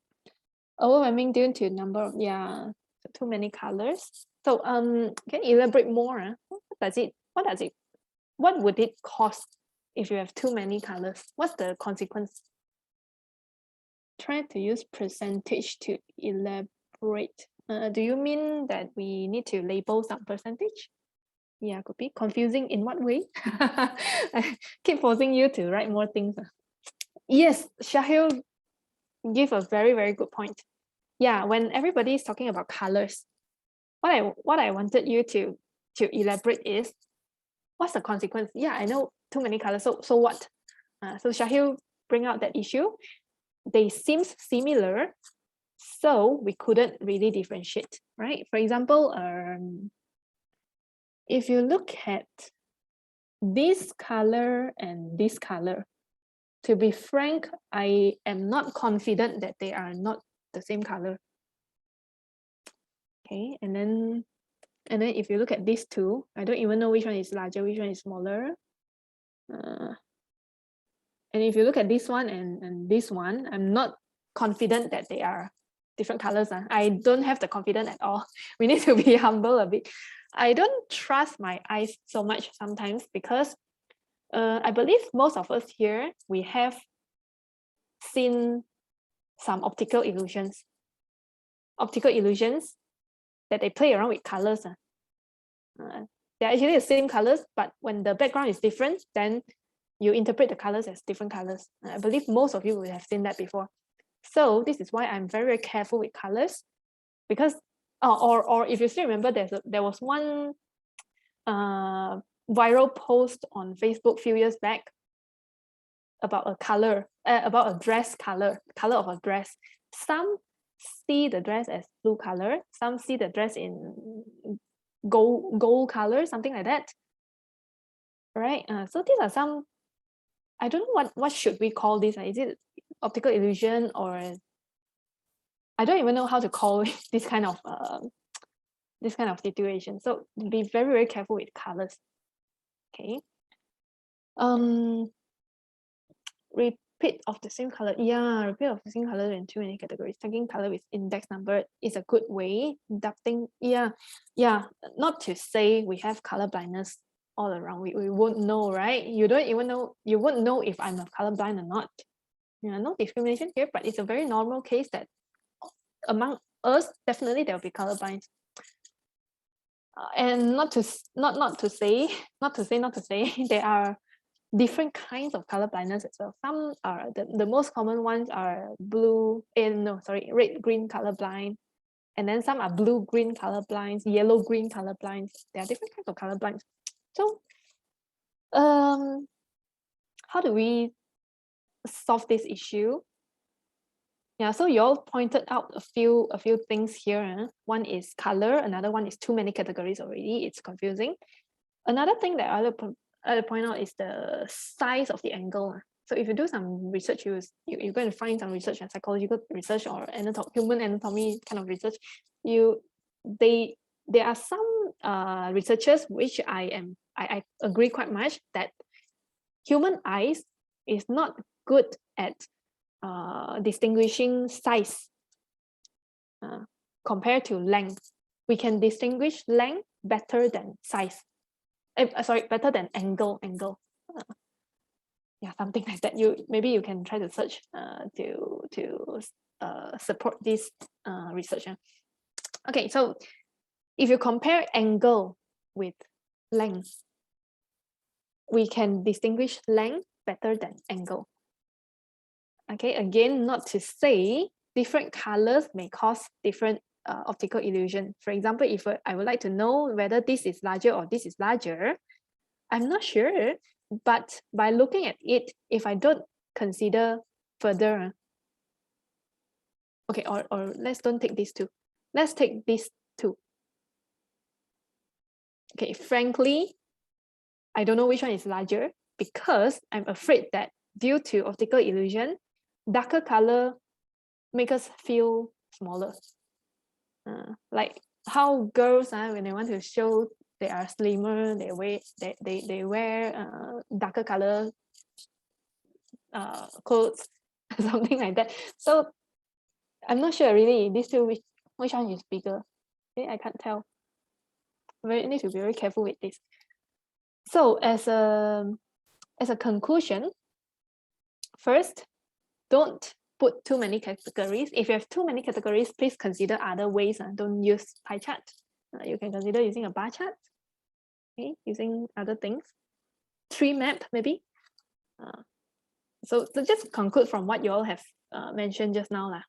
Overwhelming due to number of, yeah. too many colors. So can you elaborate more? What would it cost if you have too many colors? What's the consequence? Try to use percentage to elaborate. Do you mean that we need to label some percentage? Yeah, could be confusing in what way? I keep forcing you to write more things. Yes, Shahil give a very, very good point. Yeah, when everybody is talking about colors, what I wanted you to elaborate is what's the consequence? Yeah, I know too many colors. So what? So Shahil bring out that issue. They seem similar, so we couldn't really differentiate, right? For example, if you look at this color and this color, to be frank, I am not confident that they are not the same color. Okay, and then if you look at these two, I don't even know which one is larger, which one is smaller. And if you look at this one and this one, I'm not confident that they are different colors. I don't have the confidence at all. We need to be humble a bit. I don't trust my eyes so much sometimes because I believe most of us here, we have seen some optical illusions. Optical illusions that they play around with colors. They're actually the same colors, but when the background is different, then you interpret the colors as different colors. I believe most of you will have seen that before. So this is why I'm very, very careful with colors, because or if you still remember, there was one viral post on Facebook a few years back about a color, about a dress color of a dress. Some see the dress as blue color, some see the dress in gold color, something like that. Right? So these are some, I don't know what should we call this. Is it optical illusion, or I don't even know how to call this kind of situation. So be very, very careful with colors. Okay. Repeat of the same color. Yeah, repeat of the same color in too many categories. Tagging color with index number is a good way. Deducting, yeah. Not to say we have color blindness all around. We won't know, right? You don't even know, you won't know if I'm colorblind or not. Yeah, no discrimination here, but it's a very normal case that among us, definitely there will be colorblind. And not to say, there are different kinds of color blindness as well. Some are the most common ones are red green color blind, and then some are blue green color blinds, yellow green color blinds. There are different kinds of color blinds. So how do we solve this issue? Yeah, so you all pointed out a few things here. One is color, another one is too many categories already. It's confusing. Another thing that I'll point out is the size of the angle. So if you do some research, you're going to find some research and psychological research or human anatomy kind of research. There are some researchers which I agree quite much that human eyes is not good at distinguishing size compared to length. We can distinguish length better than size. Better than angle. Yeah, something like that. Maybe you can try to search to support this research. Okay, so if you compare angle with length, we can distinguish length better than angle. Okay, again, not to say different colors may cause different optical illusion. For example, if I would like to know whether this is larger or this is larger, I'm not sure, but by looking at it, if I don't consider further, okay, or let's don't take these two. Let's take these two. Okay, frankly, I don't know which one is larger because I'm afraid that due to optical illusion, darker color make us feel smaller. Like how girls when they want to show they are slimmer, they wear darker color clothes, something like that. So I'm not sure really these two which one is bigger. Okay, I can't tell. Need to be very careful with this. So as a conclusion, first, don't put too many categories. If you have too many categories, please consider other ways. Don't use pie chart. You can consider using a bar chart. Okay, using other things. Tree map maybe. So just conclude from what you all have mentioned just now lah.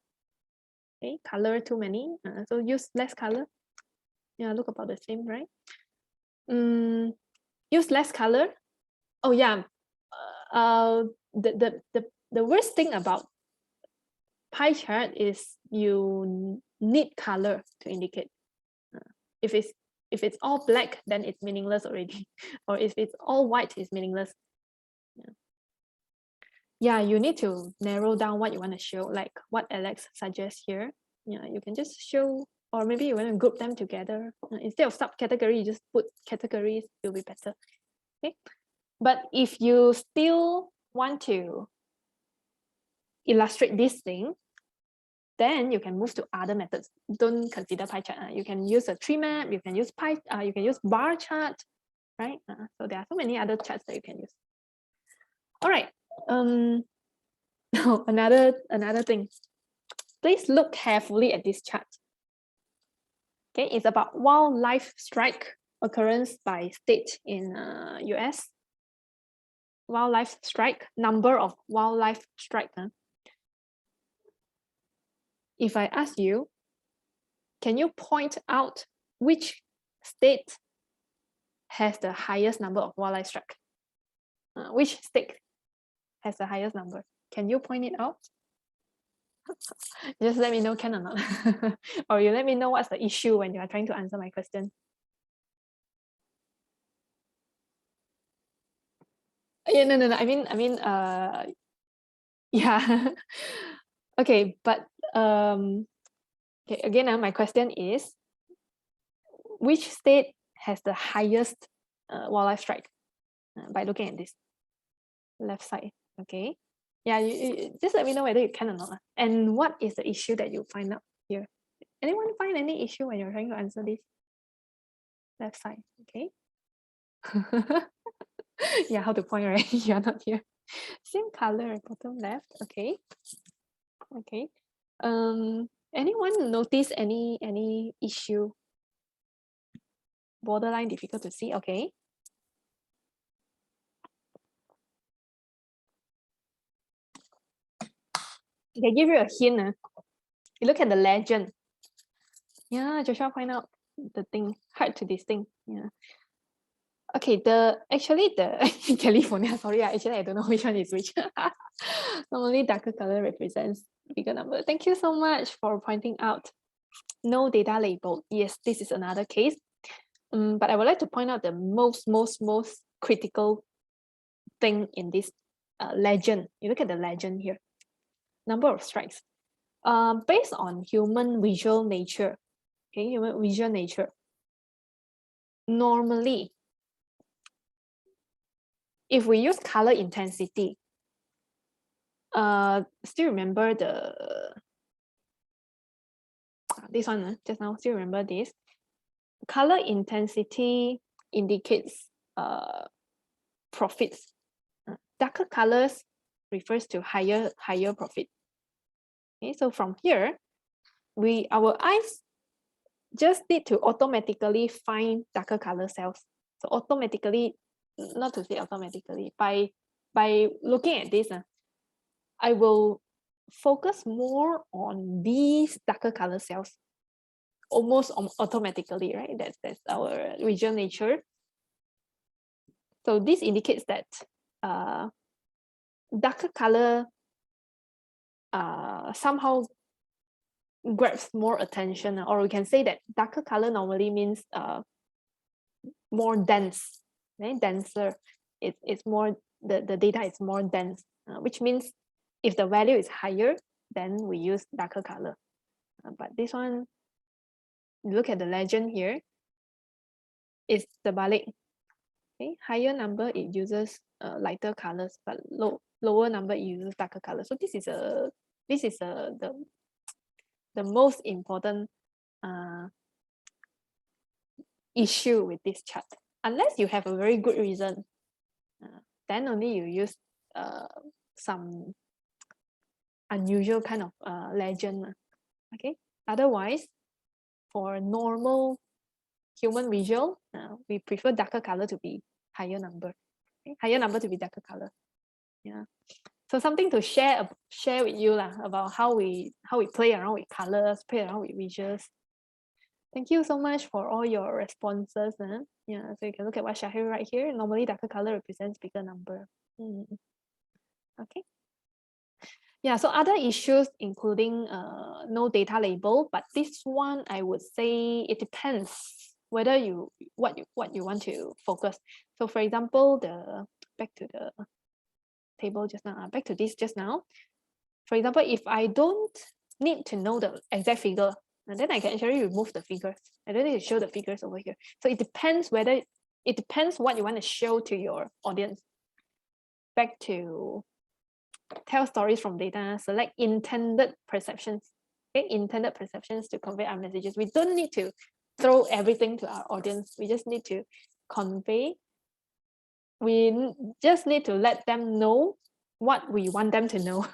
Okay, color too many. So use less color. Yeah, look about the same, right? Use less color. Oh yeah. The worst thing about pie chart is you need color to indicate. If it's all black, then it's meaningless already. Or if it's all white, it's meaningless. Yeah, you need to narrow down what you want to show, like what Alex suggests here. Yeah, you can just show, or maybe you want to group them together. Instead of subcategory, you just put categories, it'll be better. Okay. But if you still want to illustrate this thing, then you can move to other methods. Don't consider pie chart. You can use a tree map, you can use you can use bar chart, right? So there are so many other charts that you can use. All right. Another thing. Please look carefully at this chart. Okay, it's about wildlife strike occurrence by state in US. Wildlife strike, number of wildlife strike. If I ask you, can you point out which state has the highest number of wildlife strike? Which state has the highest number? Can you point it out? Just let me know, can or not. Or you let me know what's the issue when you are trying to answer my question. Yeah, no. I mean, yeah. Okay, but okay, again, my question is, which state has the highest wildlife strike? By looking at this left side, okay? Yeah, you just let me know whether you can or not. And what is the issue that you find out here? Anyone find any issue when you're trying to answer this? Left side, okay? Yeah, how to point, right? You're not here. Same color, bottom left, okay. Okay. Anyone notice any issue? Borderline difficult to see, okay. I can give you a hint. You look at the legend. Yeah, Joshua point out the thing, hard to distinct. Yeah. Okay, actually the California, sorry, actually I don't know which one is which. Normally darker color represents bigger number. Thank you so much for pointing out. No data label. Yes, this is another case. But I would like to point out the most critical thing in this legend. You look at the legend here. Number of strikes. Based on human visual nature. Okay, human visual nature. Normally, if we use color intensity, still remember this one just now, still remember this. Color intensity indicates profits. Darker colors refers to higher profit. Okay, so from here, our eyes just need to automatically find darker color cells. So automatically, not to say automatically, by looking at this, I will focus more on these darker color cells, almost automatically, right? That's our visual nature. So this indicates that darker color somehow grabs more attention, or we can say that darker color normally means more dense, right? Denser. It's more, the data is more dense, which means if the value is higher, then we use darker color. But this one, look at the legend here, it's the balik. Okay, higher number it uses lighter colors, but lower number it uses darker colors. So this is the most important issue with this chart, unless you have a very good reason. Then only you use some unusual kind of legend. Okay. Otherwise, for normal human visual, we prefer darker color to be higher number. Okay? Higher number to be darker color. Yeah. So something to share with you about how we play around with colors, play around with visuals. Thank you so much for all your responses. Yeah, so you can look at what Shahir right here. Normally, darker color represents bigger number. Okay. Yeah, so other issues including no data label, but this one I would say it depends whether what you want to focus. So for example, back to the table just now, back to this just now. For example, if I don't need to know the exact figure, and then I can actually remove the figures. I don't need to show the figures over here. So it depends what you want to show to your audience. Back to tell stories from data, select intended perceptions. Okay, intended perceptions to convey our messages. We don't need to throw everything to our audience. We just need to convey. We just need to let them know what we want them to know.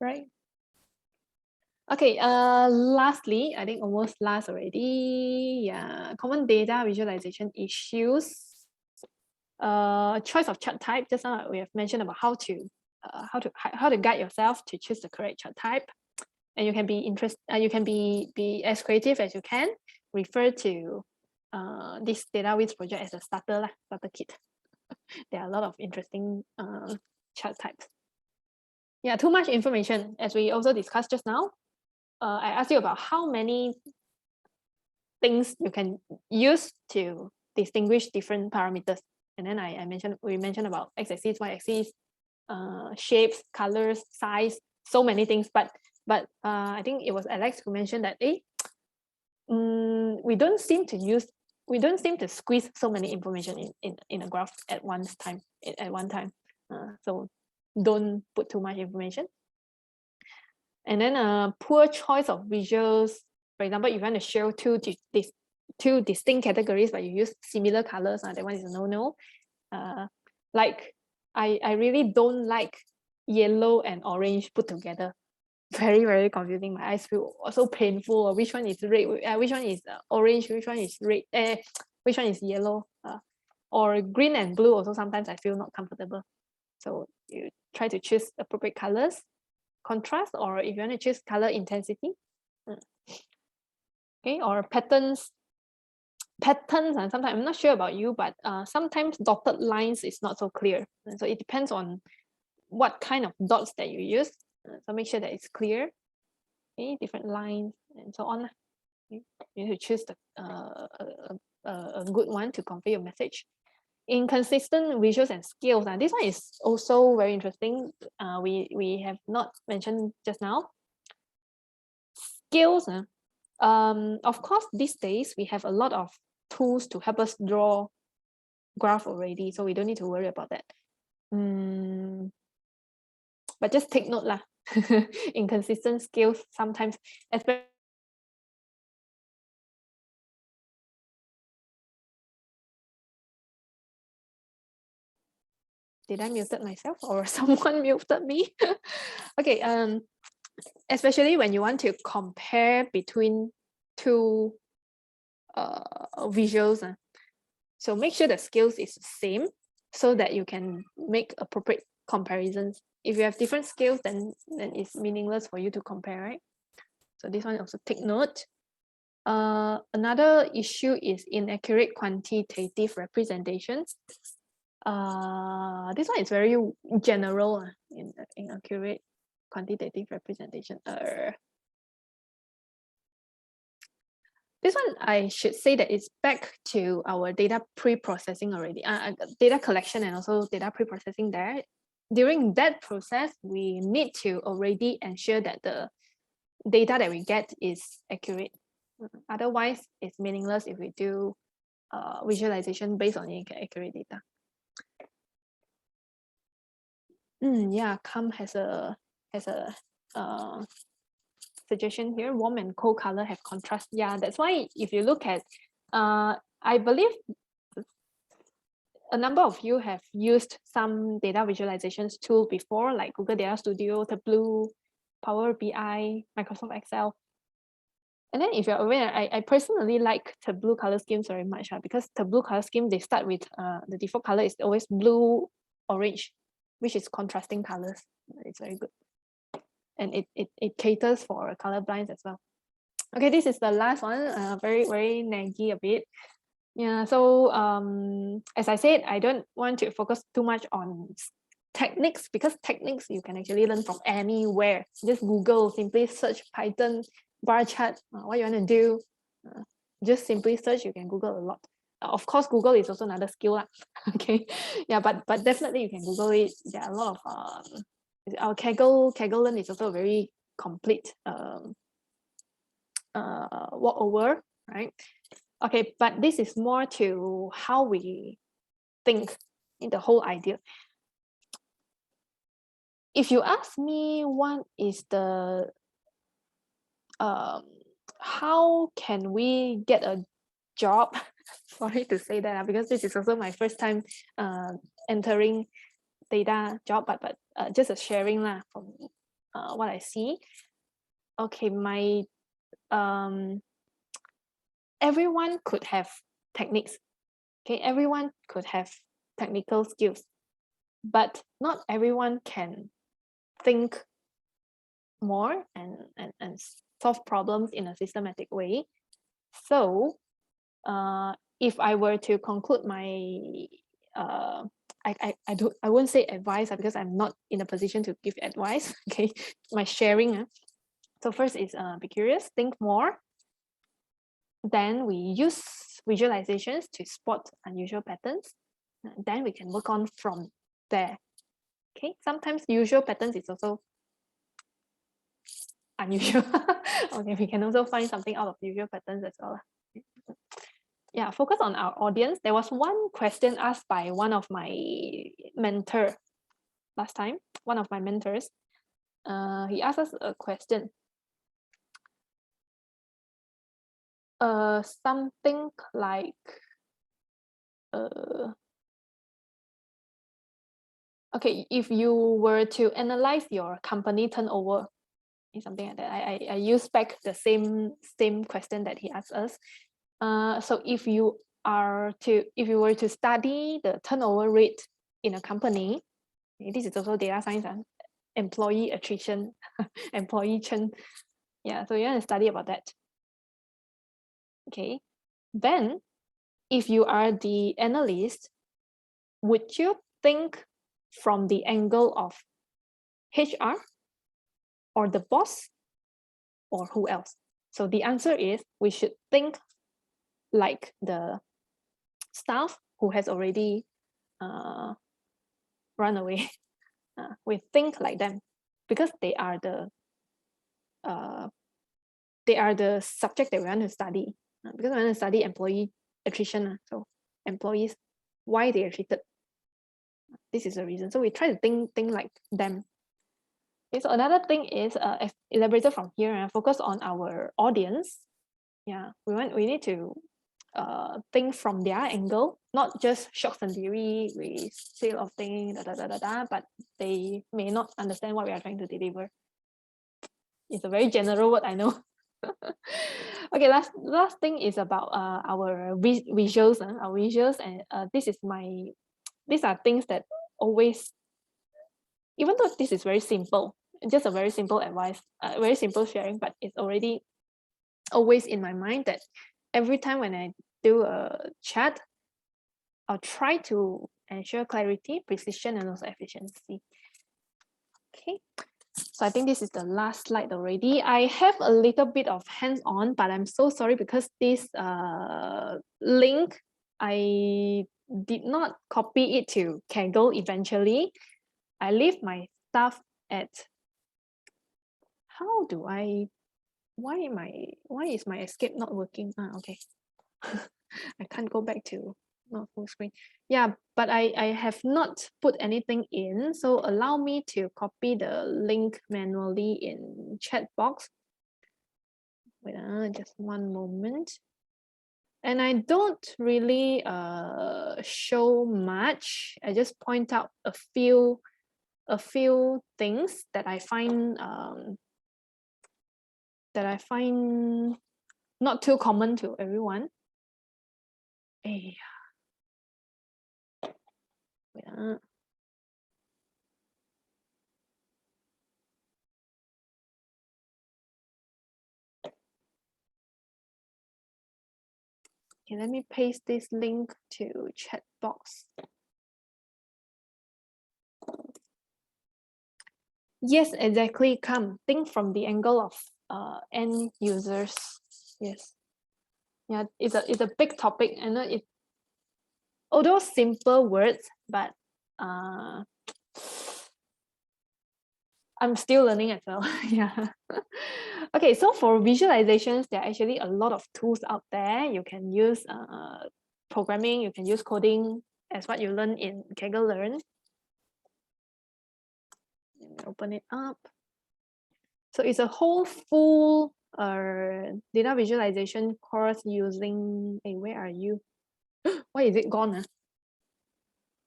Right? Okay, lastly, I think almost last already. Yeah, common data visualization issues. Choice of chart type. Just now we have mentioned about how to guide yourself to choose the correct chart type, and you can be as creative as you can. Refer to this DataWiz project as a starter kit. There are a lot of interesting chart types. Yeah, too much information, as we also discussed just now. I asked you about how many things you can use to distinguish different parameters. And then we mentioned about x-axis, y-axis, shapes, colors, size, so many things. But I think it was Alex who mentioned that we don't seem to squeeze so many information in a graph at one time. So don't put too much information. And then poor choice of visuals. For example, if you want to show two distinct categories, but you use similar colors, that one is a no-no. Like I really don't like yellow and orange put together. Very, very confusing. My eyes feel so painful. Which one is red? Which one is orange? Which one is red? Which one is yellow? Or green and blue also sometimes I feel not comfortable. So you try to choose appropriate colors, contrast, or if you want to choose color intensity. Okay, or patterns. And sometimes I'm not sure about you, but sometimes dotted lines is not so clear. And so it depends on what kind of dots that you use. So make sure that it's clear. Okay, different lines and so on. Okay. You need to choose a good one to convey your message. Inconsistent visuals and scales. This one is also very interesting. We have not mentioned just now. Scales. Of course, these days we have a lot of tools to help us draw graph already, so we don't need to worry about that. But just take note lah. Inconsistent scales sometimes, especially. Did I muted myself or someone muted me? Okay, especially when you want to compare between two visuals. So make sure the scales is the same so that you can make appropriate comparisons. If you have different scales, then it's meaningless for you to compare, right? So this one also take note. Another issue is inaccurate quantitative representations. This one is very general. Inaccurate quantitative representation. This one I should say that it's back to our data pre-processing already. Data collection and also data pre-processing there. During that process, we need to already ensure that the data that we get is accurate. Otherwise, it's meaningless if we do visualization based on inaccurate data. Yeah, 𝐼𝐚 has a suggestion here. Warm and cold color have contrast. Yeah, that's why if you look at I believe a number of you have used some data visualizations tool before, like Google Data Studio, Tableau, Power BI, Microsoft Excel. And then if you're aware, I personally like Tableau color schemes very much because Tableau color scheme, they start with the default color is always blue, orange, which is contrasting colors. It's very good. And it caters for colorblind as well. Okay, this is the last one, very naggy a bit. Yeah, so as I said, I don't want to focus too much on techniques because techniques you can actually learn from anywhere. Just Google, simply search Python bar chart, what you want to do. Just simply search, you can Google a lot. Of course, Google is also another skill. Okay, yeah, but definitely you can Google it. There are a lot of our Kaggle learn is also a very complete walkover, right? Okay, but this is more to how we think in the whole idea. If you ask me what is the how can we get a job? Sorry to say that because this is also my first time entering data job, but just a sharing lah from what I see. Okay, my everyone could have techniques. Okay, everyone could have technical skills, but not everyone can think more and solve problems in a systematic way. So if I were to conclude my I won't say advice because I'm not in a position to give advice. Okay, my sharing. So first is be curious, think more. Then we use visualizations to spot unusual patterns. Then we can work on from there. Okay, sometimes usual patterns is also unusual. Okay, we can also find something out of usual patterns as well. Yeah, focus on our audience. There was one question asked by one of my mentor last time, one of my mentors. He asked us a question. Something like, okay, if you were to analyze your company turnover, something like that. I use back the same question that he asked us. So if you were to study the turnover rate in a company, this is also data science and employee attrition, employee churn. Yeah, so you want to study about that. Okay, then if you are the analyst, would you think from the angle of HR or the boss or who else? So the answer is we should think like the staff who has already run away. We think like them because they are the subject that we want to study. Because we want to study employee attrition. So employees, why they are treated. This is the reason. So we try to think like them. Okay, so another thing is elaborated from here, focus on our audience. Yeah, we need to think from their angle, not just shocks and theory, we say a lot of things, but they may not understand what we are trying to deliver. It's a very general word, I know. Okay, last thing is about our visuals, our visuals, and these are things that always, even though this is very simple, just a very simple advice, very simple sharing, but it's already always in my mind that every time when I do a chat, I'll try to ensure clarity, precision, and also efficiency. Okay, so I think this is the last slide already. I have a little bit of hands-on, but I'm so sorry because this link, I did not copy it to Kaggle eventually. I leave my stuff at, how do I, why is my escape not working? Okay. I can't go back to not full screen. Yeah, but I have not put anything in. So allow me to copy the link manually in chat box. Wait, just one moment. And I don't really show much. I just point out a few things that I find not too common to everyone. Yeah. Okay, let me paste this link to chat box. Yes, exactly. Come think from the angle of end users. Yes, yeah, it's a big topic. I know it, although simple words, but I'm still learning as well. Yeah. Okay, so for visualizations, there are actually a lot of tools out there. You can use programming, you can use coding as what you learn in Kaggle Learn. Open it up. So it's a whole full data visualization course using, hey, where are you? Why is it gone?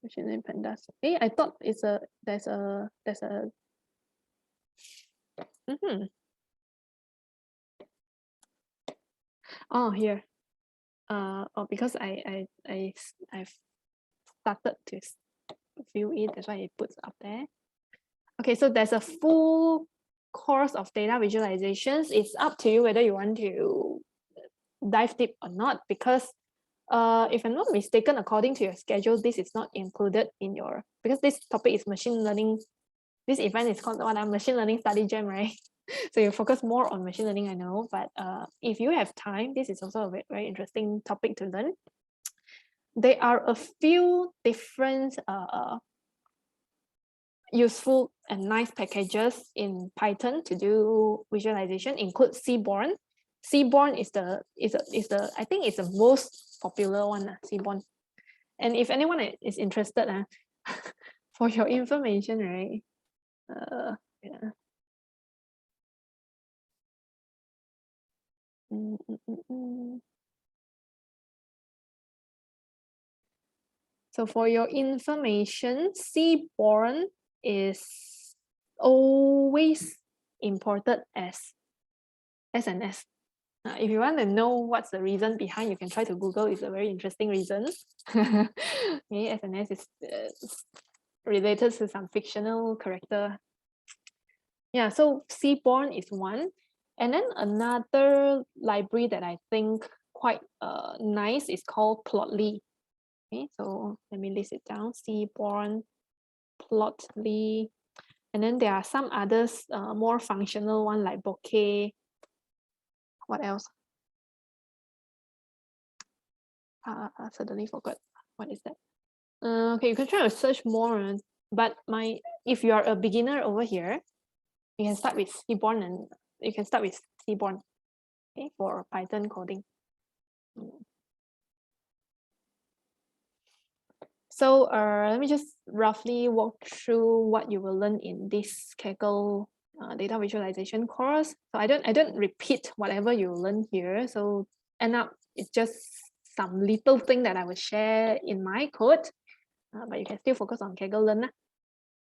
Machine learning pandas. Hey, I thought there's a oh, here. Oh, because I've started to view it, that's why it puts up there. Okay, so there's a full course of data visualizations. It's up to you whether you want to dive deep or not, because if I'm not mistaken, according to your schedule, this is not included in your, because this topic is machine learning. This event is called what? Machine Learning Study Jam, right? So you focus more on machine learning, I know, but if you have time, this is also a very, very interesting topic to learn. There are a few different useful and nice packages in Python to do visualization, include Seaborn. Seaborn is the I think it's the most popular one, Seaborn. And if anyone is interested, for your information, right? Yeah. So for your information, Seaborn is always imported as SNS. If you want to know what's the reason behind, you can try to Google. It's a very interesting reason. Okay, SNS is related to some fictional character. Yeah, so Seaborn is one. And then another library that I think quite nice is called Plotly. Okay, so let me list it down. Seaborn, Plotly. And then there are some others, more functional one like Bokeh. What else? I suddenly forgot. What is that? Okay, you can try to search more. But if you are a beginner over here, you can start with Seaborn, and you can start with Seaborn, okay, for Python coding. So let me just roughly walk through what you will learn in this Kaggle data visualization course. So I don't repeat whatever you learn here. So end up it's just some little thing that I will share in my code, but you can still focus on Kaggle Learn.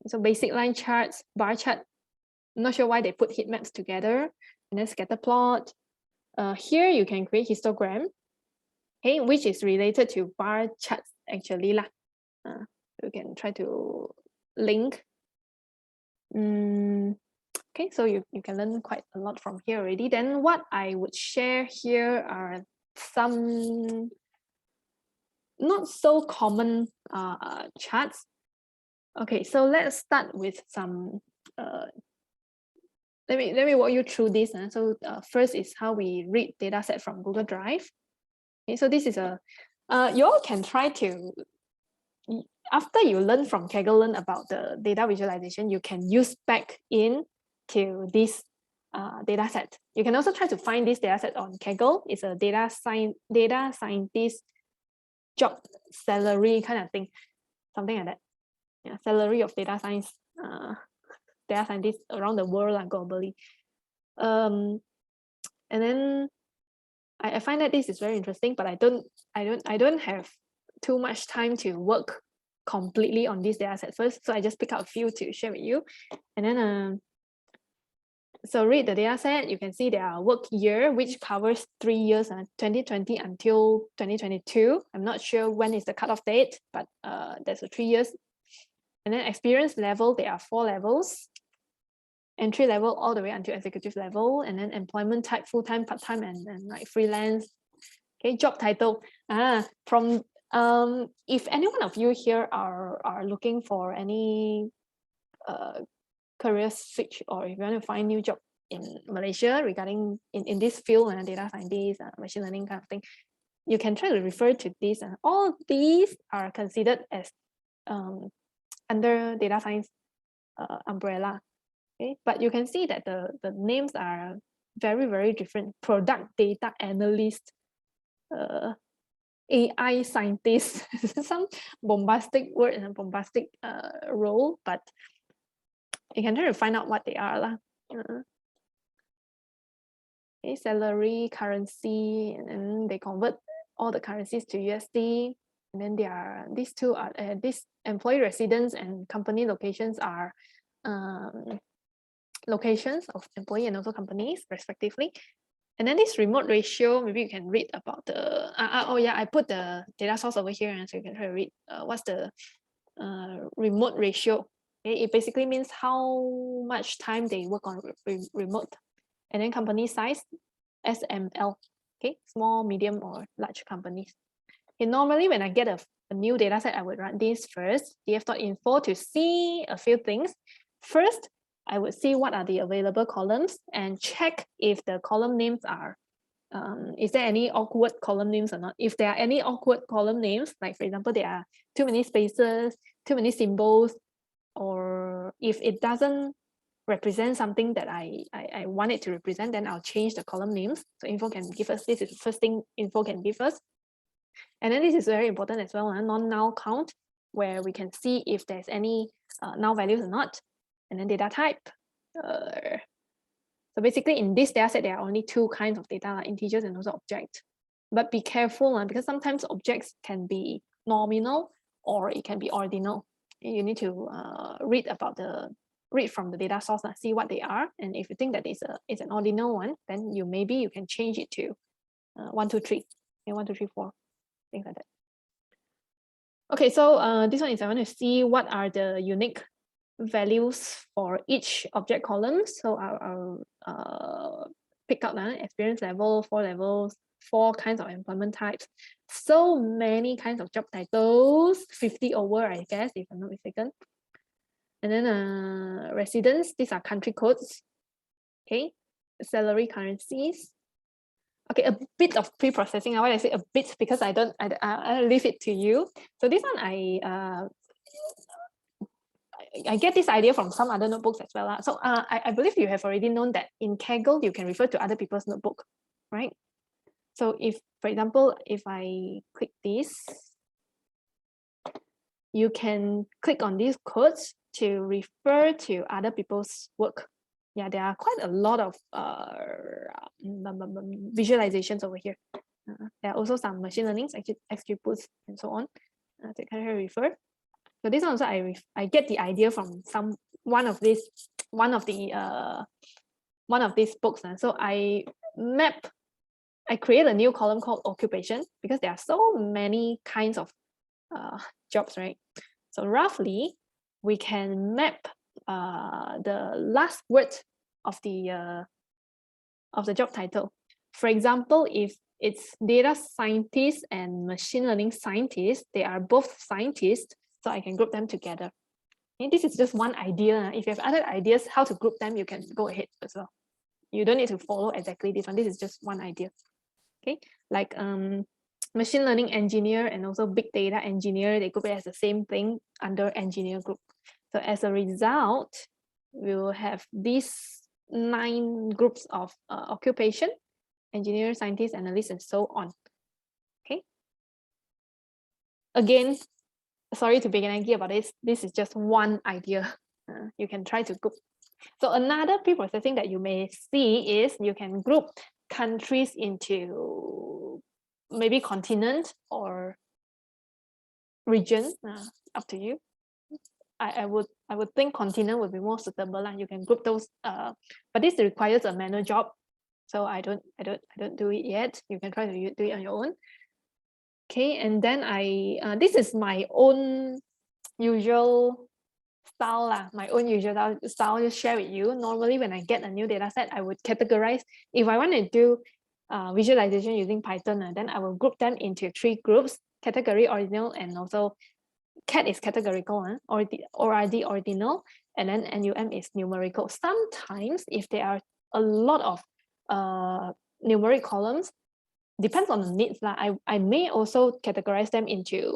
So basic line charts, bar chart. I'm not sure why they put heat maps together, and then Scatterplot. Here you can create histogram, okay, which is related to bar charts actually lah. You can try to link. Okay, so you can learn quite a lot from here already. Then what I would share here are some not so common charts. Okay, so let's start with some let me walk you through this. So first is how we read data set from Google Drive. Okay, so this is a you all can try to, after you learn from Kaggle Learn about the data visualization, you can use back in to this data set. You can also try to find this data set on Kaggle. It's a data scientist job salary kind of thing, something like that. Yeah, salary of data science, data scientists around the world, globally. And then I find that this is very interesting, but I don't have too much time to work completely on this data set first. So I just pick out a few to share with you. And then so read the data set, you can see their work year, which covers 3 years, 2020 until 2022. I'm not sure when is the cutoff date, but there's a 3 years. And then experience level, there are 4 levels. Entry level all the way until executive level, and then employment type, full-time, part-time, and like freelance. Okay, job title. From if any one of you here are looking for any career switch, or if you want to find new job in Malaysia regarding in this field, data scientist, machine learning kind of thing, you can try to refer to this. All these are considered as under data science umbrella. Okay, but you can see that the names are very, very different. Product data analyst, AI scientist, some bombastic word and a bombastic role, but you can try to find out what they are. Okay, salary, currency, and then they convert all the currencies to USD. And then these two are these employee residence and company locations are locations of employee and also companies respectively. And then this remote ratio, maybe you can read about the oh yeah, I put the data source over here, and so you can try to read what's the remote ratio. Okay, it basically means how much time they work on remote. And then company size, SML, okay, small, medium, or large companies. Okay, normally when I get a new data set, I would run this first, df.info, to see a few things. First, I would see what are the available columns and check if the column names are, is there any awkward column names or not? If there are any awkward column names, like for example, there are too many spaces, too many symbols, or if it doesn't represent something that I want it to represent, then I'll change the column names. So info can give us, this is the first thing info can give us. And then this is very important as well, non-null count, where we can see if there's any null values or not. And then data type. So basically in this data set, there are only 2 kinds of data, like integers and also object. But be careful, because sometimes objects can be nominal or it can be ordinal. You need to read from the data source and see what they are. And if you think that it's an ordinal one, then maybe you can change it to 1, 2, 3, and 1, 2, 3, 4, things like that. Okay, so this one is I want to see what are the unique values for each object column. So I'll pick up experience level, 4 levels, 4 kinds of employment types, so many kinds of job titles, 50 over, I guess, if I'm not mistaken. And then residence, these are country codes. Okay, salary, currencies. Okay, a bit of pre-processing. Why I say a bit, because I leave it to you. So this one I get this idea from some other notebooks as well. So I believe you have already known that in Kaggle, you can refer to other people's notebook, right? So if, for example, if I click this, you can click on these codes to refer to other people's work. Yeah, there are quite a lot of visualizations over here. There are also some machine learnings, XGBoost, and so on. To kind of refer. So this one also I get the idea from one of these books. So I create a new column called occupation, because there are so many kinds of jobs, right? So roughly we can map the last word of the job title. For example, if it's data scientist and machine learning scientist, they are both scientists, so I can group them together. And this is just one idea. If you have other ideas how to group them, you can go ahead as well. You don't need to follow exactly this one. This is just one idea. Okay, like machine learning engineer and also big data engineer, they group it as the same thing under engineer group. So as a result, we will have these 9 groups of occupation: engineer, scientist, analyst, and so on. Okay. Again, sorry to be naggy about this. This is just one idea. You can try to group. So another pre-processing that you may see is you can group countries into maybe continent or region, up to you. I would think continent would be more suitable, and you can group those. But this requires a manual job, so I don't do it yet. You can try to do it on your own. Okay, and then this is my own usual style, my own usual style. Just share with you. Normally, when I get a new data set, I would categorize. If I want to do visualization using Python, then I will group them into 3 groups: category, ordinal, and also CAT is categorical, ORD ordinal, and then NUM is numerical. Sometimes, if there are a lot of numeric columns, depends on the needs. I may also categorize them into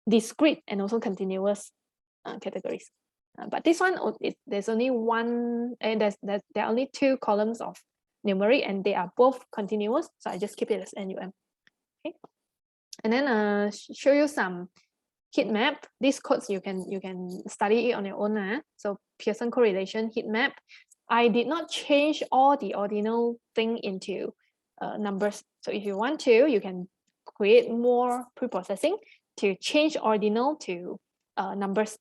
discrete and also continuous categories. But this one, there's only one, and there are only 2 columns of numeric, and they are both continuous, so I just keep it as NUM. Okay, and then show you some heat map. These codes you can study it on your own. So Pearson correlation heat map. I did not change all the ordinal thing into numbers. So if you want to, you can create more pre-processing to change ordinal to numbers.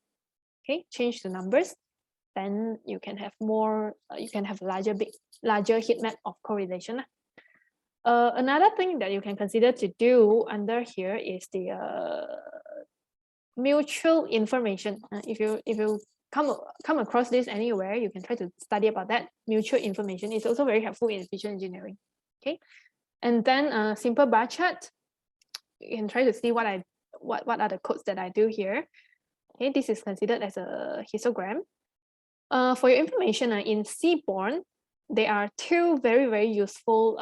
Okay, change to numbers. Then you can have more. You can have larger heat map of correlation. Another thing that you can consider to do under here is the mutual information. If you come across this anywhere, you can try to study about that. Mutual information is also very helpful in visual engineering. Okay, and then simple bar chart. You can try to see what are the codes that I do here. Okay, this is considered as a histogram. For your information, in Seaborn, there are 2 very useful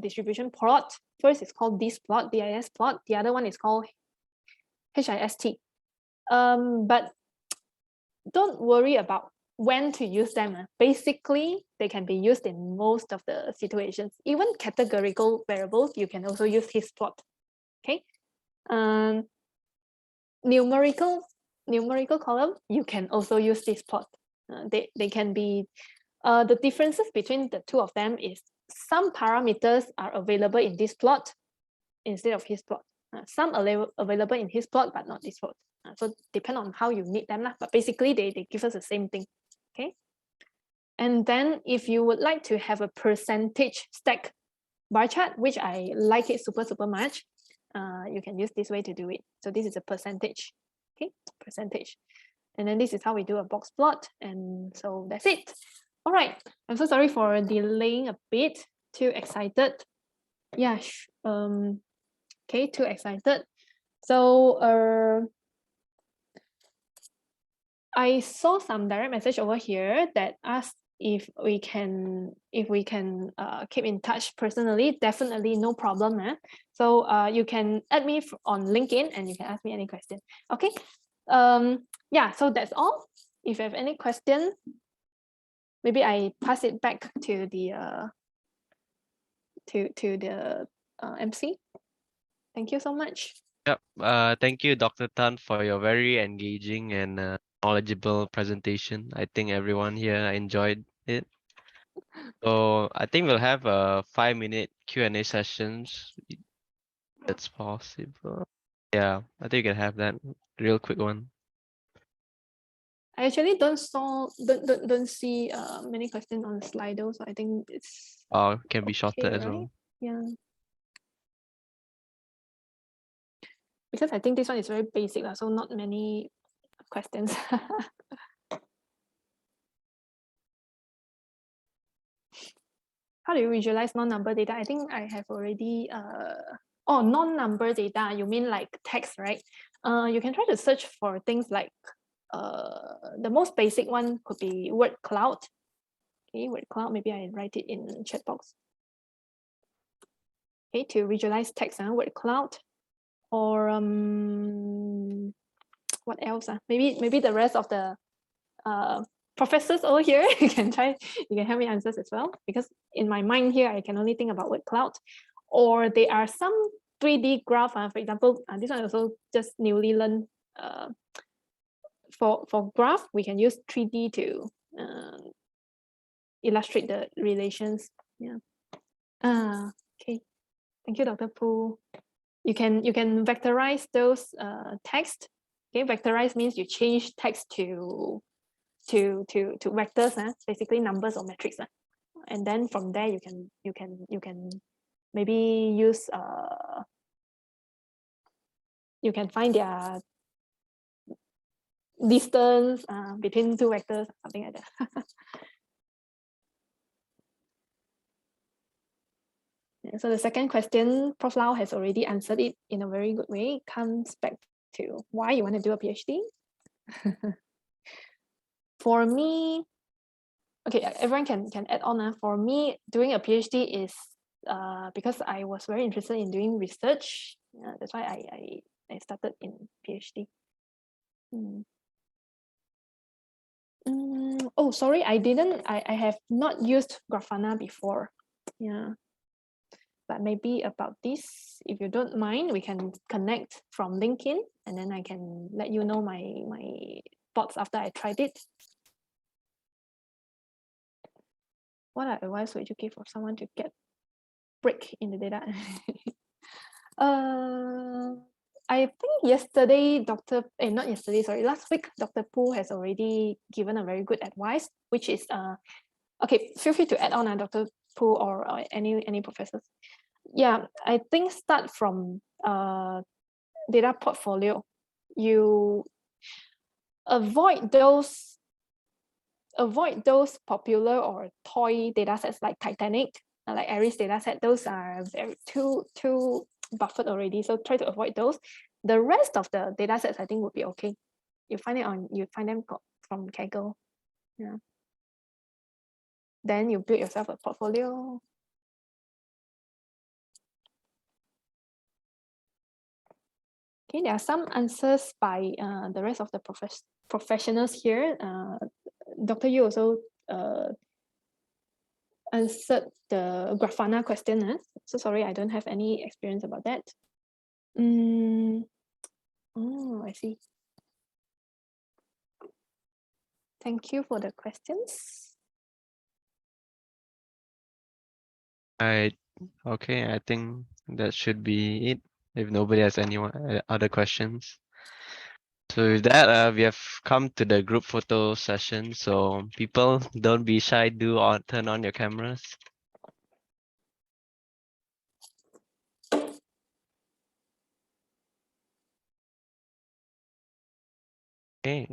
distribution plot. First is called this plot, DIS plot. The other one is called HIST. But don't worry about when to use them. Basically, they can be used in most of the situations. Even categorical variables, you can also use his plot. Okay. Numerical column, you can also use this plot. They can be, the differences between the 2 of them is some parameters are available in this plot instead of his plot. Some are available in his plot, but not this plot. So depend on how you need them, but basically they give us the same thing. Okay. And then if you would like to have a percentage stack bar chart, which I like it super much, you can use this way to do it. So this is a percentage. Okay, percentage. And then this is how we do a box plot. And so that's it. All right. I'm so sorry for delaying a bit. Too excited. Yeah. Okay, too excited. So I saw some direct message over here that asked if we can keep in touch personally. Definitely no problem. So you can add me on LinkedIn and you can ask me any question. Okay. Yeah, so that's all. If you have any question, maybe I pass it back to the MC. Thank you so much. Yep. Thank you, Dr. Tan, for your very engaging and knowledgeable presentation. I think everyone here enjoyed it. So I think we'll have a 5-minute Q&A sessions. That's possible. Yeah, I think you can have that real quick one. I actually don't see many questions on Slido, so I think it's Can be shorter okay, as right? well. Yeah. Because I think this one is very basic, so not many questions. How do you visualize non-number data? I think I have already non-number data, you mean like text, right? You can try to search for things like the most basic one could be word cloud. Okay, word cloud, maybe I write it in chat box. Okay, to visualize text, word cloud. Or what else? Maybe the rest of the professors over here, you can help me answer as well, because in my mind here I can only think about word cloud. Or there are some 3D graph, for example, this one also just newly learned. For graph, we can use 3D to illustrate the relations. Yeah. Okay. Thank you, Dr. Poo. You can vectorize those text. Okay, vectorize means you change text to vectors, basically numbers or metrics. And then from there you can maybe use you can find their distance between two vectors, something like that. Yeah, so the second question, Prof. Lau has already answered it in a very good way. It comes back to why you want to do a PhD. For me, okay, everyone can add on. For me, doing a PhD is because I was very interested in doing research. That's why I started in PhD. Oh, sorry, I have not used Grafana before. Yeah. But maybe about this, if you don't mind, we can connect from LinkedIn, and then I can let you know my thoughts after I tried it. What advice would you give for someone to get break in the data? I think yesterday, last week, Dr. Poo has already given a very good advice, which is okay, feel free to add on, Dr. Poo or any professors. Yeah, I think start from data portfolio. You avoid those popular or toy data sets like Titanic, like Aries data set. Those are very too buffered already. So try to avoid those. The rest of the data sets I think would be okay. You find them from Kaggle. Yeah. Then you build yourself a portfolio. Okay, there are some answers by the rest of the professionals here. Dr. Yu also answered the Grafana question. So sorry, I don't have any experience about that. Oh, I see. Thank you for the questions. Okay, I think that should be it. If nobody has any other questions. So with that, we have come to the group photo session. So people, don't be shy. Turn on your cameras. Okay.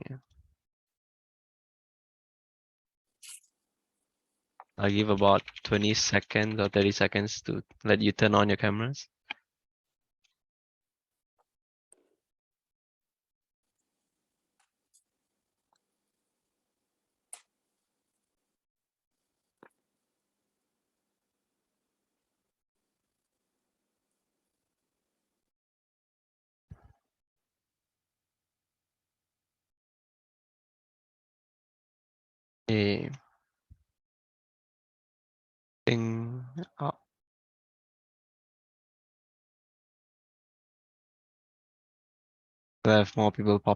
I'll give about 20 seconds or 30 seconds to let you turn on your cameras. Okay. Think, I have more people